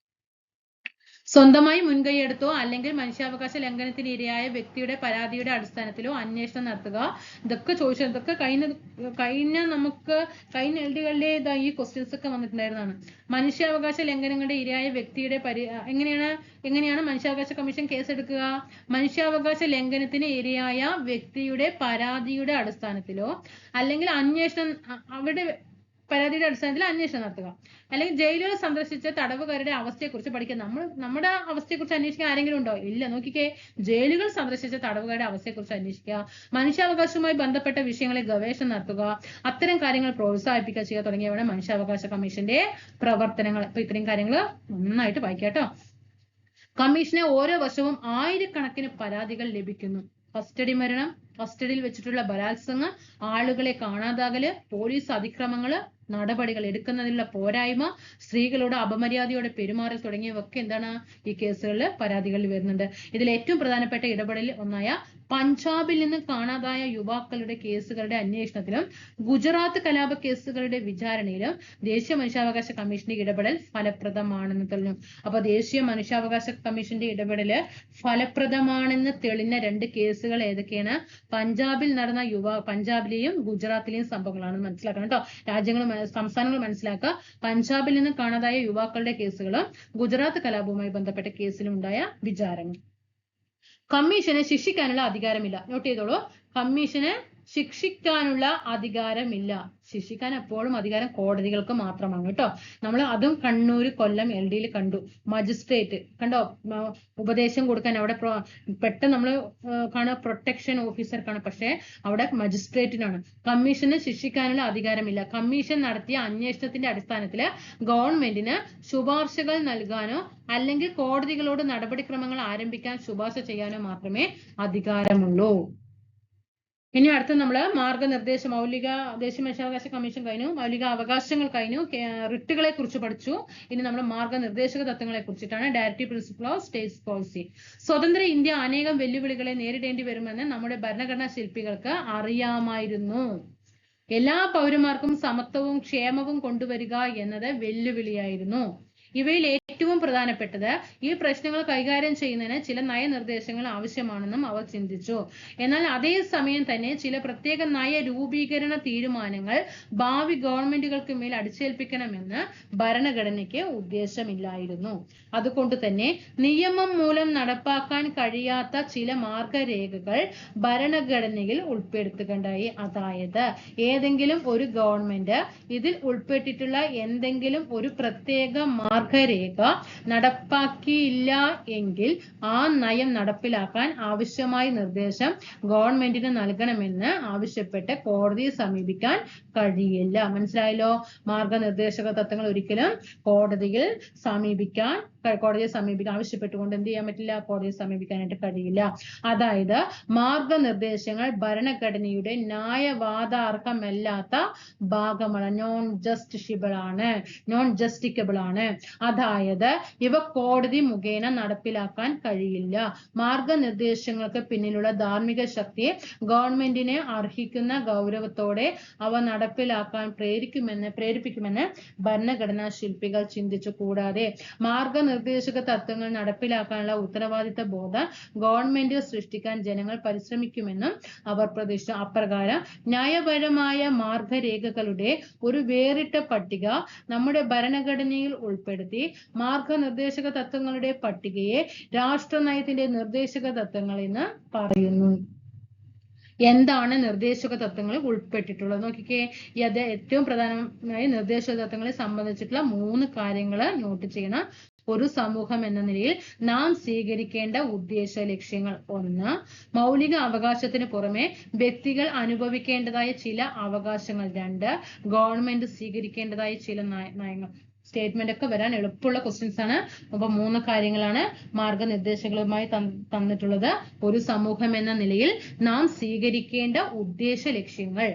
സ്വന്തമായി മുൻകൈയെടുത്തോ അല്ലെങ്കിൽ മനുഷ്യാവകാശ ലംഘനത്തിന് ഇരയായ വ്യക്തിയുടെ പരാതിയുടെ അടിസ്ഥാനത്തിലോ അന്വേഷണം നടത്തുക. ഇതൊക്കെ ചോദിച്ചത്, ഇതൊക്കെ കഴിഞ്ഞ LD-കളിലെ ഈ ക്വസ്റ്റ്യൻസ് ഒക്കെ വന്നിട്ടുണ്ടായിരുന്നതാണ്. മനുഷ്യാവകാശ ലംഘനങ്ങളുടെ ഇരയായ വ്യക്തിയുടെ എങ്ങനെയാണ് മനുഷ്യാവകാശ കമ്മീഷൻ കേസെടുക്കുക? മനുഷ്യാവകാശ ലംഘനത്തിന് ഇരയായ വ്യക്തിയുടെ പരാതിയുടെ അടിസ്ഥാനത്തിലോ അല്ലെങ്കിൽ അവരുടെ പരാതിയുടെ അടിസ്ഥാനത്തിൽ അന്വേഷണം നടത്തുക. അല്ലെങ്കിൽ ജയിലുകൾ സന്ദർശിച്ച തടവുകാരുടെ അവസ്ഥയെക്കുറിച്ച് പഠിക്കുക. നമ്മുടെ അവസ്ഥയെക്കുറിച്ച് അന്വേഷിക്കാൻ ആരെങ്കിലും ഉണ്ടോ? ഇല്ല. നോക്കിക്കേ, ജയിലുകൾ സന്ദർശിച്ച തടവുകാരുടെ അവസ്ഥയെക്കുറിച്ച് അന്വേഷിക്കുക, മനുഷ്യാവകാശവുമായി ബന്ധപ്പെട്ട വിഷയങ്ങളിൽ ഗവേഷണം നടത്തുക, അത്തരം കാര്യങ്ങൾ പ്രോത്സാഹിപ്പിക്കുക ചെയ്യുക തുടങ്ങിയവയാണ് മനുഷ്യാവകാശ കമ്മീഷന്റെ പ്രവർത്തനങ്ങൾ. അപ്പൊ ഇത്രയും കാര്യങ്ങൾ നന്നായിട്ട് വായിക്കാട്ടോ. കമ്മീഷന് ഓരോ വർഷവും ആയിരക്കണക്കിന് പരാതികൾ ലഭിക്കുന്നു. കസ്റ്റഡി മരണം, കസ്റ്റഡിയിൽ വെച്ചിട്ടുള്ള ബലാത്സംഗം, ആളുകളെ കാണാതാകല്, പോലീസ് അതിക്രമങ്ങള്, നടപടികൾ എടുക്കുന്നതിലുള്ള പോരായ്മ, സ്ത്രീകളോട് അപമര്യാദയോടെ പെരുമാറൽ തുടങ്ങിയവയൊക്കെ എന്താണ് ഈ കേസുകളിൽ പരാതികളിൽ വരുന്നുണ്ട്. ഇതിൽ ഏറ്റവും പ്രധാനപ്പെട്ട ഇടപെടലിൽ ഒന്നായ പഞ്ചാബിൽ നിന്ന് കാണാതായ യുവാക്കളുടെ കേസുകളുടെ അന്വേഷണത്തിലും ഗുജറാത്ത് കലാപ കേസുകളുടെ വിചാരണയിലും ദേശീയ മനുഷ്യാവകാശ കമ്മീഷന്റെ ഇടപെടൽ ഫലപ്രദമാണെന്ന് തെളിഞ്ഞു. അപ്പൊ ദേശീയ മനുഷ്യാവകാശ കമ്മീഷന്റെ ഇടപെടല് ഫലപ്രദമാണെന്ന് തെളിഞ്ഞ 2 കേസുകൾ ഏതൊക്കെയാണ്? പഞ്ചാബിൽ നടന്ന പഞ്ചാബിലെയും ഗുജറാത്തിലെയും സംഭവങ്ങളാണെന്ന് മനസ്സിലാക്കണം കേട്ടോ. സംസ്ഥാനങ്ങൾ മനസ്സിലാക്കുക. പഞ്ചാബിൽ നിന്ന് കാണാതായ യുവാക്കളുടെ കേസുകളും ഗുജറാത്ത് കലാപവുമായി ബന്ധപ്പെട്ട കേസിലും ഉണ്ടായ വിചാരണ. കമ്മീഷന് ശിക്ഷിക്കാനുള്ള അധികാരമില്ല. നോട്ട് ചെയ്തോളൂ, കമ്മീഷന് ശിക്ഷിക്കാനുള്ള അധികാരമില്ല. ശിക്ഷിക്കാൻ എപ്പോഴും അധികാരം കോടതികൾക്ക് മാത്രമാണ് കേട്ടോ. നമ്മൾ അതും കണ്ണൂർ, കൊല്ലം LD-യിൽ കണ്ടു. മജിസ്ട്രേറ്റ് കണ്ടോ, ഉപദേശം കൊടുക്കാൻ അവിടെ പെട്ടെന്ന് നമ്മൾ കാണുക പ്രൊട്ടക്ഷൻ ഓഫീസർക്കാണ്, പക്ഷെ അവിടെ മജിസ്ട്രേറ്റിനാണ്. കമ്മീഷന് ശിക്ഷിക്കാനുള്ള അധികാരമില്ല. കമ്മീഷൻ നടത്തിയ അന്വേഷണത്തിന്റെ അടിസ്ഥാനത്തിൽ ഗവൺമെന്റിന് ശുപാർശകൾ നൽകാനോ അല്ലെങ്കിൽ കോടതികളോട് നടപടിക്രമങ്ങൾ ആരംഭിക്കാൻ ശുപാർശ ചെയ്യാനോ മാത്രമേ അധികാരമുള്ളൂ. ഇനി അടുത്ത നമ്മൾ മാർഗനിർദ്ദേശം, ദേശീയ മനുഷ്യാവകാശ കമ്മീഷൻ കഴിഞ്ഞു, മൗലിക അവകാശങ്ങൾ കഴിഞ്ഞു, റിട്ടുകളെ കുറിച്ച് പഠിച്ചു. ഇനി നമ്മൾ മാർഗനിർദ്ദേശക തത്വങ്ങളെ കുറിച്ചിട്ടാണ്. Directive principle of state policy. സ്വതന്ത്ര ഇന്ത്യ അനേകം വെല്ലുവിളികളെ നേരിടേണ്ടി വരുമെന്ന് നമ്മുടെ ഭരണഘടനാ ശില്പികൾക്ക് അറിയാമായിരുന്നു. എല്ലാ പൗരന്മാർക്കും സമത്വവും ക്ഷേമവും കൊണ്ടുവരിക എന്നത് വെല്ലുവിളിയായിരുന്നു. ഇവയിൽ ഏറ്റവും പ്രധാനപ്പെട്ടത് ഈ പ്രശ്നങ്ങൾ കൈകാര്യം ചെയ്യുന്നതിന് ചില നയനിർദ്ദേശങ്ങൾ ആവശ്യമാണെന്നും അവർ ചിന്തിച്ചു. എന്നാൽ അതേ സമയം തന്നെ ചില പ്രത്യേക നയ രൂപീകരണ തീരുമാനങ്ങൾ ഭാവി ഗവൺമെന്റുകൾക്ക് മേൽ അടിച്ചേൽപ്പിക്കണമെന്ന് ഭരണഘടനയ്ക്ക് ഉദ്ദേശമില്ലായിരുന്നു. അതുകൊണ്ട് തന്നെ നിയമം മൂലം നടപ്പാക്കാൻ കഴിയാത്ത ചില മാർഗരേഖകൾ ഭരണഘടനയിൽ ഉൾപ്പെടുത്തുകയുണ്ടായി. അതായത് ഏതെങ്കിലും ഒരു ഗവൺമെന്റ് ഇതിൽ ഉൾപ്പെട്ടിട്ടുള്ള എന്തെങ്കിലും ഒരു പ്രത്യേക മാർഗരേഖ നടപ്പാക്കിയില്ല എങ്കിൽ ആ നയം നടപ്പിലാക്കാൻ ആവശ്യമായ നിർദ്ദേശം ഗവൺമെന്റിന് നൽകണമെന്ന് ആവശ്യപ്പെട്ട് കോടതിയെ സമീപിക്കാൻ കഴിയില്ല. മനസ്സിലായല്ലോ? മാർഗനിർദ്ദേശക തത്വങ്ങൾ ഒരിക്കലും കോടതിയെ സമീപിക്കാൻ ആവശ്യപ്പെട്ടുകൊണ്ട് എന്ത് ചെയ്യാൻ പറ്റില്ല? കോടതിയെ സമീപിക്കാനായിട്ട് കഴിയില്ല. അതായത് മാർഗനിർദ്ദേശങ്ങൾ ഭരണഘടനയുടെ ന്യായവാദാർഹമല്ലാത്ത ഭാഗമാണ്, നോൺ ജസ്റ്റിക്കബിൾ ആണ്. അതായത് ഇവ കോടതി മുഖേന നടപ്പിലാക്കാൻ കഴിയില്ല. മാർഗനിർദ്ദേശങ്ങൾക്ക് പിന്നിലുള്ള ധാർമ്മിക ശക്തിയെ ഗവൺമെന്റിനെ അർഹിക്കുന്ന ഗൗരവത്തോടെ അവ നടപ്പിലാക്കാൻ പ്രേരിപ്പിക്കുമെന്ന് ഭരണഘടനാ ശില്പികൾ ചിന്തിച്ചു. കൂടാതെ മാർഗനിർദ്ദേശക തത്വങ്ങൾ നടപ്പിലാക്കാനുള്ള ഉത്തരവാദിത്ത ബോധം ഗവൺമെന്റ് സൃഷ്ടിക്കാൻ ജനങ്ങൾ പരിശ്രമിക്കുമെന്നും അവർ പ്രതീക്ഷിച്ചു. അപ്രകാരം ന്യായപരമായ മാർഗരേഖകളുടെ ഒരു വേറിട്ട പട്ടിക നമ്മുടെ ഭരണഘടനയിൽ ഉൾപ്പെടുത്തി മാർഗനിർദ്ദേശക തത്വങ്ങളുടെ പട്ടികയെ രാഷ്ട്രനയത്തിന്റെ നിർദ്ദേശക തത്വങ്ങൾ എന്ന് പറയുന്നു. എന്താണ് നിർദ്ദേശക തത്വങ്ങളിൽ ഉൾപ്പെട്ടിട്ടുള്ളത് നോക്കിക്കേ. അത് ഏറ്റവും പ്രധാനമായി നിർദ്ദേശക തത്വങ്ങളെ സംബന്ധിച്ചിട്ടുള്ള 3 കാര്യങ്ങൾ നോട്ട് ചെയ്യണം. ഒരു സമൂഹം എന്ന നിലയിൽ നാം സ്വീകരിക്കേണ്ട ഉദ്ദേശ ലക്ഷ്യങ്ങൾ. 1, മൗലിക അവകാശത്തിന് പുറമെ വ്യക്തികൾ അനുഭവിക്കേണ്ടതായ ചില അവകാശങ്ങൾ. 2, ഗവൺമെന്റ് സ്വീകരിക്കേണ്ടതായ ചില നയങ്ങൾ. സ്റ്റേറ്റ്മെന്റ് ഒക്കെ വരാൻ എളുപ്പമുള്ള ക്വസ്റ്റ്യൻസ് ആണ്. അപ്പൊ 3 കാര്യങ്ങളാണ് മാർഗനിർദ്ദേശങ്ങളുമായി തന്നിട്ടുള്ളത്. ഒരു സമൂഹം എന്ന നിലയിൽ നാം സ്വീകരിക്കേണ്ട ഉദ്ദേശ ലക്ഷ്യങ്ങൾ.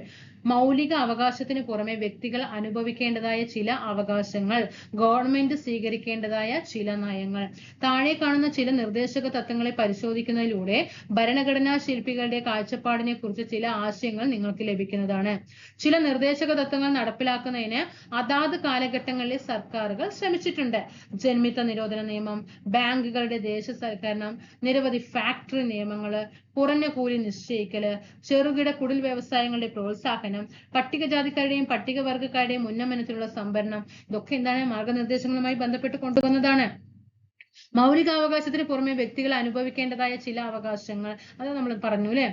മൗലിക അവകാശത്തിന് പുറമെ വ്യക്തികൾ അനുഭവിക്കേണ്ടതായ ചില അവകാശങ്ങൾ, ഗവൺമെന്റ് സ്വീകരിക്കേണ്ടതായ ചില നയങ്ങൾ. താഴെ കാണുന്ന ചില നിർദ്ദേശക തത്വങ്ങളെ പരിശോധിക്കുന്നതിലൂടെ ഭരണഘടനാ ശില്പികളുടെ കാഴ്ചപ്പാടിനെ കുറിച്ച് ചില ആശയങ്ങൾ നിങ്ങൾക്ക് ലഭിക്കുന്നതാണ്. ചില നിർദ്ദേശക തത്വങ്ങൾ നടപ്പിലാക്കുന്നതിന് അതാത് കാലഘട്ടങ്ങളിലെ സർക്കാരുകൾ ശ്രമിച്ചിട്ടുണ്ട്. ജന്മിത്ത നിരോധന നിയമം, ബാങ്കുകളുടെ ദേശസൽക്കരണം, നിരവധി ഫാക്ടറി നിയമങ്ങള്, കുറഞ്ഞ കൂലി നിശ്ചയിക്കല്, ചെറുകിട കുടിൽ വ്യവസായങ്ങളുടെ പ്രോത്സാഹനം, പട്ടികജാതിക്കാരുടെയും പട്ടികവർഗക്കാരുടെയും ഉന്നമനത്തിനുള്ള സംവരണം, ഇതൊക്കെ എന്താണ് മാർഗനിർദ്ദേശങ്ങളുമായി ബന്ധപ്പെട്ട് കൊണ്ടുവന്നതാണ്. മൗലികാവകാശത്തിന് പുറമെ വ്യക്തികൾ അനുഭവിക്കേണ്ടതായ ചില അവകാശങ്ങൾ, അത് നമ്മൾ പറഞ്ഞു അല്ലെ,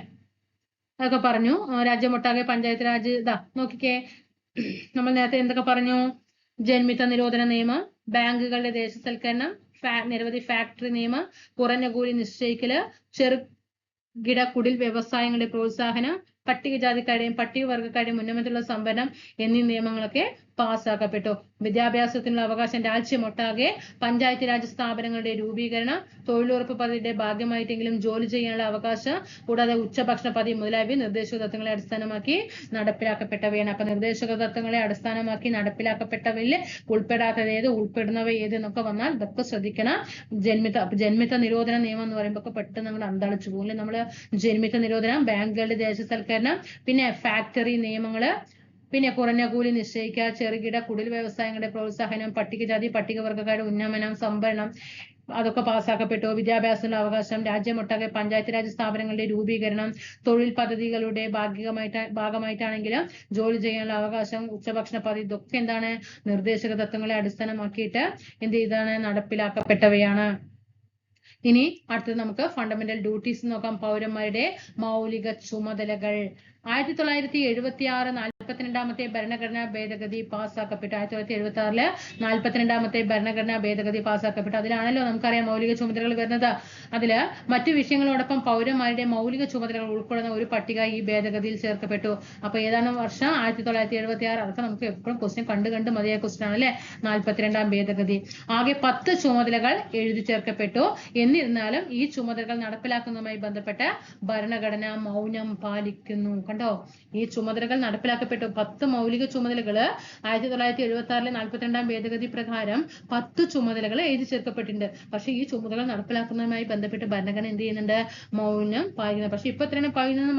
അതൊക്കെ പറഞ്ഞു. രാജ്യമൊട്ടാകെ പഞ്ചായത്ത് രാജ് ഇതാ നോക്കിക്കേ, നമ്മൾ നേരത്തെ എന്തൊക്കെ പറഞ്ഞു? ജന്മിത്ത നിരോധന നിയമം, ബാങ്കുകളുടെ ദേശസൽക്കരണം, നിരവധി ഫാക്ടറി നിയമം, കുറഞ്ഞ കൂലി നിശ്ചയിക്കല്, ചെറുകിട കുടിൽ വ്യവസായങ്ങളുടെ പ്രോത്സാഹനം, പട്ടികജാതിക്കാരുടെയും പട്ടികവർഗക്കാരുടെയും ഉന്നമനത്തിലുള്ള സംവരണം എന്നീ നിയമങ്ങളൊക്കെ പാസ്സാക്കപ്പെട്ടു. വിദ്യാഭ്യാസത്തിനുള്ള അവകാശം, രാജ്യമൊട്ടാകെ പഞ്ചായത്ത് രാജ് സ്ഥാപനങ്ങളുടെ രൂപീകരണം, തൊഴിലുറപ്പ് പദ്ധതിയുടെ ഭാഗമായിട്ടെങ്കിലും ജോലി ചെയ്യാനുള്ള അവകാശം, കൂടാതെ ഉച്ചഭക്ഷണ പദ്ധതി മുതലായവ നിർദ്ദേശക തത്വങ്ങളെ അടിസ്ഥാനമാക്കി നടപ്പിലാക്കപ്പെട്ടവയാണ്. അപ്പൊ നിർദ്ദേശക തത്വങ്ങളെ അടിസ്ഥാനമാക്കി നടപ്പിലാക്കപ്പെട്ടവയിൽ ഉൾപ്പെടാത്തത് ഏത്, ഉൾപ്പെടുന്നവ ഏത് എന്നൊക്കെ വന്നാൽ ഇതൊക്കെ ശ്രദ്ധിക്കണം. ജന്മിത്ത നിരോധന നിയമം എന്ന് പറയുമ്പോൾ പെട്ടെന്ന് നമ്മൾ അന്താളിച്ചു പോകും. നമ്മള് ജന്മിത്ത നിരോധനം, ബാങ്കുകളുടെ ദേശസൽക്കരണം, പിന്നെ ഫാക്ടറി നിയമങ്ങള്, പിന്നെ കുറഞ്ഞ കൂലി നിശ്ചയിക്കുക, ചെറുകിട കുടിൽ വ്യവസായങ്ങളുടെ പ്രോത്സാഹനം, പട്ടികജാതി പട്ടികവർഗക്കാരുടെ ഉന്നമനം, സംവരണം, അതൊക്കെ പാസ്സാക്കപ്പെട്ടു. വിദ്യാഭ്യാസത്തിനുള്ള അവകാശം, രാജ്യമൊട്ടാകെ പഞ്ചായത്ത് രാജ് സ്ഥാപനങ്ങളുടെ രൂപീകരണം, തൊഴിൽ പദ്ധതികളുടെ ഭാഗമായിട്ടാണെങ്കിലും ജോലി ചെയ്യാനുള്ള അവകാശം, ഉച്ചഭക്ഷണ പദ്ധതി, ഇതൊക്കെ എന്താണ് നിർദ്ദേശക തത്വങ്ങളെ അടിസ്ഥാനമാക്കിയിട്ട് എന്ത് ചെയ്താണ് നടപ്പിലാക്കപ്പെട്ടവയാണ്. ഇനി അടുത്തത് നമുക്ക് ഫണ്ടമെന്റൽ ഡ്യൂട്ടീസ് നോക്കാം. പൗരന്മാരുടെ മൗലിക ചുമതലകൾ. 1976 42ാമത്തെ ഭരണഘടനാ ഭേദഗതി പാസ്സാക്കപ്പെട്ടു. 1976 42ാമത്തെ ഭരണഘടനാ ഭേദഗതി പാസ്സാക്കപ്പെട്ടു. അതിലാണല്ലോ നമുക്കറിയാം മൗലിക ചുമതലകൾ വരുന്നത്. അതില് മറ്റു വിഷയങ്ങളോടൊപ്പം പൗരന്മാരുടെ മൗലിക ചുമതലകൾ ഉൾക്കൊള്ളുന്ന ഒരു പട്ടിക ഈ ഭേദഗതിയിൽ ചേർക്കപ്പെട്ടു. അപ്പൊ ഏതാണ് വർഷം? 1976. അതൊക്കെ നമുക്ക് എപ്പോഴും ക്വസ്റ്റ്യൻ കണ്ട് മതിയായ ക്വസ്റ്റ്യൻ ആണ് അല്ലെ. 42ാം ഭേദഗതി. ആകെ 10 ചുമതലകൾ എഴുതി ചേർക്കപ്പെട്ടു. എന്നിരുന്നാലും ഈ ചുമതലകൾ നടപ്പിലാക്കുന്നതുമായി ബന്ധപ്പെട്ട ഭരണഘടന മൗനം പാലിക്കുന്നു. കണ്ടോ, ഈ ചുമതലകൾ നടപ്പിലാക്കപ്പെട്ടു. 10 മൗലിക ചുമതലകള് 1976 42ാം ഭേദഗതി പ്രകാരം 10 ചുമതലകൾ എഴുതി ചേർക്കപ്പെട്ടിട്ടുണ്ട്. പക്ഷെ ഈ ചുമതലകൾ നടപ്പിലാക്കുന്നതുമായി ബന്ധപ്പെട്ട് ഭരണഘടന എന്ത് ചെയ്യുന്നുണ്ട്? മൗനം പാലിക്കുന്നത്. പക്ഷെ ഇപ്പൊ എത്രയാണ് പാലിക്കുന്ന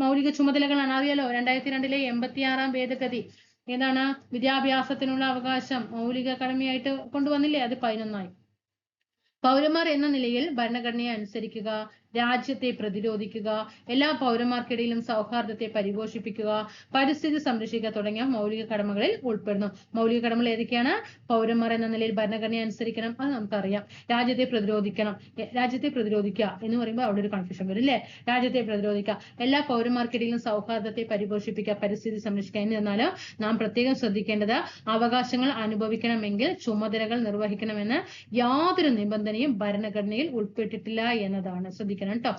മൗലിക ചുമതലകളാണ്? അറിയാലോ, 2002 86ാം ഭേദഗതി ഏതാണ്? വിദ്യാഭ്യാസത്തിനുള്ള അവകാശം മൗലിക കടമയായിട്ട് കൊണ്ടുവന്നില്ലേ? അത് 11ആയി. പൗരന്മാർ എന്ന നിലയിൽ ഭരണഘടനയെ അനുസരിക്കുക, രാജ്യത്തെ പ്രതിരോധിക്കുക, എല്ലാ പൗരന്മാർക്കിടയിലും സൗഹാർദ്ദത്തെ പരിപോഷിപ്പിക്കുക, പരിസ്ഥിതി സംരക്ഷിക്കുക തുടങ്ങിയ മൗലിക കടമകളിൽ ഉൾപ്പെടുന്നു. മൗലിക കടമകൾ ഏതൊക്കെയാണ്? പൗരന്മാർ എന്ന നിലയിൽ ഭരണഘടനയെ അനുസരിക്കണം, അത് നമുക്കറിയാം. രാജ്യത്തെ പ്രതിരോധിക്കണം, രാജ്യത്തെ പ്രതിരോധിക്കുക എന്ന് പറയുമ്പോൾ അവിടെ ഒരു കൺഫ്യൂഷൻ വരും അല്ലേ. രാജ്യത്തെ പ്രതിരോധിക്കുക, എല്ലാ പൗരന്മാർക്കിടയിലും സൗഹാർദ്ദത്തെ പരിപോഷിപ്പിക്കുക, പരിസ്ഥിതി സംരക്ഷിക്കുക. എന്നിരുന്നാലും നാം പ്രത്യേകം ശ്രദ്ധിക്കേണ്ടത് അവകാശങ്ങൾ അനുഭവിക്കണമെങ്കിൽ ചുമതലകൾ നിർവഹിക്കണമെന്ന് യാതൊരു നിബന്ധനയും ഭരണഘടനയിൽ ഉൾപ്പെട്ടിട്ടില്ല എന്നതാണ്. ശ്രദ്ധിക്കണം കേട്ടോ,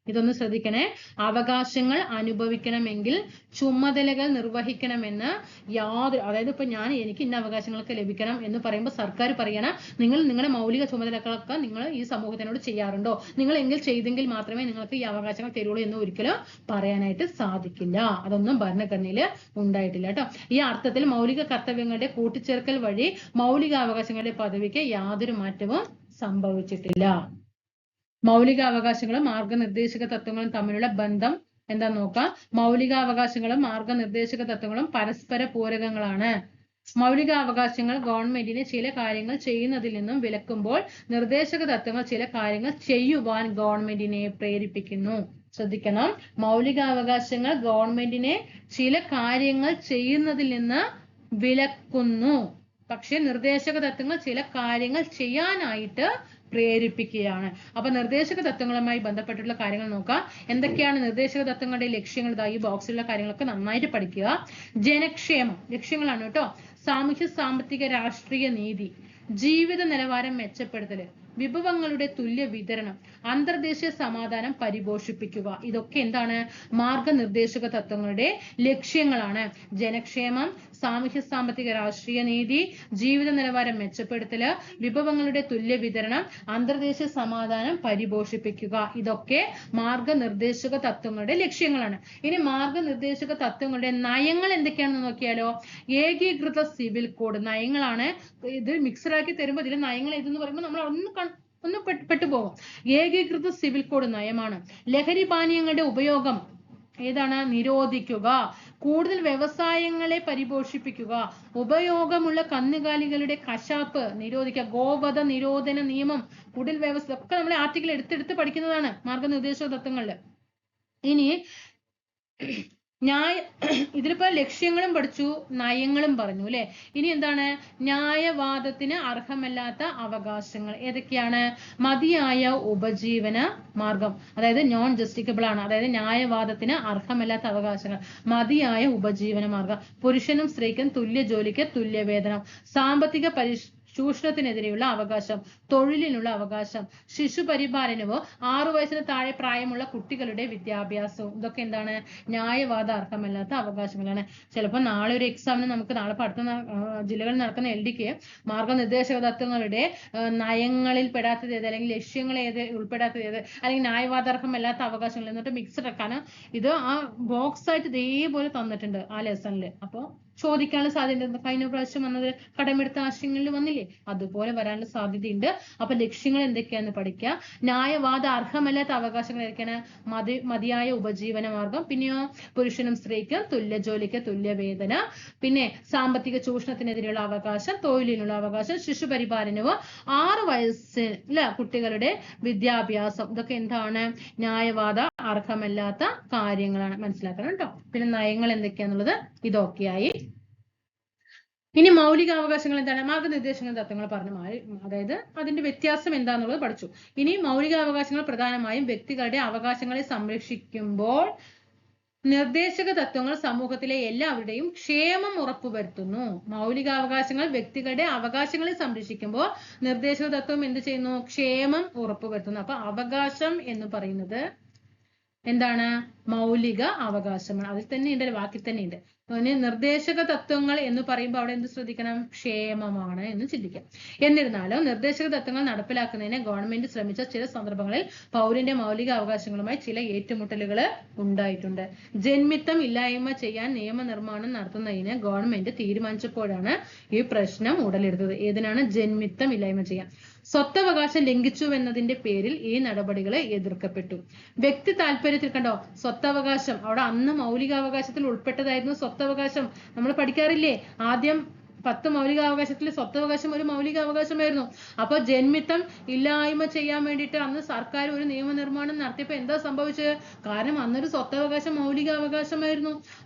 ഇതൊന്ന് ശ്രദ്ധിക്കണേ. അവകാശങ്ങൾ അനുഭവിക്കണമെങ്കിൽ ചുമതലകൾ നിർവഹിക്കണമെന്ന് യാതൊരു, അതായത് ഇപ്പൊ എനിക്ക് ഇന്ന അവകാശങ്ങളൊക്കെ ലഭിക്കണം എന്ന് പറയുമ്പോൾ സർക്കാർ പറയണം നിങ്ങളുടെ മൗലിക ചുമതലകളൊക്കെ നിങ്ങൾ ഈ സമൂഹത്തിനോട് ചെയ്യാറുണ്ടോ, നിങ്ങൾ എങ്കിൽ ചെയ്തെങ്കിൽ മാത്രമേ നിങ്ങൾക്ക് ഈ അവകാശങ്ങൾ തരുള്ളൂ എന്ന് ഒരിക്കലും പറയാനായിട്ട് സാധിക്കില്ല. അതൊന്നും ഭരണഘടനയിൽ ഉണ്ടായിട്ടില്ല കേട്ടോ. ഈ അർത്ഥത്തിൽ മൗലിക കർത്തവ്യങ്ങളുടെ കൂട്ടിച്ചേർക്കൽ വഴി മൗലിക അവകാശങ്ങളുടെ പദവിക്ക് യാതൊരു മാറ്റവും സംഭവിച്ചിട്ടില്ല. മൗലിക അവകാശങ്ങളും മാർഗനിർദ്ദേശക തത്വങ്ങളും തമ്മിലുള്ള ബന്ധം എന്താന്ന് നോക്കാം. മൗലികാവകാശങ്ങളും മാർഗനിർദ്ദേശക തത്വങ്ങളും പരസ്പര പൂരകങ്ങളാണ്. മൗലിക അവകാശങ്ങൾ ഗവൺമെന്റിനെ ചില കാര്യങ്ങൾ ചെയ്യുന്നതിൽ നിന്നും വിലക്കുമ്പോൾ നിർദ്ദേശക തത്വങ്ങൾ ചില കാര്യങ്ങൾ ചെയ്യുവാൻ ഗവൺമെന്റിനെ പ്രേരിപ്പിക്കുന്നു. ശ്രദ്ധിക്കണം, മൗലികാവകാശങ്ങൾ ഗവൺമെന്റിനെ ചില കാര്യങ്ങൾ ചെയ്യുന്നതിൽ നിന്ന് വിലക്കുന്നു, പക്ഷെ നിർദ്ദേശക തത്വങ്ങൾ ചില കാര്യങ്ങൾ ചെയ്യാനായിട്ട് പ്രേരിപ്പിക്കുകയാണ്. അപ്പൊ നിർദ്ദേശക തത്വങ്ങളുമായി ബന്ധപ്പെട്ടുള്ള കാര്യങ്ങൾ നോക്കാം. എന്തൊക്കെയാണ് നിർദ്ദേശക തത്വങ്ങളുടെ ലക്ഷ്യങ്ങൾ? ഈ ബോക്സിലുള്ള കാര്യങ്ങളൊക്കെ നന്നായിട്ട് പഠിക്കുക. ജനക്ഷേമം ലക്ഷ്യങ്ങളാണ് കേട്ടോ. സാമൂഹ്യ സാമ്പത്തിക രാഷ്ട്രീയ നീതി, ജീവിത നിലവാരം മെച്ചപ്പെടുത്തല്, വിഭവങ്ങളുടെ തുല്യ വിതരണം, അന്തർദേശീയ സമാധാനം പരിപോഷിപ്പിക്കുക. ഇതൊക്കെ എന്താണ്? മാർഗനിർദ്ദേശക തത്വങ്ങളുടെ ലക്ഷ്യങ്ങളാണ്. ജനക്ഷേമം, സാമൂഹ്യ സാമ്പത്തിക രാഷ്ട്രീയ നീതി, ജീവിത നിലവാരം മെച്ചപ്പെടുത്തല്, വിഭവങ്ങളുടെ തുല്യ വിതരണം, അന്തർദേശീയ സമാധാനം പരിപോഷിപ്പിക്കുക. ഇതൊക്കെ മാർഗനിർദ്ദേശക തത്വങ്ങളുടെ ലക്ഷ്യങ്ങളാണ്. ഇനി മാർഗനിർദ്ദേശക തത്വങ്ങളുടെ നയങ്ങൾ എന്തൊക്കെയാണെന്ന് നോക്കിയാലോ. ഏകീകൃത സിവിൽ കോഡ് നയങ്ങളാണ്. ഇത് മിക്സഡാക്കി തരുമ്പോൾ ഇതിൽ നയങ്ങൾ ഏതെന്ന് പറയുമ്പോൾ നമ്മൾ ഒന്ന് പെട്ടുപോകും. ഏകീകൃത സിവിൽ കോഡ് നയമാണ്. ലഹരി പാനീയങ്ങളുടെ ഉപയോഗം ഏതാണ്? നിരോധിക്കുക. കൂടുതൽ വ്യവസായങ്ങളെ പരിപോഷിപ്പിക്കുക. ഉപയോഗമുള്ള കന്നുകാലികളുടെ കശാപ്പ് നിരോധിക്കുക. ഗോവധ നിരോധന നിയമം, കുടിൽ വ്യവസ്ഥ ഒക്കെ നമ്മൾ ആർട്ടിക്കിൾ എടുത്തെടുത്ത് പഠിക്കുന്നതാണ് മാർഗനിർദ്ദേശക തത്വങ്ങളില്. ഇനി ഇതിലിപ്പോ ലക്ഷ്യങ്ങളും പഠിച്ചു, നയങ്ങളും പറഞ്ഞു അല്ലെ. ഇനി എന്താണ്? ന്യായവാദത്തിന് അർഹമല്ലാത്ത അവകാശങ്ങൾ ഏതൊക്കെയാണ്? മതിയായ ഉപജീവന മാർഗം, അതായത് നോൺ ജസ്റ്റിക്കബിൾ ആണ്. അതായത് ന്യായവാദത്തിന് അർഹമല്ലാത്ത അവകാശങ്ങൾ, മതിയായ ഉപജീവന മാർഗം, പുരുഷനും സ്ത്രീക്കും തുല്യ ജോലിക്ക് തുല്യ വേതനം, സാമ്പത്തിക ചൂഷണത്തിനെതിരെയുള്ള അവകാശം, തൊഴിലിനുള്ള അവകാശം, ശിശുപരിപാലനവും 6 വയസ്സിന് താഴെ പ്രായമുള്ള കുട്ടികളുടെ വിദ്യാഭ്യാസവും. ഇതൊക്കെ എന്താണ്? ന്യായവാദ അർഹമല്ലാത്ത അവകാശങ്ങളാണ്. ചിലപ്പോൾ നാളെ ഒരു എക്സാമിന് നമുക്ക് നാളെ അടുത്ത ജില്ലകളിൽ നടക്കുന്ന LDക്ക് മാർഗനിർദ്ദേശക തത്വങ്ങളുടെ നയങ്ങളിൽ പെടാത്തത് ഏത്, അല്ലെങ്കിൽ ലക്ഷ്യങ്ങൾ ഏത്, ഉൾപ്പെടാത്തത് ഏത്, അല്ലെങ്കിൽ ന്യായവാദാർഹമല്ലാത്ത അവകാശങ്ങൾ എന്നിട്ട് മിക്സഡ് ആക്കാനും ഇത് ആ ബോക്സ് ആയിട്ട് ഇതേപോലെ തന്നിട്ടുണ്ട് ആ ലെസണില്. അപ്പൊ ചോദിക്കാനുള്ള സാധ്യത കഴിഞ്ഞ പ്രാവശ്യം വന്നത് കടമെടുത്ത ആശയങ്ങളിൽ വന്നില്ലേ, അതുപോലെ വരാനുള്ള സാധ്യതയുണ്ട്. അപ്പൊ ലക്ഷ്യങ്ങൾ എന്തൊക്കെയാന്ന് പഠിക്കുക. ന്യായവാദ അർഹമല്ലാത്ത അവകാശങ്ങൾ ഏതൊക്കെയാണ്? മതിയായ ഉപജീവന മാർഗം, പിന്നെയോ പുരുഷനും സ്ത്രീക്കും തുല്യ ജോലിക്ക് തുല്യ വേതന, പിന്നെ സാമ്പത്തിക ചൂഷണത്തിനെതിരെയുള്ള അവകാശം, തൊഴിലിനുള്ള അവകാശം, ശിശുപരിപാലനവും 6 വയസ്സിലെ കുട്ടികളുടെ വിദ്യാഭ്യാസം. ഇതൊക്കെ എന്താണ്? ന്യായവാദ അർഹമല്ലാത്ത കാര്യങ്ങളാണ്. മനസ്സിലാക്കണം കേട്ടോ. പിന്നെ നയങ്ങൾ എന്തൊക്കെയാന്നുള്ളത് ഇതൊക്കെയായി. ഇനി മൗലിക അവകാശങ്ങൾ എന്താണ്? മാർഗനിർദ്ദേശങ്ങൾ തത്വങ്ങൾ പറഞ്ഞു മാറി, അതായത് അതിന്റെ വ്യത്യാസം എന്താന്നുള്ളത് പഠിച്ചു. ഇനി മൗലിക അവകാശങ്ങൾ പ്രധാനമായും വ്യക്തികളുടെ അവകാശങ്ങളെ സംരക്ഷിക്കുമ്പോൾ നിർദ്ദേശക തത്വങ്ങൾ സമൂഹത്തിലെ എല്ലാവരുടെയും ക്ഷേമം ഉറപ്പുവരുത്തുന്നു. മൗലികാവകാശങ്ങൾ വ്യക്തികളുടെ അവകാശങ്ങളെ സംരക്ഷിക്കുമ്പോൾ നിർദ്ദേശക തത്വം എന്ത് ചെയ്യുന്നു? ക്ഷേമം ഉറപ്പുവരുത്തുന്നു. അപ്പൊ അവകാശം എന്ന് പറയുന്നത് എന്താണ്? മൗലിക അവകാശമാണ്. അതിൽ തന്നെ ഉണ്ട്, വാക്കിൽ തന്നെ ഉണ്ട്. നിർദ്ദേശക തത്വങ്ങൾ എന്ന് പറയുമ്പോൾ അവിടെ എന്ത് ശ്രദ്ധിക്കണം? ക്ഷേമമാണ് എന്ന് ചിന്തിക്കാം. എന്നിരുന്നാലും നിർദ്ദേശക തത്വങ്ങൾ നടപ്പിലാക്കുന്നതിന് ഗവൺമെന്റ് ശ്രമിച്ച ചില സന്ദർഭങ്ങളിൽ പൗരന്റെ മൗലിക അവകാശങ്ങളുമായി ചില ഏറ്റുമുട്ടലുകൾ ഉണ്ടായിട്ടുണ്ട്. ജന്മിത്തം ഇല്ലായ്മ ചെയ്യാൻ നിയമനിർമ്മാണം നടത്തുന്നതിന് ഗവൺമെന്റ് തീരുമാനിച്ചപ്പോഴാണ് ഈ പ്രശ്നം ഉടലെടുത്തത്. ഏതിനാണ്? ജന്മിത്തം ഇല്ലായ്മ ചെയ്യാൻ. സ്വത്തവകാശം ലംഘിച്ചുവെന്നതിന്റെ പേരിൽ ഈ നടപടികൾ എതിർക്കപ്പെട്ടു. വ്യക്തി താല്പര്യത്തിൽ കണ്ടോ, സ്വത്തവകാശം അവിടെ അന്ന് മൗലികാവകാശത്തിൽ ഉൾപ്പെട്ടതായിരുന്നു സ്വത്തവകാശം. നമ്മൾ പഠിക്കാറില്ലേ, ആദ്യം 10 മൗലികാവകാശത്തിൽ സ്വത്തവകാശം ഒരു മൗലികാവകാശമായിരുന്നു. അപ്പൊ ജന്മിത്തം ഇല്ലായ്മ ചെയ്യാൻ വേണ്ടിയിട്ട് അന്ന് സർക്കാർ ഒരു നിയമനിർമ്മാണം നടത്തിയപ്പോ എന്താ സംഭവിച്ചത്? കാരണം അന്നൊരു സ്വത്തവകാശം മൗലികാവകാശമായിരുന്നു.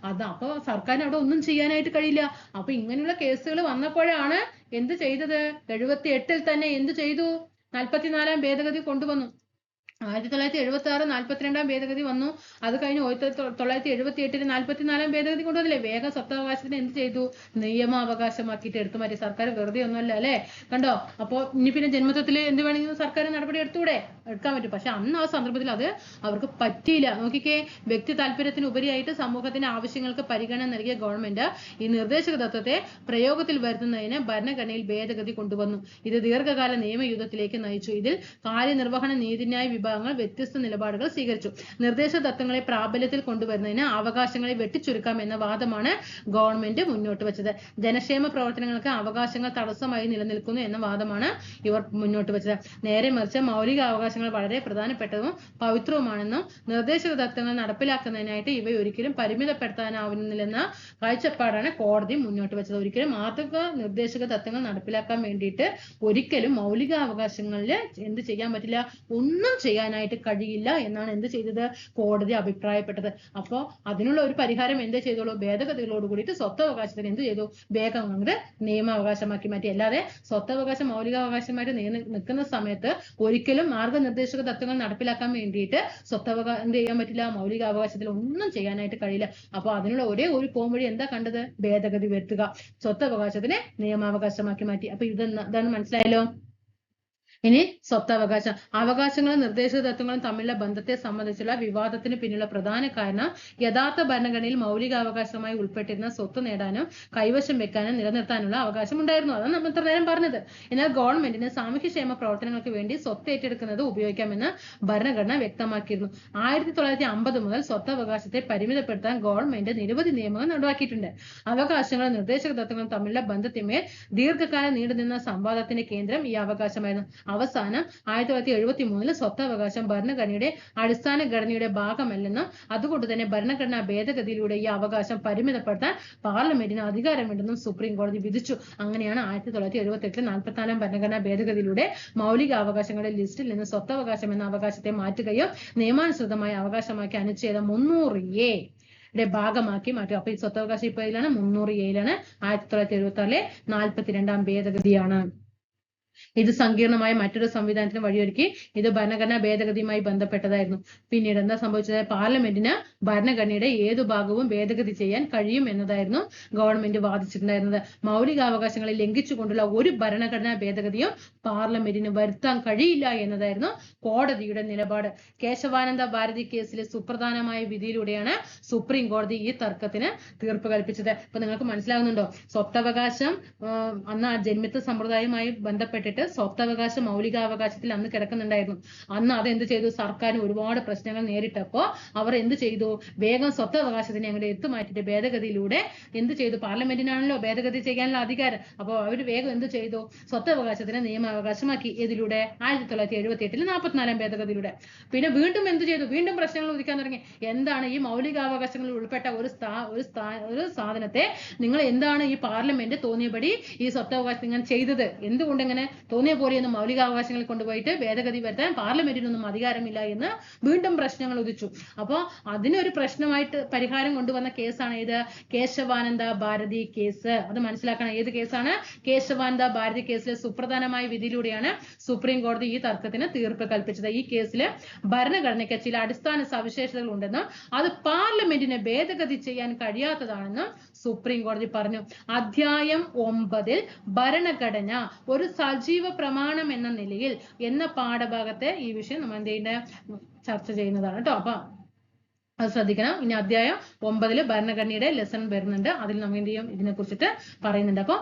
അപ്പൊ സർക്കാരിന് അവിടെ ഒന്നും ചെയ്യാനായിട്ട് കഴിയില്ല. അപ്പൊ ഇങ്ങനെയുള്ള കേസുകൾ വന്നപ്പോഴാണ് എന്ത് ചെയ്തത്? 78-ൽ തന്നെ എന്ത് ചെയ്തു? 44-ാം ഭേദഗതി കൊണ്ടുവന്നു. 1976 42-ാം ഭേദഗതി വന്നു. അത് കഴിഞ്ഞ് 1978-ൽ 44-ാം ഭേദഗതി കൊണ്ടുവന്നില്ലേ? വേഗം സ്വത്തവകാശത്തിന് എന്ത് ചെയ്തു? നിയമാവകാശമാക്കിയിട്ട് എടുത്തു മാറ്റി. സർക്കാർ വെറുതെ ഒന്നുമല്ല അല്ലെ, കണ്ടോ. അപ്പൊ ഇനി പിന്നെ ജന്മത്വത്തിൽ എന്ത് വേണമെങ്കിലും സർക്കാർ നടപടി എടുത്തൂടെ? എടുക്കാൻ പറ്റും. പക്ഷെ അന്ന് ആ സന്ദർഭത്തിൽ അത് അവർക്ക് പറ്റിയില്ല. നോക്കിക്കേ, വ്യക്തി താല്പര്യത്തിന് ഉപരിയായിട്ട് സമൂഹത്തിന്റെ ആവശ്യങ്ങൾക്ക് പരിഗണന നൽകിയ ഗവൺമെന്റ് ഈ നിർദ്ദേശക തത്വത്തെ പ്രയോഗത്തിൽ വരുത്തുന്നതിന് ഭരണഘടനയിൽ ഭേദഗതി കൊണ്ടുവന്നു. ഇത് ദീർഘകാല നിയമയുദ്ധത്തിലേക്ക് നയിച്ചു. ഇതിൽ കാര്യനിർവഹണ നീതിന്യായ വിഭാഗങ്ങൾ വ്യത്യസ്ത നിലപാടുകൾ സ്വീകരിച്ചു. നിർദ്ദേശ തത്വങ്ങളെ പ്രാബല്യത്തിൽ കൊണ്ടുവരുന്നതിന് അവകാശങ്ങളെ വെട്ടിച്ചുരുക്കാം എന്ന വാദമാണ് ഗവൺമെന്റ് മുന്നോട്ട് വെച്ചത്. ജനക്ഷേമ പ്രവർത്തനങ്ങൾക്ക് അവകാശങ്ങൾ തടസ്സമായി നിലനിൽക്കുന്നു എന്ന വാദമാണ് ഇവർ മുന്നോട്ട് വെച്ചത്. നേരെ മറിച്ച് മൗലിക അവകാശങ്ങൾ വളരെ പ്രധാനപ്പെട്ടതും പവിത്രവുമാണെന്നും നിർദ്ദേശക തത്വങ്ങൾ നടപ്പിലാക്കുന്നതിനായിട്ട് ഇവ ഒരിക്കലും പരിമിതപ്പെടുത്താനാവുന്നില്ലെന്ന കാഴ്ചപ്പാടാണ് കോടതി മുന്നോട്ട് വെച്ചത്. ഒരിക്കലും മാതൃക നിർദ്ദേശക തത്വങ്ങൾ നടപ്പിലാക്കാൻ വേണ്ടിയിട്ട് ഒരിക്കലും മൗലിക അവകാശങ്ങളിൽ എന്ത് ചെയ്യാൻ പറ്റില്ല? ഒന്നും ചെയ്യാനായിട്ട് കഴിയില്ല എന്നാണ് എന്ത് ചെയ്തത്? കോടതി അഭിപ്രായപ്പെട്ടത്. അപ്പോ അതിനുള്ള ഒരു പരിഹാരം എന്ത് ചെയ്തോളൂ? ഭേദഗതികളോട് കൂടിയിട്ട് സ്വത്തവകാശത്തിന് എന്ത് ചെയ്തു? വേഗം അങ്ങോട്ട് നിയമാവകാശമാക്കി മാറ്റി. അല്ലാതെ സ്വത്തവകാശം മൗലികാവകാശമായിട്ട് നിൽക്കുന്ന സമയത്ത് ഒരിക്കലും മാർഗനിർദ്ദേശക തത്വങ്ങൾ നടപ്പിലാക്കാൻ വേണ്ടിയിട്ട് എന്ത് ചെയ്യാൻ പറ്റില്ല? മൗലികാവകാശത്തിൽ ഒന്നും ചെയ്യാനായിട്ട് കഴിയില്ല. അപ്പൊ അതിനുള്ള ഒരേ ഒരു പോംവഴി എന്താ കണ്ടത്? ഭേദഗതി വരുത്തുക, സ്വത്തവകാശത്തിനെ നിയമാവകാശമാക്കി മാറ്റി. അപ്പൊ ഇതാണ് മനസ്സിലായല്ലോ. ഇനി സ്വത്തവകാശം. അവകാശങ്ങളും നിർദ്ദേശക തത്വങ്ങളും തമ്മിലുള്ള ബന്ധത്തെ സംബന്ധിച്ചുള്ള വിവാദത്തിന് പിന്നിലുള്ള പ്രധാന കാരണം യഥാർത്ഥ ഭരണഘടനയിൽ മൗലികാവകാശമായി ഉൾപ്പെട്ടിരുന്ന സ്വത്ത് നേടാനും കൈവശം വെക്കാനും നിലനിർത്താനുള്ള അവകാശം ഉണ്ടായിരുന്നു. അതാണ് നമ്മൾ ഇത്ര നേരം പറഞ്ഞത്. എന്നാൽ ഗവൺമെന്റിന് സാമൂഹ്യക്ഷേമ പ്രവർത്തനങ്ങൾക്ക് വേണ്ടി സ്വത്ത് ഏറ്റെടുക്കുന്നത് ഉപയോഗിക്കാമെന്ന് ഭരണഘടന വ്യക്തമാക്കിയിരുന്നു. 1950 മുതൽ സ്വത്തവകാശത്തെ പരിമിതപ്പെടുത്താൻ ഗവൺമെന്റ് നിരവധി നിയമങ്ങൾ നടപ്പാക്കിയിട്ടുണ്ട്. അവകാശങ്ങളും നിർദ്ദേശക തത്വങ്ങളും തമ്മിലുള്ള ബന്ധത്തിന്മേൽ ദീർഘകാലം നീണ്ടുനിന്ന സംവാദത്തിന്റെ കേന്ദ്രം ഈ അവകാശമായിരുന്നു. അവസാനം 1973 സ്വത്തവകാശം ഭരണഘടനയുടെ അടിസ്ഥാന ഘടനയുടെ ഭാഗമല്ലെന്നും അതുകൊണ്ട് തന്നെ ഭരണഘടനാ ഭേദഗതിയിലൂടെ ഈ അവകാശം പരിമിതപ്പെടുത്താൻ പാർലമെന്റിന് അധികാരമുണ്ടെന്നും സുപ്രീം കോടതി വിധിച്ചു. അങ്ങനെയാണ് 1978 44 ഭരണഘടനാ ഭേദഗതിയിലൂടെ മൗലിക അവകാശങ്ങളുടെ ലിസ്റ്റിൽ നിന്ന് സ്വത്തവകാശം എന്ന അവകാശത്തെ മാറ്റുകയും നിയമാനുസൃതമായ അവകാശമാക്കി അനുച്ഛേദം 300A ഭാഗമാക്കി മാറ്റും. അപ്പൊ ഈ സ്വത്തവകാശം ഇപ്പൊ ഇതിലാണ് 300A 1976 42 ഭേദഗതിയാണ്. ഇത് സങ്കീർണമായ മറ്റൊരു സംവിധാനത്തിന് വഴിയൊരുക്കി. ഇത് ഭരണഘടനാ ഭേദഗതിയുമായി ബന്ധപ്പെട്ടതായിരുന്നു. പിന്നീട് എന്താ സംഭവിച്ചത്? പാർലമെന്റിന് ഭരണഘടനയുടെ ഏതു ഭാഗവും ഭേദഗതി ചെയ്യാൻ കഴിയും എന്നതായിരുന്നു ഗവൺമെന്റ് വാദിച്ചിട്ടുണ്ടായിരുന്നത്. മൗലികാവകാശങ്ങളെ ലംഘിച്ചുകൊണ്ടുള്ള ഒരു ഭരണഘടനാ ഭേദഗതിയും പാർലമെന്റിന് വരുത്താൻ കഴിയില്ല എന്നതായിരുന്നു കോടതിയുടെ നിലപാട്. കേശവാനന്ദ ഭാരതി കേസിലെ സുപ്രധാനമായ വിധിയിലൂടെയാണ് സുപ്രീം കോടതി ഈ തർക്കത്തിന് തീർപ്പ് കൽപ്പിച്ചത്. അപ്പൊ നിങ്ങൾക്ക് മനസ്സിലാകുന്നുണ്ടോ? സ്വത്തവകാശം അന്ന് ആ ജന്മിത്വ സമ്പ്രദായവുമായി ബന്ധപ്പെട്ടിട്ട് സ്വത്തവകാശ മൗലികാവകാശത്തിൽ അന്ന് കിടക്കുന്നുണ്ടായിരുന്നു. അന്ന് അതെന്ത് ചെയ്തു? സർക്കാരിന് ഒരുപാട് പ്രശ്നങ്ങൾ നേരിട്ടപ്പോ അവർ എന്ത് ചെയ്തു? വേഗം സ്വത്തവകാശത്തിനെ അങ്ങോട്ട് എത്തുമാറ്റിട്ട് ഭേദഗതിയിലൂടെ എന്ത് ചെയ്തു? പാർലമെന്റിനാണല്ലോ ഭേദഗതി ചെയ്യാനുള്ള അധികാരം. അപ്പോൾ അവർ വേഗം എന്ത് ചെയ്തു? സ്വത്തവകാശത്തിനെ നിയമാവകാശമാക്കി. ഇതിലൂടെ 1978 44 ഭേദഗതിയിലൂടെ. പിന്നെ വീണ്ടും എന്ത് ചെയ്തു? വീണ്ടും പ്രശ്നങ്ങൾ ഉദിക്കാൻ തുടങ്ങി. എന്താണ് ഈ മൗലികാവകാശങ്ങളിൽ ഉൾപ്പെട്ട ഒരു സാധനത്തെ നിങ്ങൾ എന്താണ് ഈ പാർലമെന്റ് തോന്നിയപടി ഈ സ്വത്തവകാശം ഇങ്ങനെ ചെയ്തത്? എന്തുകൊണ്ട് ഇങ്ങനെ തോന്നിയ പോലെയൊന്നും മൗലികാവകാശങ്ങളിൽ കൊണ്ടുപോയിട്ട് ഭേദഗതി വരുത്താൻ പാർലമെന്റിനൊന്നും അധികാരമില്ല എന്ന് വീണ്ടും പ്രശ്നങ്ങൾ ഉദിച്ചു. അപ്പോ അതിനൊരു പ്രശ്നമായിട്ട് പരിഹാരം കൊണ്ടുവന്ന കേസാണ് ഇത്? കേശവാനന്ദ ഭാരതി കേസ്. അത് മനസ്സിലാക്കണം. ഏത് കേസാണ്? കേശവാനന്ദ ഭാരതി കേസിലെ സുപ്രധാനമായ വിധിയിലൂടെയാണ് സുപ്രീം കോടതി ഈ തർക്കത്തിന് തീർപ്പ് കൽപ്പിച്ചത്. ഈ കേസില് ഭരണഘടനയ്ക്ക് ചില അടിസ്ഥാന സവിശേഷതകൾ ഉണ്ടെന്നും അത് പാർലമെന്റിനെ ഭേദഗതി ചെയ്യാൻ കഴിയാത്തതാണെന്നും സുപ്രീം കോടതി പറഞ്ഞു. അധ്യായം 9 ഭരണഘടന ഒരു സജീവ പ്രമാണം എന്ന നിലയിൽ എന്ന പാഠഭാഗത്തെ ഈ വിഷയം നമ്മൾ എന്ത് ചെയ്യുന്നത്? ചർച്ച ചെയ്യുന്നതാണ് കേട്ടോ. അപ്പൊ അത് ശ്രദ്ധിക്കണം. ഇനി അധ്യായം 9 ഭരണഘടനയുടെ ലെസൺ വരുന്നുണ്ട്. അതിൽ നമ്മൾ എന്ത് ചെയ്യും? ഇതിനെ കുറിച്ചിട്ട് പറയുന്നുണ്ട്. അപ്പൊ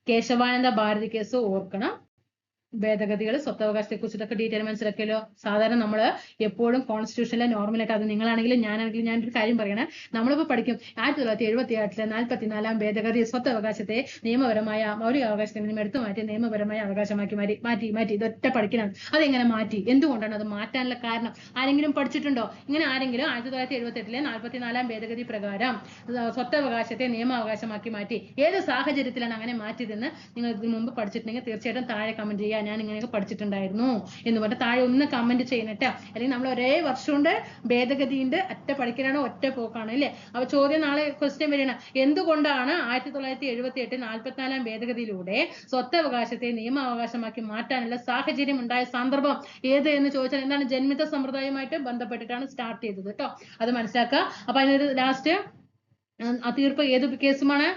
കേശവാനന്ദ ഭാരതി കേസ് ഓർക്കണം. ഭേദഗതികൾ, സ്വത്തവകാശത്തെ കുറിച്ചിട്ടൊക്കെ ഡീറ്റെയിൽ മനസ്സിലാക്കിയല്ലോ. സാധാരണ നമ്മൾ എപ്പോഴും കോൺസ്റ്റിറ്റ്യൂഷനിലെ നോർമലായിട്ട്, അത് നിങ്ങളാണെങ്കിലും ഞാനാണെങ്കിലും ഞാനൊരു കാര്യം പറയണേ, നമ്മളിപ്പോൾ പഠിക്കും 1978 44 ഭേദഗതി സ്വത്തവകാശത്തെ നിയമപരമായ മൗലികാവകാശത്തിൽ നിന്നും എടുത്തു മാറ്റി നിയമപരമായ അവകാശമാക്കി മാറ്റി ഇതൊറ്റ പഠിക്കണം. അതെങ്ങനെ മാറ്റി? എന്തുകൊണ്ടാണ് അത് മാറ്റാനുള്ള കാരണം? ആരെങ്കിലും പഠിച്ചിട്ടുണ്ടോ? ഇങ്ങനെ ആരെങ്കിലും 1978 44 ഭേദഗതി പ്രകാരം സ്വത്തവകാശത്തെ നിയമാവകാശമാക്കി മാറ്റി? ഏത് സാഹചര്യത്തിലാണ് അങ്ങനെ മാറ്റിയതെന്ന് നിങ്ങൾ ഇതിനു മുമ്പ് പഠിച്ചിട്ടുണ്ടെങ്കിൽ തീർച്ചയായിട്ടും താഴെ കമന്റ് ചെയ്യുക. ഞാൻ ഇങ്ങനെയൊക്കെ പഠിച്ചിട്ടുണ്ടായിരുന്നു എന്ന് പറഞ്ഞിട്ട് താഴെ ഒന്ന് കമന്റ് ചെയ്യണട്ടോ. അല്ലെങ്കിൽ നമ്മൾ ഒരേ വർഷം കൊണ്ട് ഭേദഗതിന്റെ ഒറ്റ പഠിക്കലാണോ ഒറ്റ പോക്കാണ് അല്ലേ? അപ്പൊ ചോദ്യം നാളെ ക്വസ്റ്റ്യൻ വരികയാണ്, എന്തുകൊണ്ടാണ് 1978 44 ഭേദഗതിയിലൂടെ സ്വത്തവകാശത്തെ നിയമാവകാശമാക്കി മാറ്റാനുള്ള സാഹചര്യം ഉണ്ടായ സന്ദർഭം ഏത് എന്ന് ചോദിച്ചാൽ എന്താണ്? ജന്മിത്വ സമ്പ്രദായവുമായിട്ട് ബന്ധപ്പെട്ടിട്ടാണ് സ്റ്റാർട്ട് ചെയ്തത് കേട്ടോ. അത് മനസ്സിലാക്കുക. അപ്പൊ അതിനൊരു ലാസ്റ്റ് ആ തീർപ്പ് ഏത് കേസുമാണ്?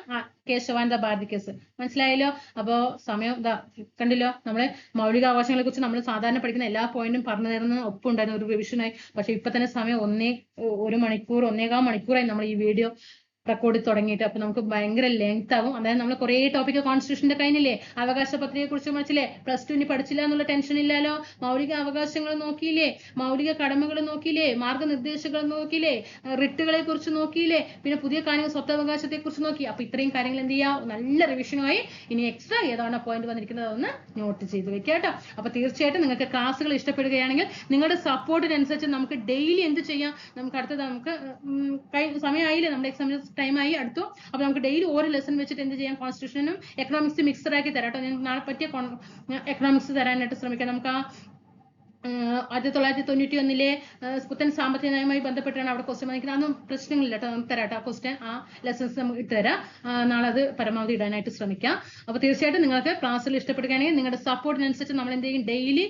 കേശവാനന്ദ ഭാരതി കേസ്. മനസ്സിലായല്ലോ? അപ്പോ സമയം ഇതാ കണ്ടില്ലോ. നമ്മളെ മൗലികാവകാശങ്ങളെ കുറിച്ച് നമ്മൾ സാധാരണ പഠിക്കുന്ന എല്ലാ പോയിന്റും പറഞ്ഞു തരുന്ന ഒപ്പുണ്ടായിരുന്നു ഒരു റിവിഷനായി. പക്ഷെ ഇപ്പൊ തന്നെ സമയം 1 മണിക്കൂർ 1.25 മണിക്കൂറായി നമ്മൾ ഈ വീഡിയോ റെക്കോർഡ് തുടങ്ങിയിട്ട്. അപ്പൊ നമുക്ക് ഭയങ്കര ലെങ്ത് ആവും. അതായത് നമ്മൾ കുറെ ടോപ്പിക് കോൺസ്റ്റിറ്റ്യൂഷന്റെ കഴിഞ്ഞില്ലേ? അവകാശ പത്രികയെ കുറിച്ച് പഠിച്ചില്ലേ? +2 ഇനി പഠിച്ചില്ല എന്നുള്ള ടെൻഷൻ ഇല്ലല്ലോ. മൗലിക അവകാശങ്ങൾ നോക്കിയില്ലേ? മൗലിക കടമകൾ നോക്കിയില്ലേ? മാർഗനിർദ്ദേശങ്ങൾ നോക്കിയില്ലേ? റിട്ടുകളെ കുറിച്ച് നോക്കിയില്ലേ? പിന്നെ പുതിയ കാര്യങ്ങൾ സ്വത്തവകാശത്തെ കുറിച്ച് നോക്കി. അപ്പൊ ഇത്രയും കാര്യങ്ങൾ എന്ത് ചെയ്യാം? നല്ല റിവിഷനുമായി ഇനി എക്സ്ട്രാ ഏതാണ് പോയിന്റ് വന്നിരിക്കുന്നത് അതൊന്ന് നോട്ട് ചെയ്ത് വെക്കുക കേട്ടോ. അപ്പൊ തീർച്ചയായിട്ടും നിങ്ങൾക്ക് ക്ലാസ്സുകൾ ഇഷ്ടപ്പെടുകയാണെങ്കിൽ നിങ്ങളുടെ സപ്പോർട്ടിനനുസരിച്ച് നമുക്ക് ഡെയിലി എന്ത് ചെയ്യാം? നമുക്ക് അടുത്തത് നമുക്ക് സമയമായില്ലേ? നമ്മുടെ എക്സാമിന് ടൈം ആയി അടുത്തു. അപ്പൊ നമുക്ക് ഡെയിലി ഓരോ ലെസൺ വെച്ചിട്ട് എന്ത് ചെയ്യാം? കോൺസ്റ്റിറ്റ്യൂഷനും എക്കണോമിക്സ് മിക്സഡ് ആക്കി തരാം കേട്ടോ. ഞാൻ നാളെ പറ്റിയ എക്കണോമിക്സ് തരാനായിട്ട് ശ്രമിക്കാം. നമുക്ക് ആ 1991 പുത്തൻ സാമ്പത്തിക നയവുമായി ബന്ധപ്പെട്ടാണ് അവിടെ ക്വസ്റ്റ്യൻ വന്നിരിക്കുന്നത്. അതൊന്നും പ്രശ്നങ്ങളില്ല കേട്ടോ, നമുക്ക് തരാം കേട്ടോ ആ ക്വസ്റ്റ്യൻ, ആ ലെസൺസ് നമുക്ക് ഇട്ടുതരാം. നാളെ അത് പരമാവധി ഇടാനായിട്ട് ശ്രമിക്കാം. അപ്പൊ തീർച്ചയായിട്ടും നിങ്ങൾക്ക് ക്ലാസ്സിൽ ഇഷ്ടപ്പെടുകയാണെങ്കിൽ നിങ്ങളുടെ സപ്പോർട്ടിനനുസരിച്ച് നമ്മൾ എന്ത് ചെയ്യും, ഡെയിലി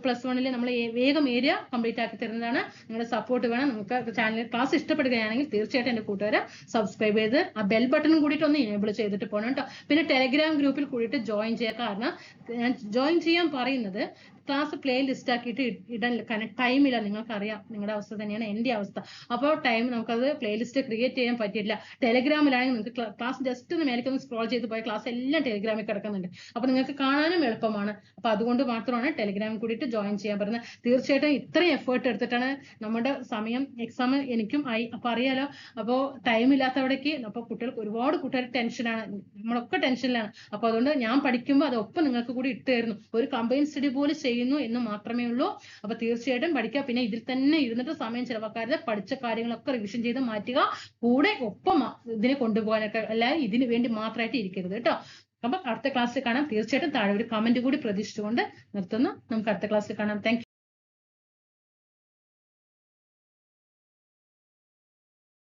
+1 നമ്മൾ വേഗം ഏരിയ കംപ്ലീറ്റ് ആക്കി തരുന്നതാണ്. നിങ്ങളുടെ സപ്പോർട്ട് വേണം. നമുക്ക് ചാനൽ ക്ലാസ് ഇഷ്ടപ്പെടുകയാണെങ്കിൽ തീർച്ചയായിട്ടും എന്റെ കൂട്ടുകാരെ സബ്സ്ക്രൈബ് ചെയ്ത് ആ ബെൽ ബട്ടൺ കൂടിയിട്ട് ഒന്ന് എനേബിൾ ചെയ്തിട്ട് പോകണം കേട്ടോ. പിന്നെ ടെലിഗ്രാം ഗ്രൂപ്പിൽ കൂടിയിട്ട് ജോയിൻ ചെയ്യുക. കാരണം ഞാൻ ജോയിൻ ചെയ്യാൻ പറയുന്നത് ക്ലാസ് പ്ലേ ലിസ്റ്റ് ആക്കിയിട്ട് ഇടാൻ ടൈമില്ല. നിങ്ങൾക്കറിയാം, നിങ്ങളുടെ അവസ്ഥ തന്നെയാണ് എന്റെ അവസ്ഥ. അപ്പോൾ ടൈം നമുക്കത് പ്ലേലിസ്റ്റ് ക്രിയേറ്റ് ചെയ്യാൻ പറ്റിയില്ല. ടെലിഗ്രാമിലാണെങ്കിൽ നിങ്ങൾക്ക് ക്ലാസ് ജസ്റ്റ് ഒന്ന് മേലേക്ക് ഒന്ന് സ്ക്രോൾ ചെയ്ത് പോയ ക്ലാസ് എല്ലാം ടെലിഗ്രാമിൽ കിടക്കുന്നുണ്ട്. അപ്പൊ നിങ്ങൾക്ക് കാണാനും എളുപ്പമാണ്. അപ്പൊ അതുകൊണ്ട് മാത്രമാണ് ടെലിഗ്രാമിൽ കൂടിയിട്ട് ജോയിൻ ചെയ്യാൻ പറയുന്നത്. തീർച്ചയായിട്ടും ഇത്രയും എഫേർട്ട് എടുത്തിട്ടാണ് നമ്മുടെ സമയം എക്സാം എനിക്കും ആയി. അപ്പൊ അറിയാലോ, അപ്പോൾ ടൈം ഇല്ലാത്തവിടേക്ക് അപ്പൊ കുട്ടികൾക്ക് ഒരുപാട് കൂട്ടുകാർ ടെൻഷനാണ്, നമ്മളൊക്കെ ടെൻഷനിലാണ്. അപ്പൊ അതുകൊണ്ട് ഞാൻ പഠിക്കുമ്പോൾ അതൊപ്പം നിങ്ങൾക്ക് കൂടി ഇട്ട് തരുന്നു. ഒരു കമ്പൈൻ സ്റ്റഡി പോലെ ചെയ്യുന്നു എന്ന് മാത്രമേ ഉള്ളൂ. അപ്പൊ തീർച്ചയായിട്ടും പഠിക്കുക. പിന്നെ ഇതിൽ തന്നെ ഇരുന്നിട്ട് സമയം ചിലവാക്കാതെ പഠിച്ച കാര്യങ്ങളൊക്കെ റിവിഷൻ ചെയ്ത് മാറ്റുക. കൂടെ ഒപ്പം ഇതിനെ കൊണ്ടുപോകാനൊക്കെ, അല്ലാതെ ഇതിനു വേണ്ടി മാത്രമായിട്ട് ഇരിക്കരുത് കേട്ടോ. അപ്പൊ അടുത്ത ക്ലാസ്സിൽ കാണാം. തീർച്ചയായിട്ടും താഴെ ഒരു കമന്റ് കൂടി പ്രതീക്ഷിച്ചുകൊണ്ട് നിർത്തുന്നു. നമുക്ക് അടുത്ത ക്ലാസ്സിൽ കാണാം. Thank you.